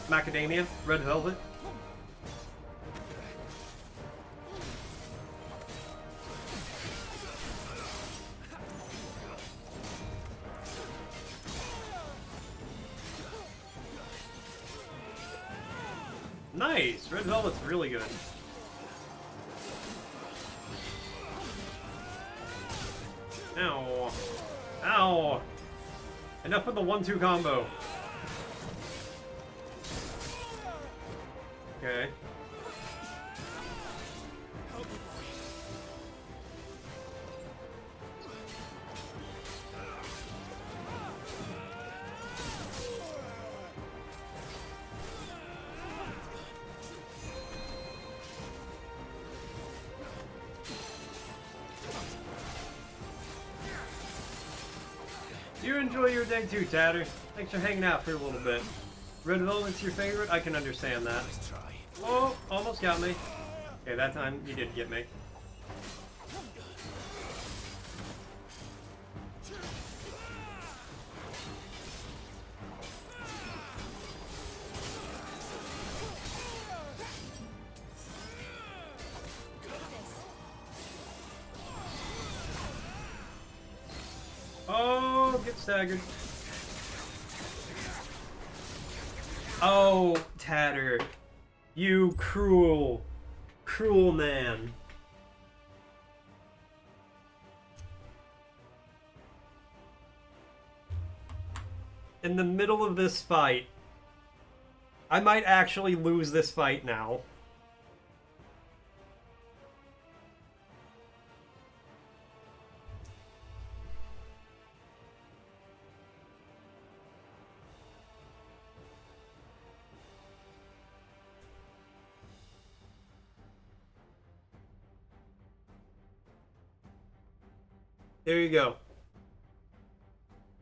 Macadamia? Red velvet? Nice! Red velvet's really good. Ow. Ow! Enough with the 1-2 combo. Okay. You enjoy your day too, Tatter. Thanks for hanging out for a little bit. Red Velvet's your favorite? I can understand that. Oh, almost got me. Okay, that time you did get me. Oh, get staggered. Oh, Tatter. You cruel, cruel man. In the middle of this fight, I might actually lose this fight now. There you go.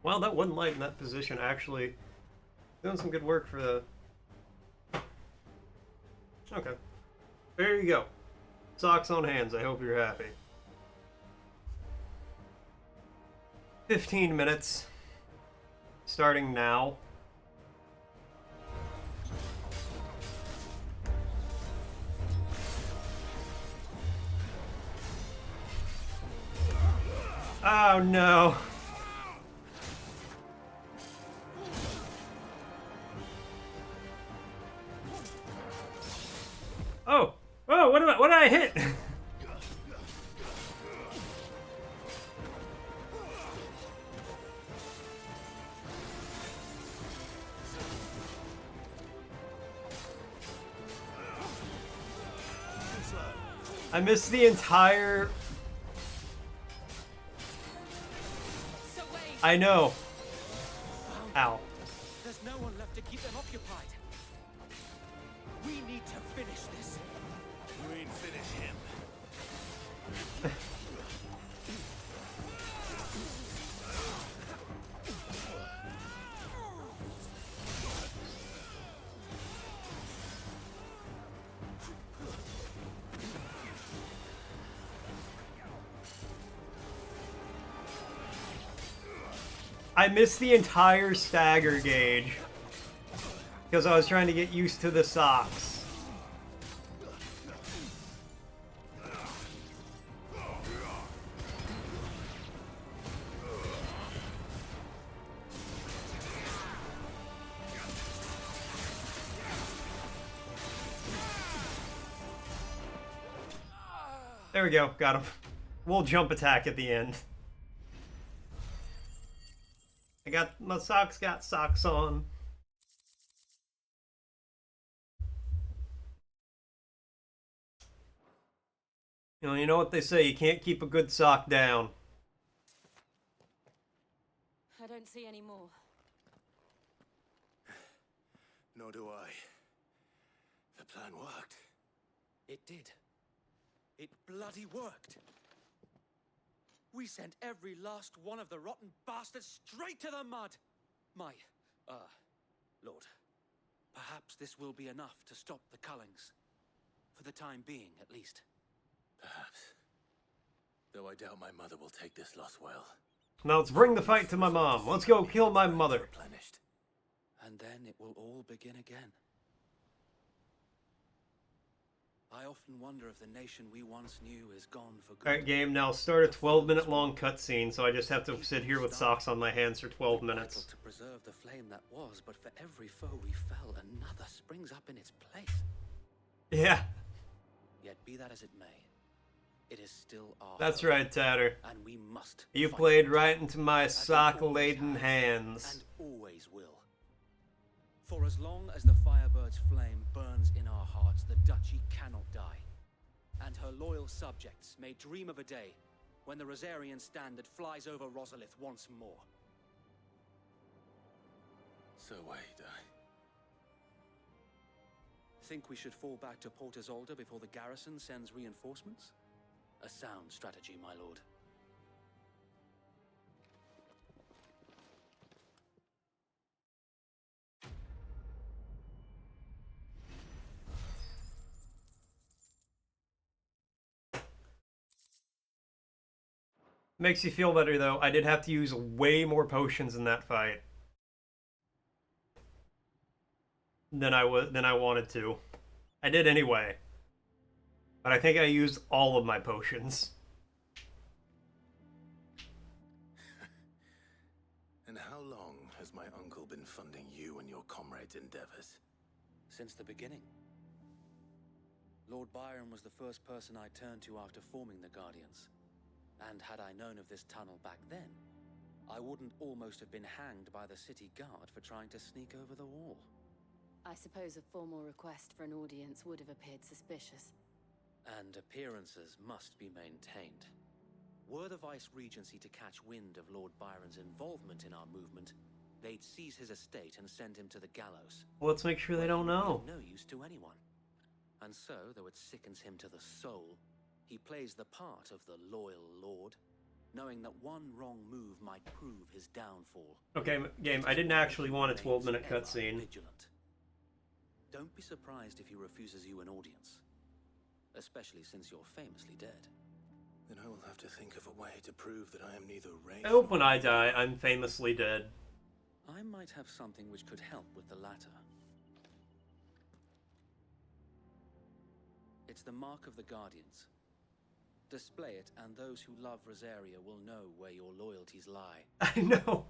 Wow, that one light in that position actually doing some good work for the... Okay. There you go. Socks on hands. I hope you're happy. 15 minutes. Starting now. Oh no. Oh! Oh, what did I hit? I missed the entire... I know. Ow. There's no one left to keep them occupied. We need to finish this. You ain't finish him. I missed the entire stagger gauge because I was trying to get used to the socks. There we go. Got him. We'll jump attack at the end. I got my socks. Got socks on. You know what they say. You can't keep a good sock down. I don't see any more. Nor do I. The plan worked. It did. It bloody worked. We sent every last one of the rotten bastards straight to the mud. My, Lord, perhaps this will be enough to stop the Cullings. For the time being, at least. Perhaps. Though I doubt my mother will take this loss well. Now let's bring the fight to my mom. Let's go kill my mother. Replenished. And then it will all begin again. I often wonder if the nation we once knew is gone for good. Alright, game, now start a 12-minute long cutscene, so I just have to sit here with socks on my hands for 12 minutes. To preserve the flame that was, but for every foe we fell, another springs up in its place. Yeah. Yet be that as it may, it is still our That's home, right, Tatter. and we must You fight played it. right into my As we sock-laden always have, hands. And always will. For as long as the Firebird's flame burns in our hearts, the Duchy cannot die. And her loyal subjects may dream of a day when the Rosarian standard flies over Rosalith once more. So wait, Think we should fall back to Port Isolde before the garrison sends reinforcements? A sound strategy, my lord. Makes you feel better, though. I did have to use way more potions in that fight than I wanted to. I did anyway, but I think I used all of my potions. And how long has my uncle been funding you and your comrades' endeavors? Since the beginning. Lord Byron was the first person I turned to after forming the Guardians. And had I known of this tunnel back then, I wouldn't almost have been hanged by the city guard for trying to sneak over the wall. I suppose a formal request for an audience would have appeared suspicious. And appearances must be maintained. Were the Vice-Regency to catch wind of Lord Byron's involvement in our movement, they'd seize his estate and send him to the gallows. Well, let's make sure they don't know. No use to anyone. And so, though it sickens him to the soul, he plays the part of the loyal lord, knowing that one wrong move might prove his downfall. Okay, game, I didn't actually want a 12-minute cutscene. Vigilant. Don't be surprised if he refuses you an audience, especially since you're famously dead. Then I will have to think of a way to prove that I am neither Wraith. I hope when I die, I'm famously dead. I might have something which could help with the latter. It's the mark of the Guardians. Display it, and those who love Rosaria will know where your loyalties lie. I know.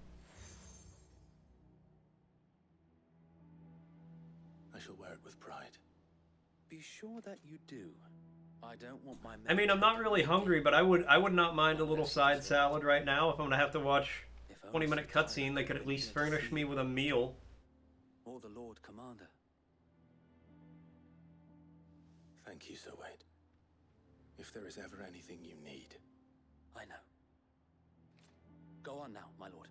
I shall wear it with pride. Be sure that you do. I don't want my... I mean, I'm not really hungry, but I would not mind a little side salad right now. If I'm gonna have to watch 20-minute cutscene, they could at least furnish me with a meal. Or the Lord Commander. Thank you, Sir Wade. If there is ever anything you need. I know. Go on now, my lord.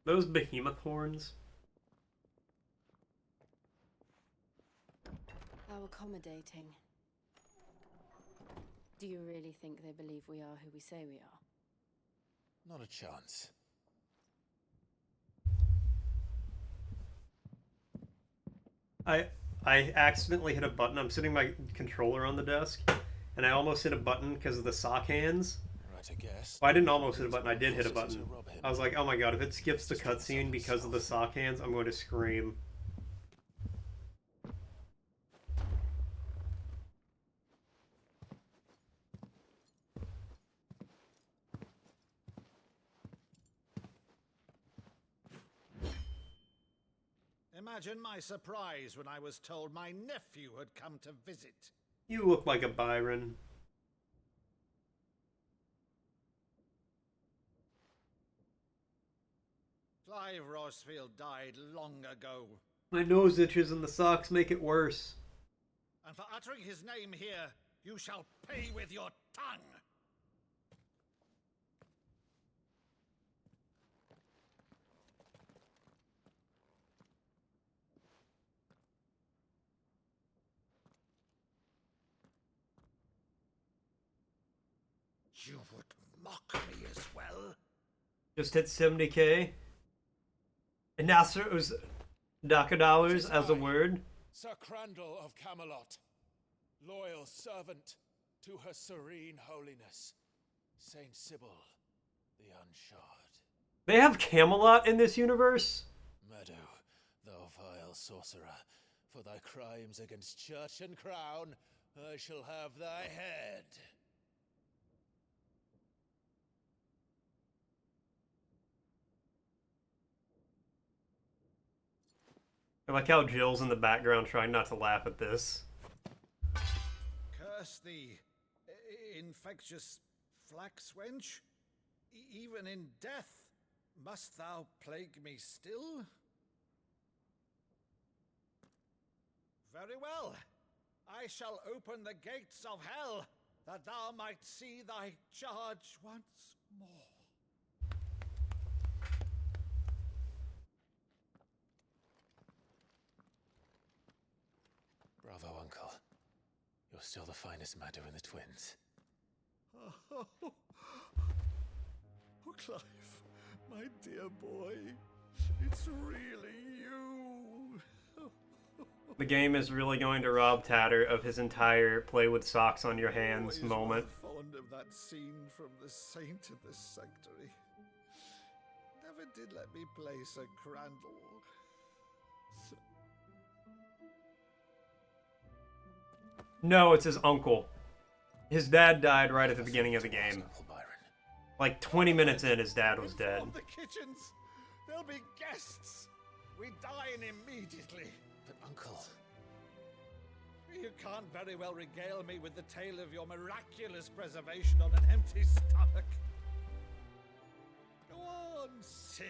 Those behemoth horns. How accommodating. Do you really think they believe we are who we say we are? Not a chance. I accidentally hit a button. I'm sitting my controller on the desk, and I almost hit a button because of the sock hands. Right, I guess. Well, I didn't almost hit a button. I did hit a button. I was like, oh my god, if it skips the cutscene because of the sock hands, I'm going to scream. Imagine my surprise when I was told my nephew had come to visit. You look like a Byron. Clive Rosfield died long ago. My nose itches and the socks make it worse. And for uttering his name here, you shall pay with your tongue. You would mock me as well? Just hit 70k. And now sir, it was $dollars as a word. Sir Crandall of Camelot, loyal servant to her serene holiness, Saint Sybil the Unshod. They have Camelot in this universe? Meadow, thou vile sorcerer, for thy crimes against church and crown, I shall have thy head. I like how Jill's in the background trying not to laugh at this. Curse thee, infectious flax wench. Even in death, must thou plague me still? Very well. I shall open the gates of hell, that thou might see thy charge once more. Bravo, Uncle. You're still the finest Maddo in the twins. Oh, Clive, my dear boy, it's really you. The game is really going to rob Tatter of his entire play with socks on your hands moment. Fond of that scene from The Saint in the Sanctuary. Never did let me play Sir Crandall. No, it's his uncle. His dad died right at the beginning of the game. Like 20 minutes in, his dad was dead. Inform the kitchens. There'll be guests. We dine immediately. But Uncle... You can't very well regale me with the tale of your miraculous preservation on an empty stomach. Go on, sit.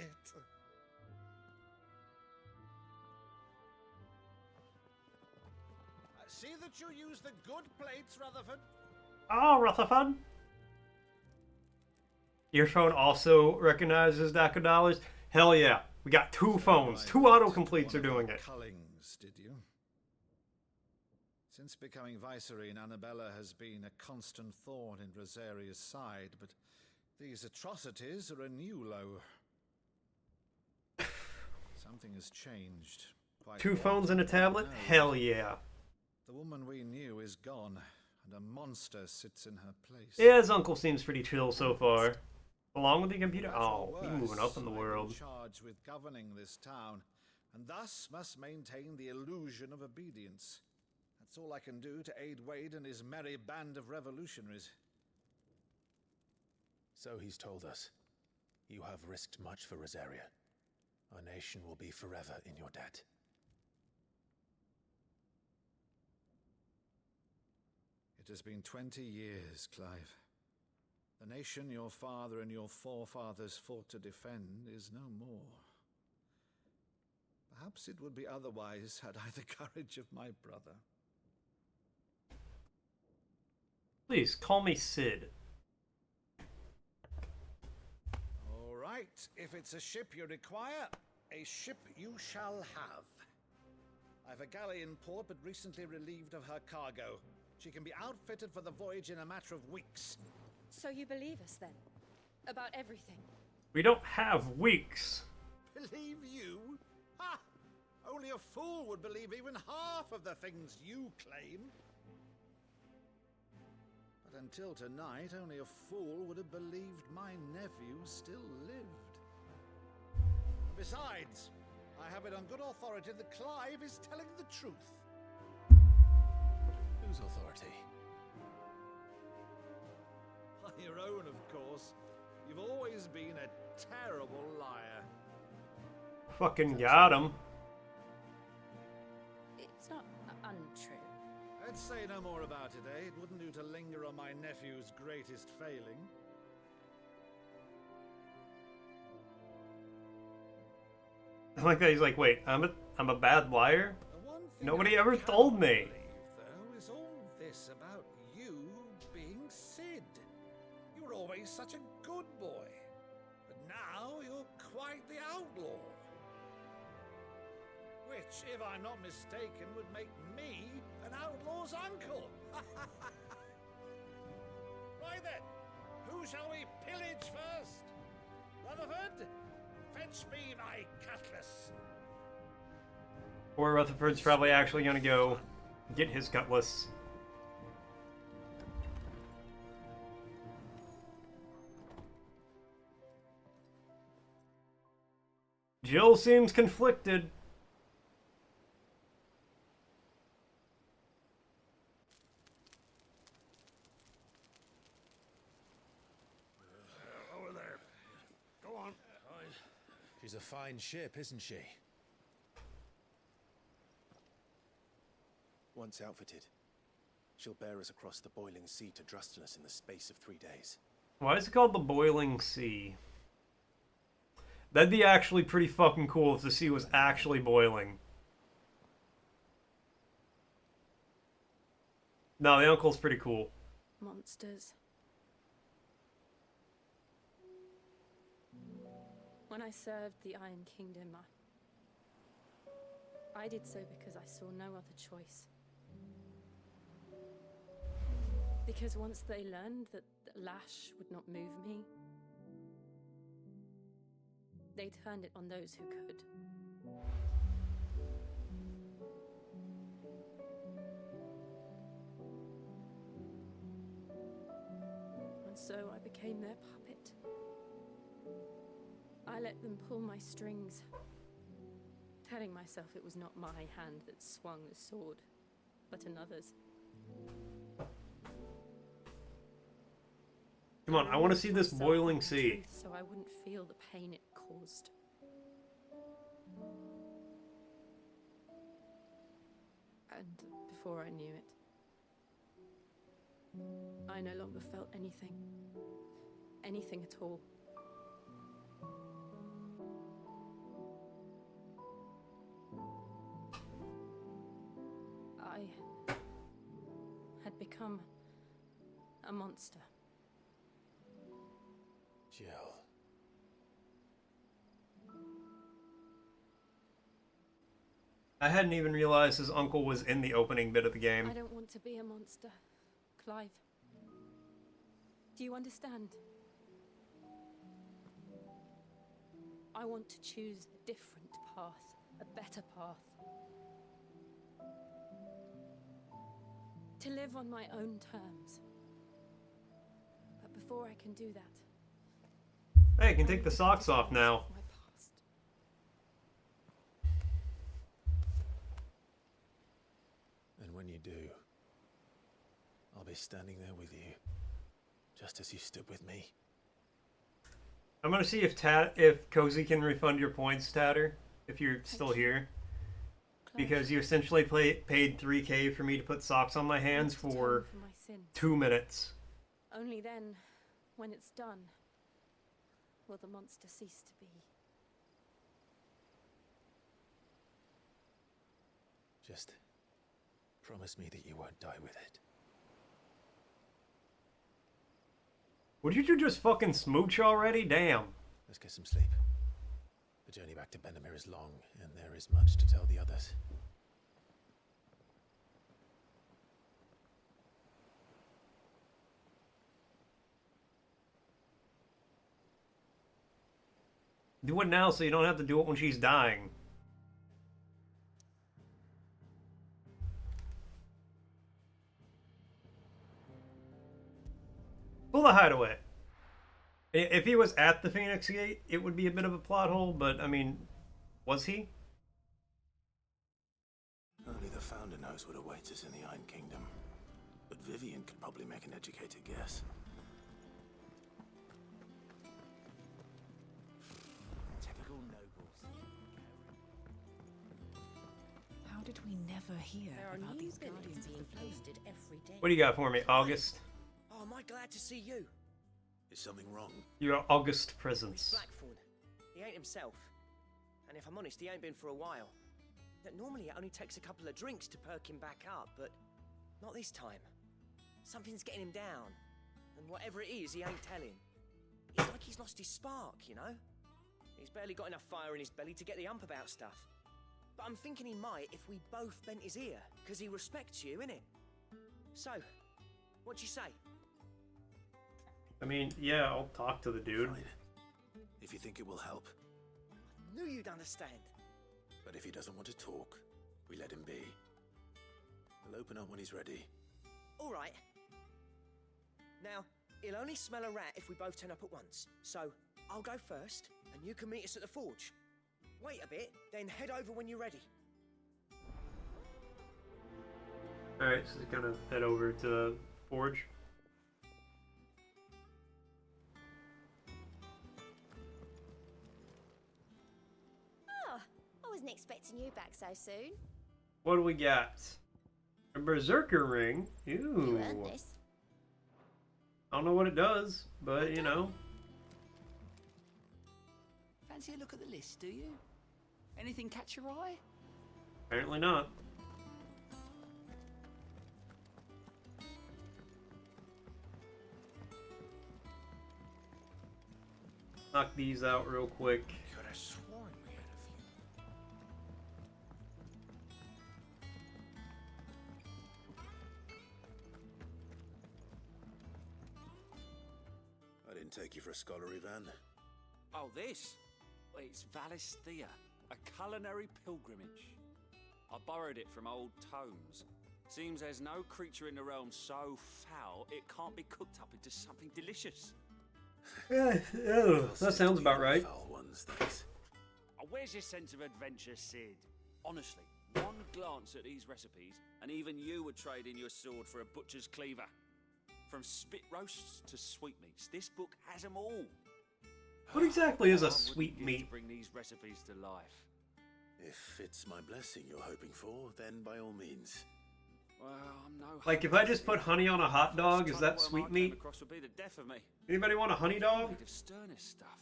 See that you use the good plates, Rutherford. Oh, Rutherford. Your phone also recognizes $dollars? Hell yeah. We got two phones. Two autocompletes are doing it. Cullings, did you? Since becoming Vicereine, Annabella has been a constant thorn in Rosaria's side, but these atrocities are a new low. Something has changed. Two phones and a tablet? Hell yeah. The woman we knew is gone, and a monster sits in her place. Yeah, his uncle seems pretty chill so far. Along with the computer? Oh, he's moving up in the world. I'm charged with governing this town, and thus must maintain the illusion of obedience. That's all I can do to aid Wade and his merry band of revolutionaries. So he's told us. You have risked much for Rosaria. Our nation will be forever in your debt. It has been 20 years, Clive. The nation your father and your forefathers fought to defend is no more. Perhaps it would be otherwise had I the courage of my brother. Please, call me Sid. All right, if it's a ship you require, a ship you shall have. I've a galley in port, but recently relieved of her cargo. She can be outfitted for the voyage in a matter of weeks. So you believe us then? About everything? We don't have weeks. Believe you? Ha! Only a fool would believe even half of the things you claim. But until tonight, only a fool would have believed my nephew still lived. Besides, I have it on good authority that Clive is telling the truth. Whose authority? On your own, of course. You've always been a terrible liar. Fucking got him. Let's say no more about it, eh? It wouldn't do to linger on my nephew's greatest failing. I like that he's like, wait, I'm a bad liar? Nobody ever told me. Though, is all this about you being Sid? You were always such a good boy, but now you're quite the outlaw. Which, if I'm not mistaken, would make me an outlaw's uncle. Right then, who shall we pillage first? Rutherford, fetch me my cutlass. Or Rutherford's probably actually gonna go get his cutlass. Jill seems conflicted. Over there. Go on. She's a fine ship, isn't she? Once outfitted, she'll bear us across the boiling sea to Drustinus in the space of 3 days. Why is it called the Boiling Sea? That'd be actually pretty fucking cool if the sea was actually boiling. No, the uncle's pretty cool. Monsters. When I served the Iron Kingdom, I did so because I saw no other choice. Because once they learned that the lash would not move me, they turned it on those who could. And so I became their puppet. I let them pull my strings, telling myself it was not my hand that swung the sword, but another's. Come on, I want to see this boiling sea. So I wouldn't feel the pain it caused. And before I knew it, I no longer felt anything. Anything at all. I had become a monster. Jill. I hadn't even realized his uncle was in the opening bit of the game. I don't want to be a monster, Clive. Do you understand? I want to choose a different path, a better path. To live on my own terms. But before I can do that, Hey, you can take the socks off now. And when you do, I'll be standing there with you, just as you stood with me. I'm gonna see if Cozy can refund your points, Tatter, if you're still here. Because you essentially paid 3K for me to put socks on my hands for 2 minutes. only then, when it's done, will the monster cease to be. Just promise me that you won't die with it. Would you two just fucking smooch already? Damn. Let's get some sleep. The journey back to Benamir is long, and there is much to tell the others. Do it now so you don't have to do it when she's dying. Pull the hideaway. If he was at the Phoenix Gate, it would be a bit of a plot hole, but, I mean, was he? Only the Founder knows what awaits us in the Iron Kingdom. But Vivian could probably make an educated guess. How did did we never hear There are about new these billets guardians of being the flame? posted every day. What do you got for me, August? Oh, am I glad to see you? Is something wrong? Your August It's presence. Blackthorn. He ain't himself. And if I'm honest, he ain't been for a while. That normally it only takes a couple of drinks to perk him back up, but not this time. Something's getting him down. And whatever it is, he ain't telling. It's like he's lost his spark, you know? He's barely got enough fire in his belly to get the ump about stuff. But I'm thinking he might if we both bent his ear, because he respects you, innit? So, what'd you say? I mean, yeah, I'll talk to the dude. Fine. If you think it will help. Knew you'd understand. But if he doesn't want to talk, we let him be. We'll open up when he's ready. All right. Now, he'll only smell a rat if we both turn up at once. So, I'll go first, and you can meet us at the forge. Wait a bit, then head over when you're ready. Alright, so he's gonna head over to the forge. Oh, I wasn't expecting you back so soon. What do we got? A berserker ring. You Ooh. earned this. I don't know what it does, but you know. Fancy a look at the list, do you? Anything catch your eye? Apparently not. Knock these out real quick. Could have sworn we had a few. I didn't take you for a scholarly van. Oh, this? Well, it's Valisthea, a culinary pilgrimage. I borrowed it from old tomes. Seems there's no creature in the realm so foul it can't be cooked up into something delicious. Oh, that sounds about right. Foul ones, thanks. Oh, where's your sense of adventure, Sid? Honestly, one glance at these recipes, and even you would trade in your sword for a butcher's cleaver. From spit roasts to sweetmeats, this book has them all. What exactly is I a wouldn't sweet give meat? to bring these recipes to life. If it's my blessing you're hoping for, then by all means. Well, I'm no. Like if I just put honey on a hot dog, is that sweet meat? Across would be the death of me. Anybody want a honey dog? Made of sternest stuff.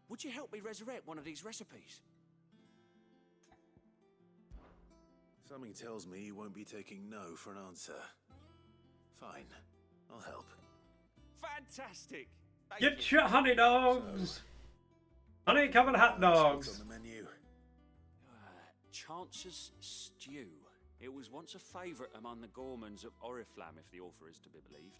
Would you help me resurrect one of these recipes? Something tells me you won't be taking no for an answer. Fine, I'll help. Fantastic. Thank Get you. your honey dogs. Honey covered hot dogs. What's on the menu? Chance's Stew. It was once a favourite among the Gormans of Oriflamme, if the author is to be believed.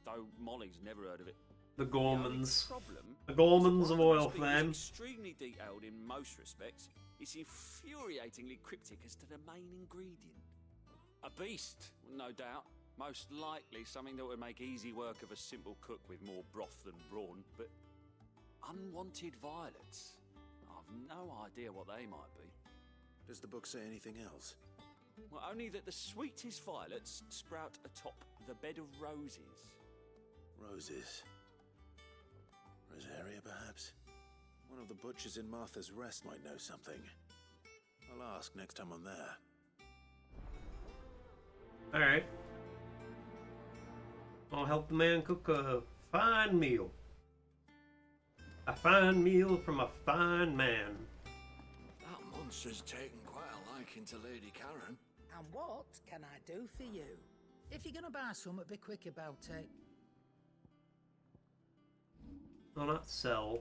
Though Molly's never heard of it. The Gormans. Problem The Gormans of Oil Oilflame. Extremely detailed in most respects. It's infuriatingly cryptic as to the main ingredient. A beast, no doubt. Most likely something that would make easy work of a simple cook with more broth than brawn. But unwanted violets. I've no idea what they might be. Does the book say anything else? Well, only that the sweetest violets sprout atop the bed of roses. Roses. Rosaria, perhaps? One of the butchers in Martha's Rest might know something. I'll ask next time I'm there. Alright. I'll help the man cook a fine meal. A fine meal from a fine man. That monster's taken quite a liking to Lady Karen. And what can I do for you? If you're gonna buy something, be quick about it. No, not sell.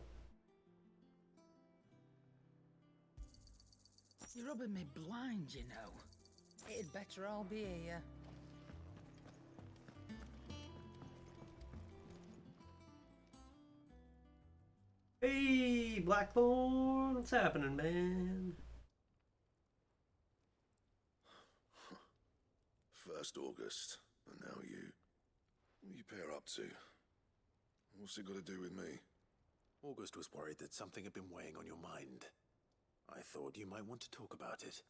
You're rubbing me blind, you know. It'd better all be here. Hey, Blackthorn, what's happening, man? 1st August, and now you. What are you pair up to? What's it got to do with me? August was worried that something had been weighing on your mind. I thought you might want to talk about it.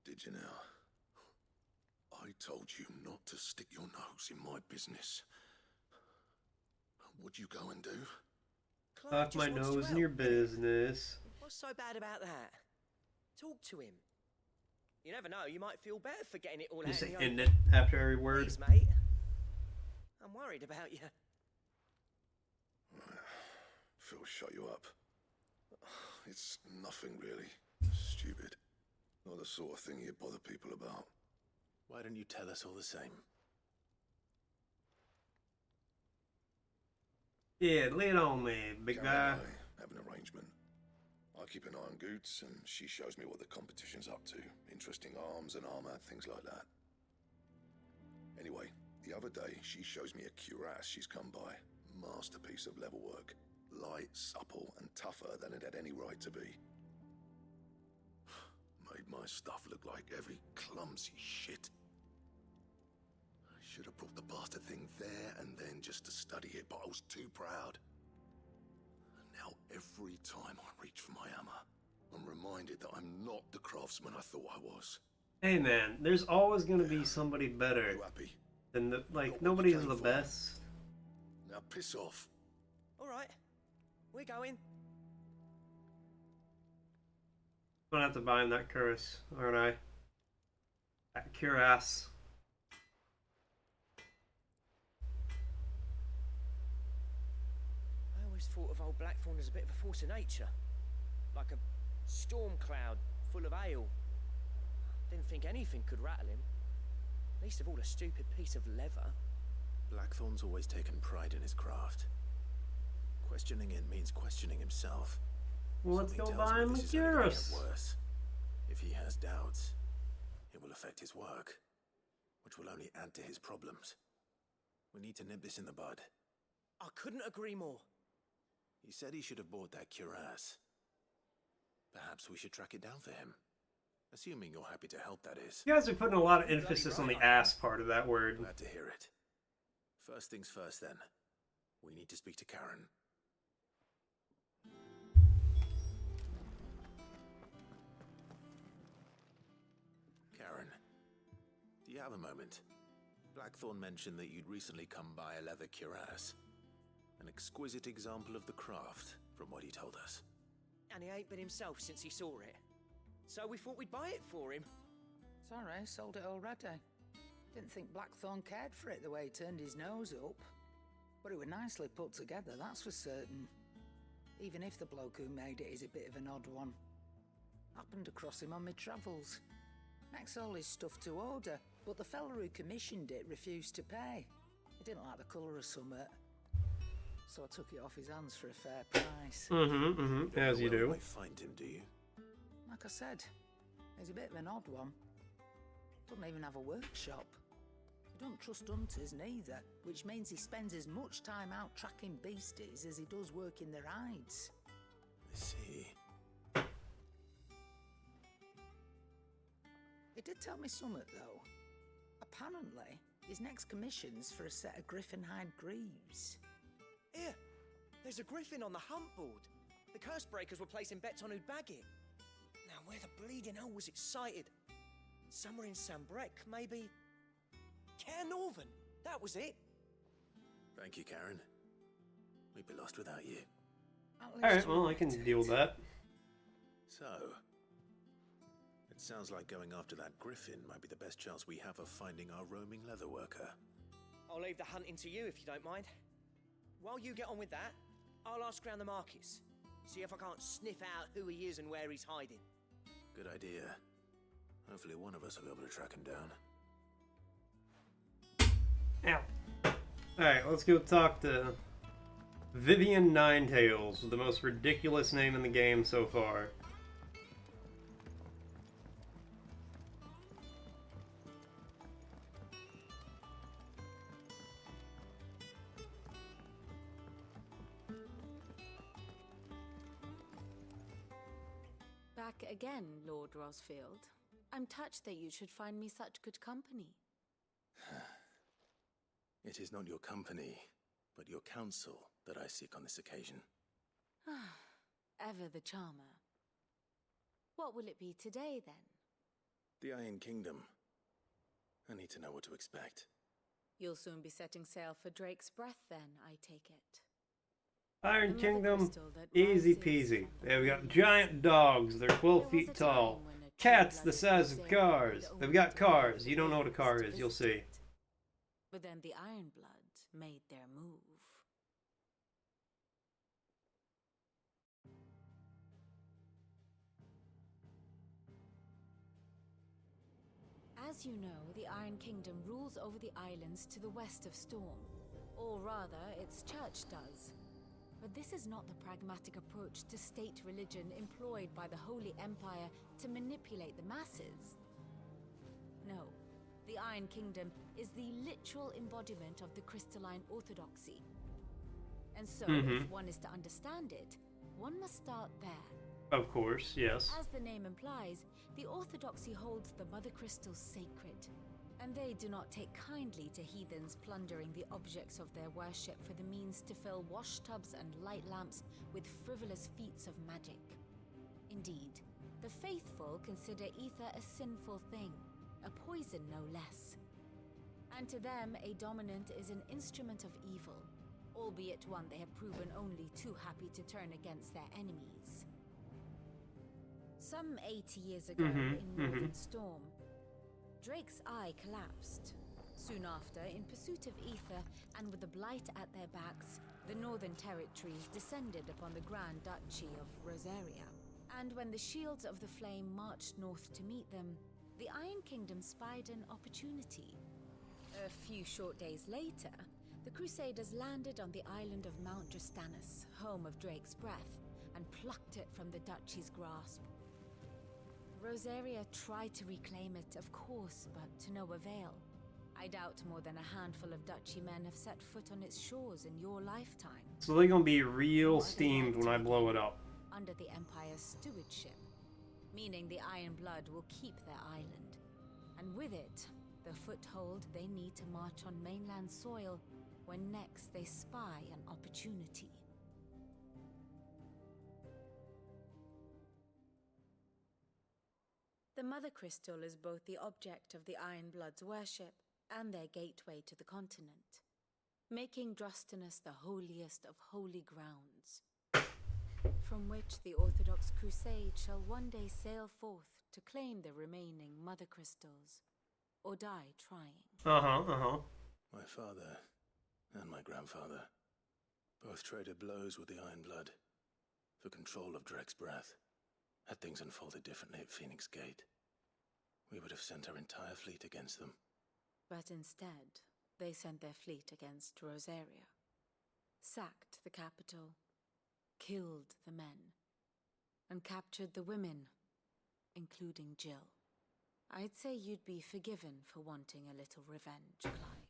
Did you now? I told you not to stick your nose in my business. What'd you go and do? Tuck my nose in your business. What's so bad about that? Talk to him. You never know, you might feel better for getting it all You out say in the end it after every word. Please, mate. I'm worried about you. Phil shut you up. It's nothing really. Stupid. Not the sort of thing you bother people about. Why don't you tell us all the same? Yeah, lay it on me, big Karen guy. and I have an arrangement. I keep an eye on Goots, and she shows me what the competition's up to. Interesting arms and armor, things like that. Anyway, the other day, she shows me a cuirass she's come by. Masterpiece of level work. Light, supple, and tougher than it had any right to be. Made my stuff look like every clumsy shit. I should have brought the bastard thing there and then just to study it, but I was too proud. And now every time I reach for my hammer, I'm reminded that I'm not the craftsman I thought I was. Hey man, there's always gonna be somebody better than the, like, nobody's the best. Now piss off. Alright, we're going. I'm gonna have to buy him that cuirass, aren't I? That cuirass. I always thought of old Blackthorn as a bit of a force of nature. Like a storm cloud full of ale. Didn't think anything could rattle him. Least of all a stupid piece of leather. Blackthorn's always taken pride in his craft. Questioning it means questioning himself. Well, let's go Something buy tells me him a this is only gonna cuirass. get worse. If he has doubts, it will affect his work, which will only add to his problems. We need to nip this in the bud. I couldn't agree more. He said he should have bought that cuirass. Perhaps we should track it down for him. Assuming you're happy to help, that is. You guys are putting a lot of emphasis on the ass part of that word. Glad to hear it. First things first, then. We need to speak to Karen. Karen, do you have a moment? Blackthorn mentioned that you'd recently come by a leather cuirass. An exquisite example of the craft, from what he told us. And he ain't been himself since he saw it. So we thought we'd buy it for him. Sorry, sold it already. Didn't think Blackthorn cared for it the way he turned his nose up. But it was nicely put together, that's for certain. Even if the bloke who made it is a bit of an odd one. Happened across him on my travels. Makes all his stuff to order, but the fella who commissioned it refused to pay. He didn't like the colour of summit. So I took it off his hands for a fair price. As you do. might find him, do you? Like I said, he's a bit of an odd one. Doesn't even have a workshop. He don't trust hunters neither, which means he spends as much time out tracking beasties as he does working their hides. I see. He did tell me something, though. Apparently, his next commission's for a set of griffin hide greaves. Here, there's a griffin on the hunt board. The curse breakers were placing bets on who'd bag it. Now, where the bleeding hell was it sighted? Somewhere in Sambrec, maybe. Care Northern, that was it. Thank you, Karen. We'd be lost without you. Alright, well, I can deal with that. So, it sounds like going after that griffin might be the best chance we have of finding our roaming leather worker. I'll leave the hunting to you if you don't mind. While you get on with that, I'll ask around the markets. See if I can't sniff out who he is and where he's hiding. Good idea. Hopefully one of us will be able to track him down. Ow. Alright, let's go talk to Vivian Ninetails, the most ridiculous name in the game so far. Back again, Lord Rosfield. I'm touched that you should find me such good company. It is not your company, but your counsel that I seek on this occasion. Ever the charmer. What will it be today, then? The Iron Kingdom. I need to know what to expect. You'll soon be setting sail for Drake's Breath, then, I take it. Iron Another Kingdom, crystal that easy rises peasy. from They've got giant dogs, they're 12 There was feet a tall. time when a Cats the size of cars. They've got cars. You don't know what a car is. You'll see. But then the Ironblood made their move. As you know, the Iron Kingdom rules over the islands to the west of Storm. Or rather, its church does. But this is not the pragmatic approach to state religion employed by the Holy Empire to manipulate the masses. No, the Iron Kingdom is the literal embodiment of the crystalline orthodoxy. And so, if one is to understand it, one must start there. Of course, yes. As the name implies, the orthodoxy holds the Mother Crystals sacred, and they do not take kindly to heathens plundering the objects of their worship for the means to fill washtubs and light lamps with frivolous feats of magic. Indeed, the faithful consider ether a sinful thing, a poison no less. And to them, a dominant is an instrument of evil, albeit one they have proven only too happy to turn against their enemies. Some 80 years ago, in Northern Storm, Drake's eye collapsed. Soon after, in pursuit of ether and with the blight at their backs, the Northern Territories descended upon the Grand Duchy of Rosaria. And when the Shields of the Flame marched north to meet them, the Iron Kingdom spied an opportunity. A few short days later, the Crusaders landed on the island of Mount Drastanus, home of Drake's breath, and plucked it from the duchy's grasp. Rosaria tried to reclaim it, of course, but to no avail. I doubt more than a handful of duchy men have set foot on its shores in your lifetime. So they're gonna be real steamed when I blow it up. Under the Empire's stewardship, meaning the Iron Blood will keep their island. And with it, the foothold they need to march on mainland soil when next they spy an opportunity. The Mother Crystal is both the object of the Iron Blood's worship and their gateway to the continent, making Drastanus the holiest of holy grounds, from which the Orthodox Crusade shall one day sail forth to claim the remaining Mother Crystals, or die trying. My father and my grandfather both traded blows with the Iron Blood for control of Drake's breath. Had things unfolded differently at Phoenix Gate, we would have sent our entire fleet against them. But instead, they sent their fleet against Rosaria, sacked the capital, killed the men, and captured the women, including Jill. I'd say you'd be forgiven for wanting a little revenge, Clive.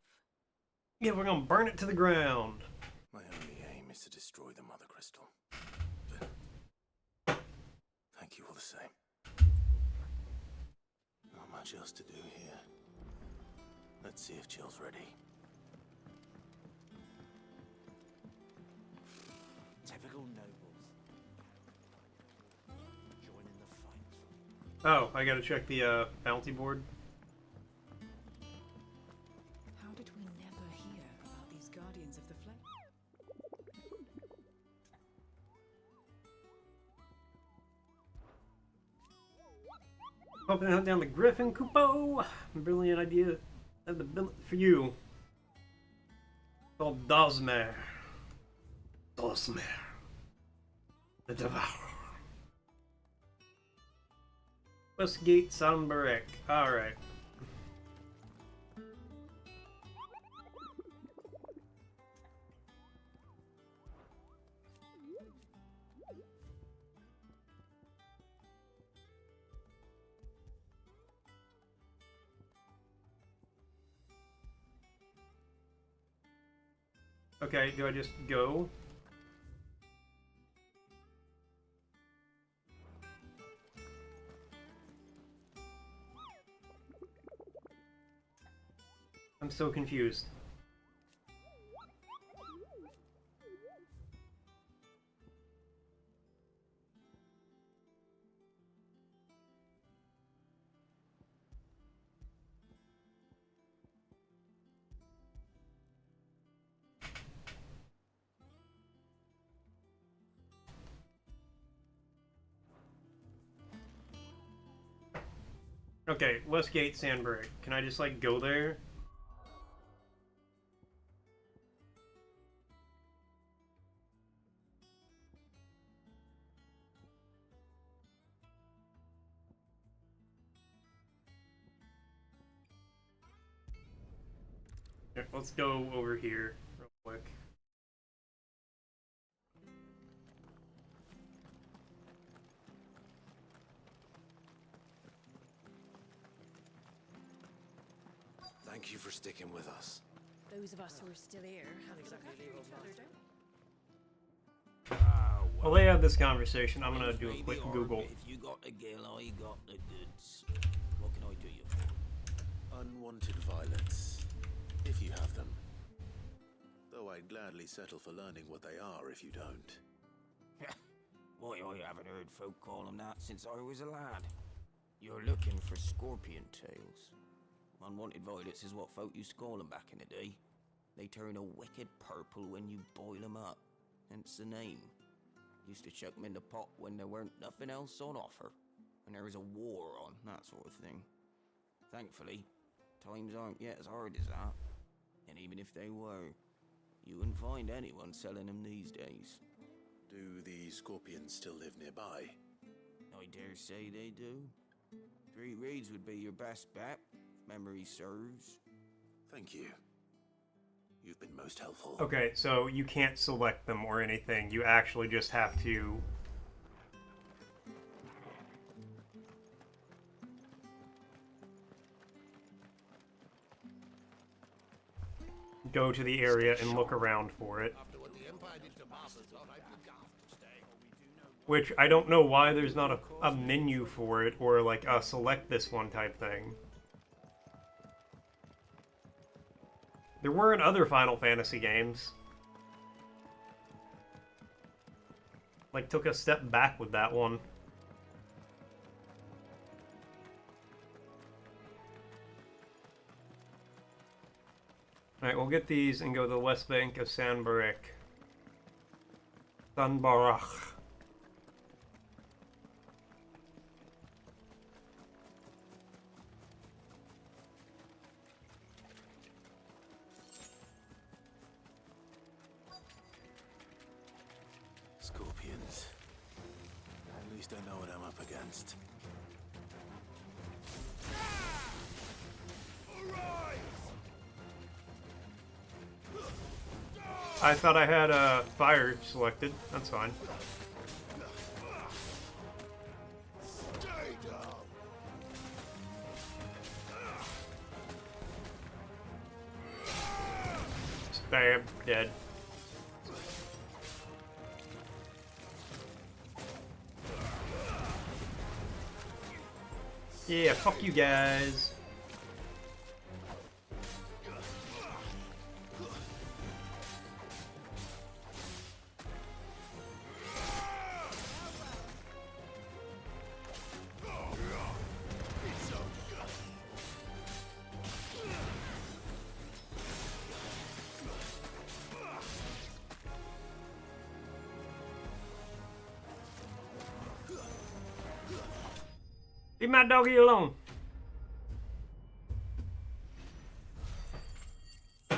Yeah, we're gonna burn it to the ground. My only aim is to destroy the Mother Crystal. But thank you all the same. Not much else to do here. Let's see if Jill's ready. Typical nobles. Joining the fight. Oh, I gotta check the bounty board. How did we never hear about these Guardians of the Flame? Hoping to hunt down the Griffin Kupo. Brilliant idea. I have the billet for you. It's called Dosmer. Dosmer. The Devourer. Westgate Sambarek. Alright. Okay, do I just go? I'm so confused. Okay, Westgate Sandburg. Can I just, like, go there? Okay, let's go over here real quick. Thank you for sticking with us. Those of us who are still here have to look after each other, don't While they have this conversation, I'm gonna do a quick Google. If you got the gill, I got the goods. What can I do you for? Unwanted violets, if you have them. Though I'd gladly settle for learning what they are if you don't. Why, I haven't heard folk call them that since I was a lad. You're looking for scorpion tails. Unwanted violets is what folk used to call them back in the day. They turn a wicked purple when you boil them up, hence the name. Used to chuck them in the pot when there weren't nothing else on offer, when there was a war on, that sort of thing. Thankfully, times aren't yet as hard as that. And even if they were, you wouldn't find anyone selling them these days. Do the scorpions still live nearby? I dare say they do. Three Reeds would be your best bet, if memory serves. Thank you. You've been most helpful. Okay, so you can't select them or anything. You actually just have to... go to the area and look around for it. Which, I don't know why there's not a menu for it, or like a select this one type thing. There were in other Final Fantasy games. Like, took a step back with that one. Alright, we'll get these and go to the west bank of Sandbarach. Sandbarach. Scorpions. At least I know what I'm up against. I thought I had fire selected. That's fine. Stab, dead. Yeah, fuck you guys. Leave my doggy alone. I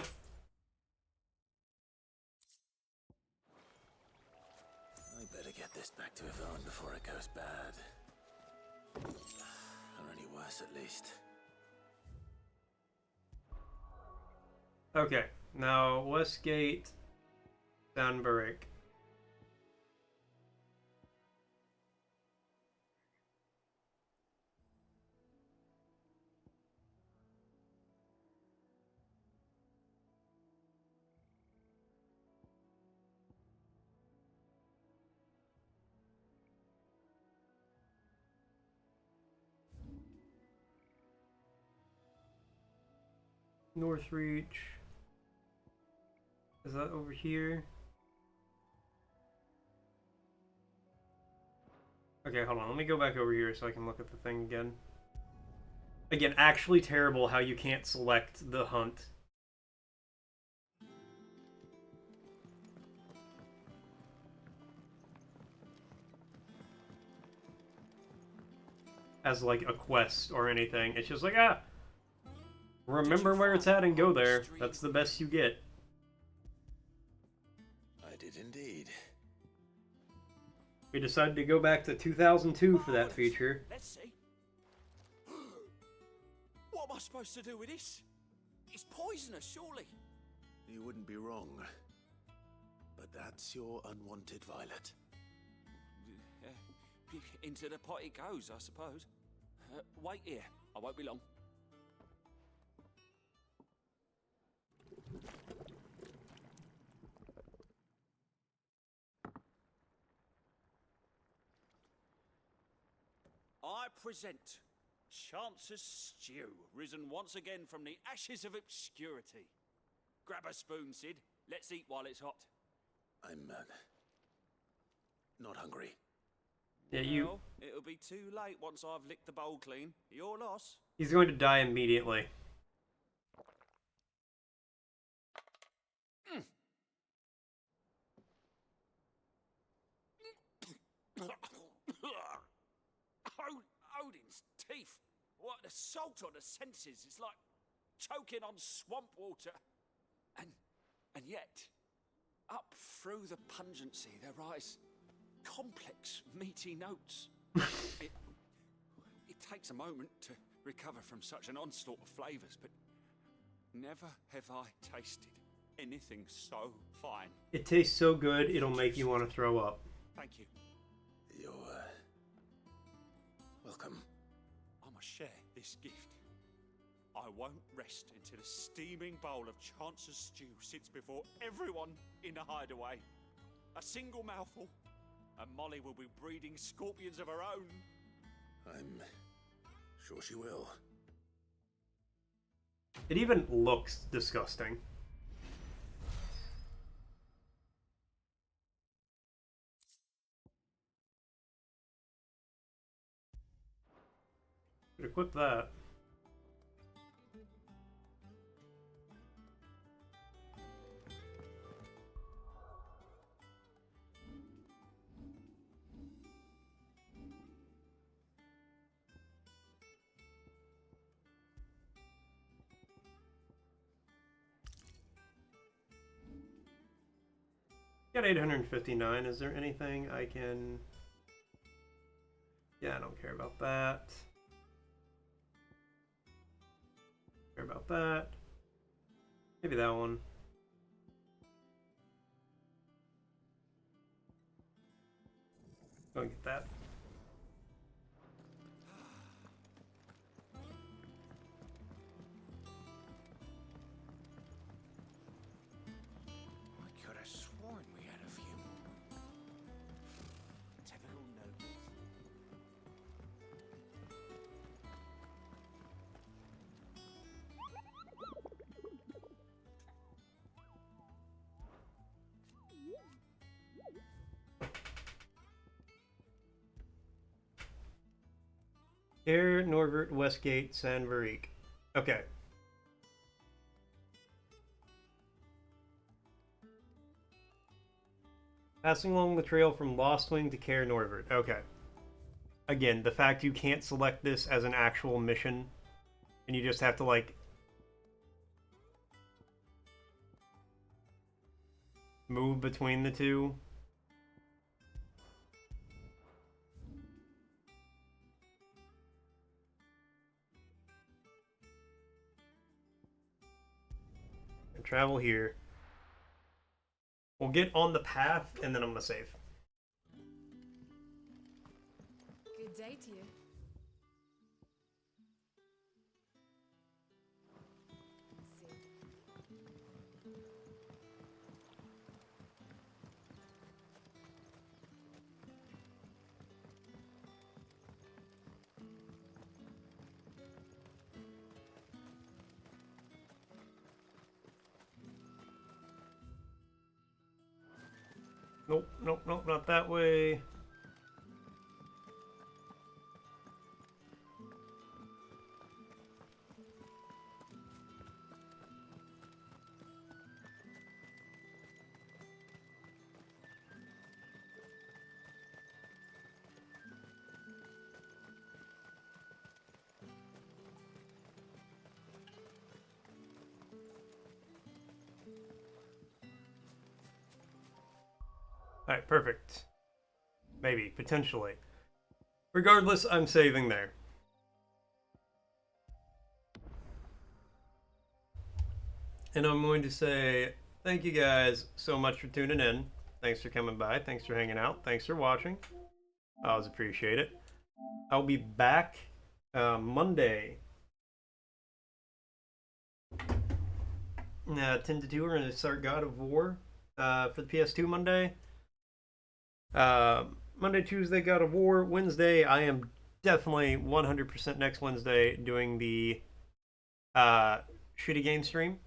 better get this back to Yvonne before it goes bad. Or any worse, at least. Okay, now Westgate, Sandbarach. Northreach. Is that over here? Okay, hold on. Let me go back over here so I can look at the thing again. Again, actually terrible how you can't select the hunt. as like a quest or anything. It's just like, ah, remember where it's at and go there. That's the best you get. I did indeed. We decided to go back to 2002 for that feature. Let's see. What am I supposed to do with this? It's poisonous, surely. You wouldn't be wrong. But that's your unwanted violet. Into the pot it goes, I suppose. Wait here. I won't be long. I present Chance's Stew, risen once again from the ashes of obscurity. Grab a spoon, Sid. Let's eat while it's hot. I'm not hungry. Yeah, you. Well, it'll be too late once I've licked the bowl clean. Your loss. He's going to die immediately. Odin's teeth. What the salt on the senses. It's like choking on swamp water. And yet, up through the pungency there rise complex, meaty notes. it takes a moment to recover from such an onslaught of flavours, but never have I tasted anything so fine. It tastes so good, it'll make you want to throw up. Thank you. You're welcome. I must share this gift. I won't rest until a steaming bowl of Chance's Stew sits before everyone in the hideaway. A single mouthful, and Molly will be breeding scorpions of her own. I'm sure she will. It even looks disgusting. Could equip that. Got 859. Is there anything I can... Yeah, I don't care about that. Care about that. Maybe that one. Go and get that. I could have sworn we had a few more. Typical nobles. Air, Norbert, Westgate, San Varique. Okay. Passing along the trail from Lost Wing to Care Norbert. Okay. Again, the fact you can't select this as an actual mission, and you just have to, like, move between the two. And travel here. We'll get on the path, and then I'm gonna save. Good day to you. Nope, nope, nope, not that way. Alright, perfect. Maybe, potentially. Regardless, I'm saving there. And I'm going to say thank you guys so much for tuning in. Thanks for coming by. Thanks for hanging out. Thanks for watching. I always appreciate it. I'll be back Monday. 10 to 2, we're going to start God of War for the PS2 Monday. Monday, Tuesday, God of War. Wednesday, I am definitely 100% next Wednesday doing the shitty game stream.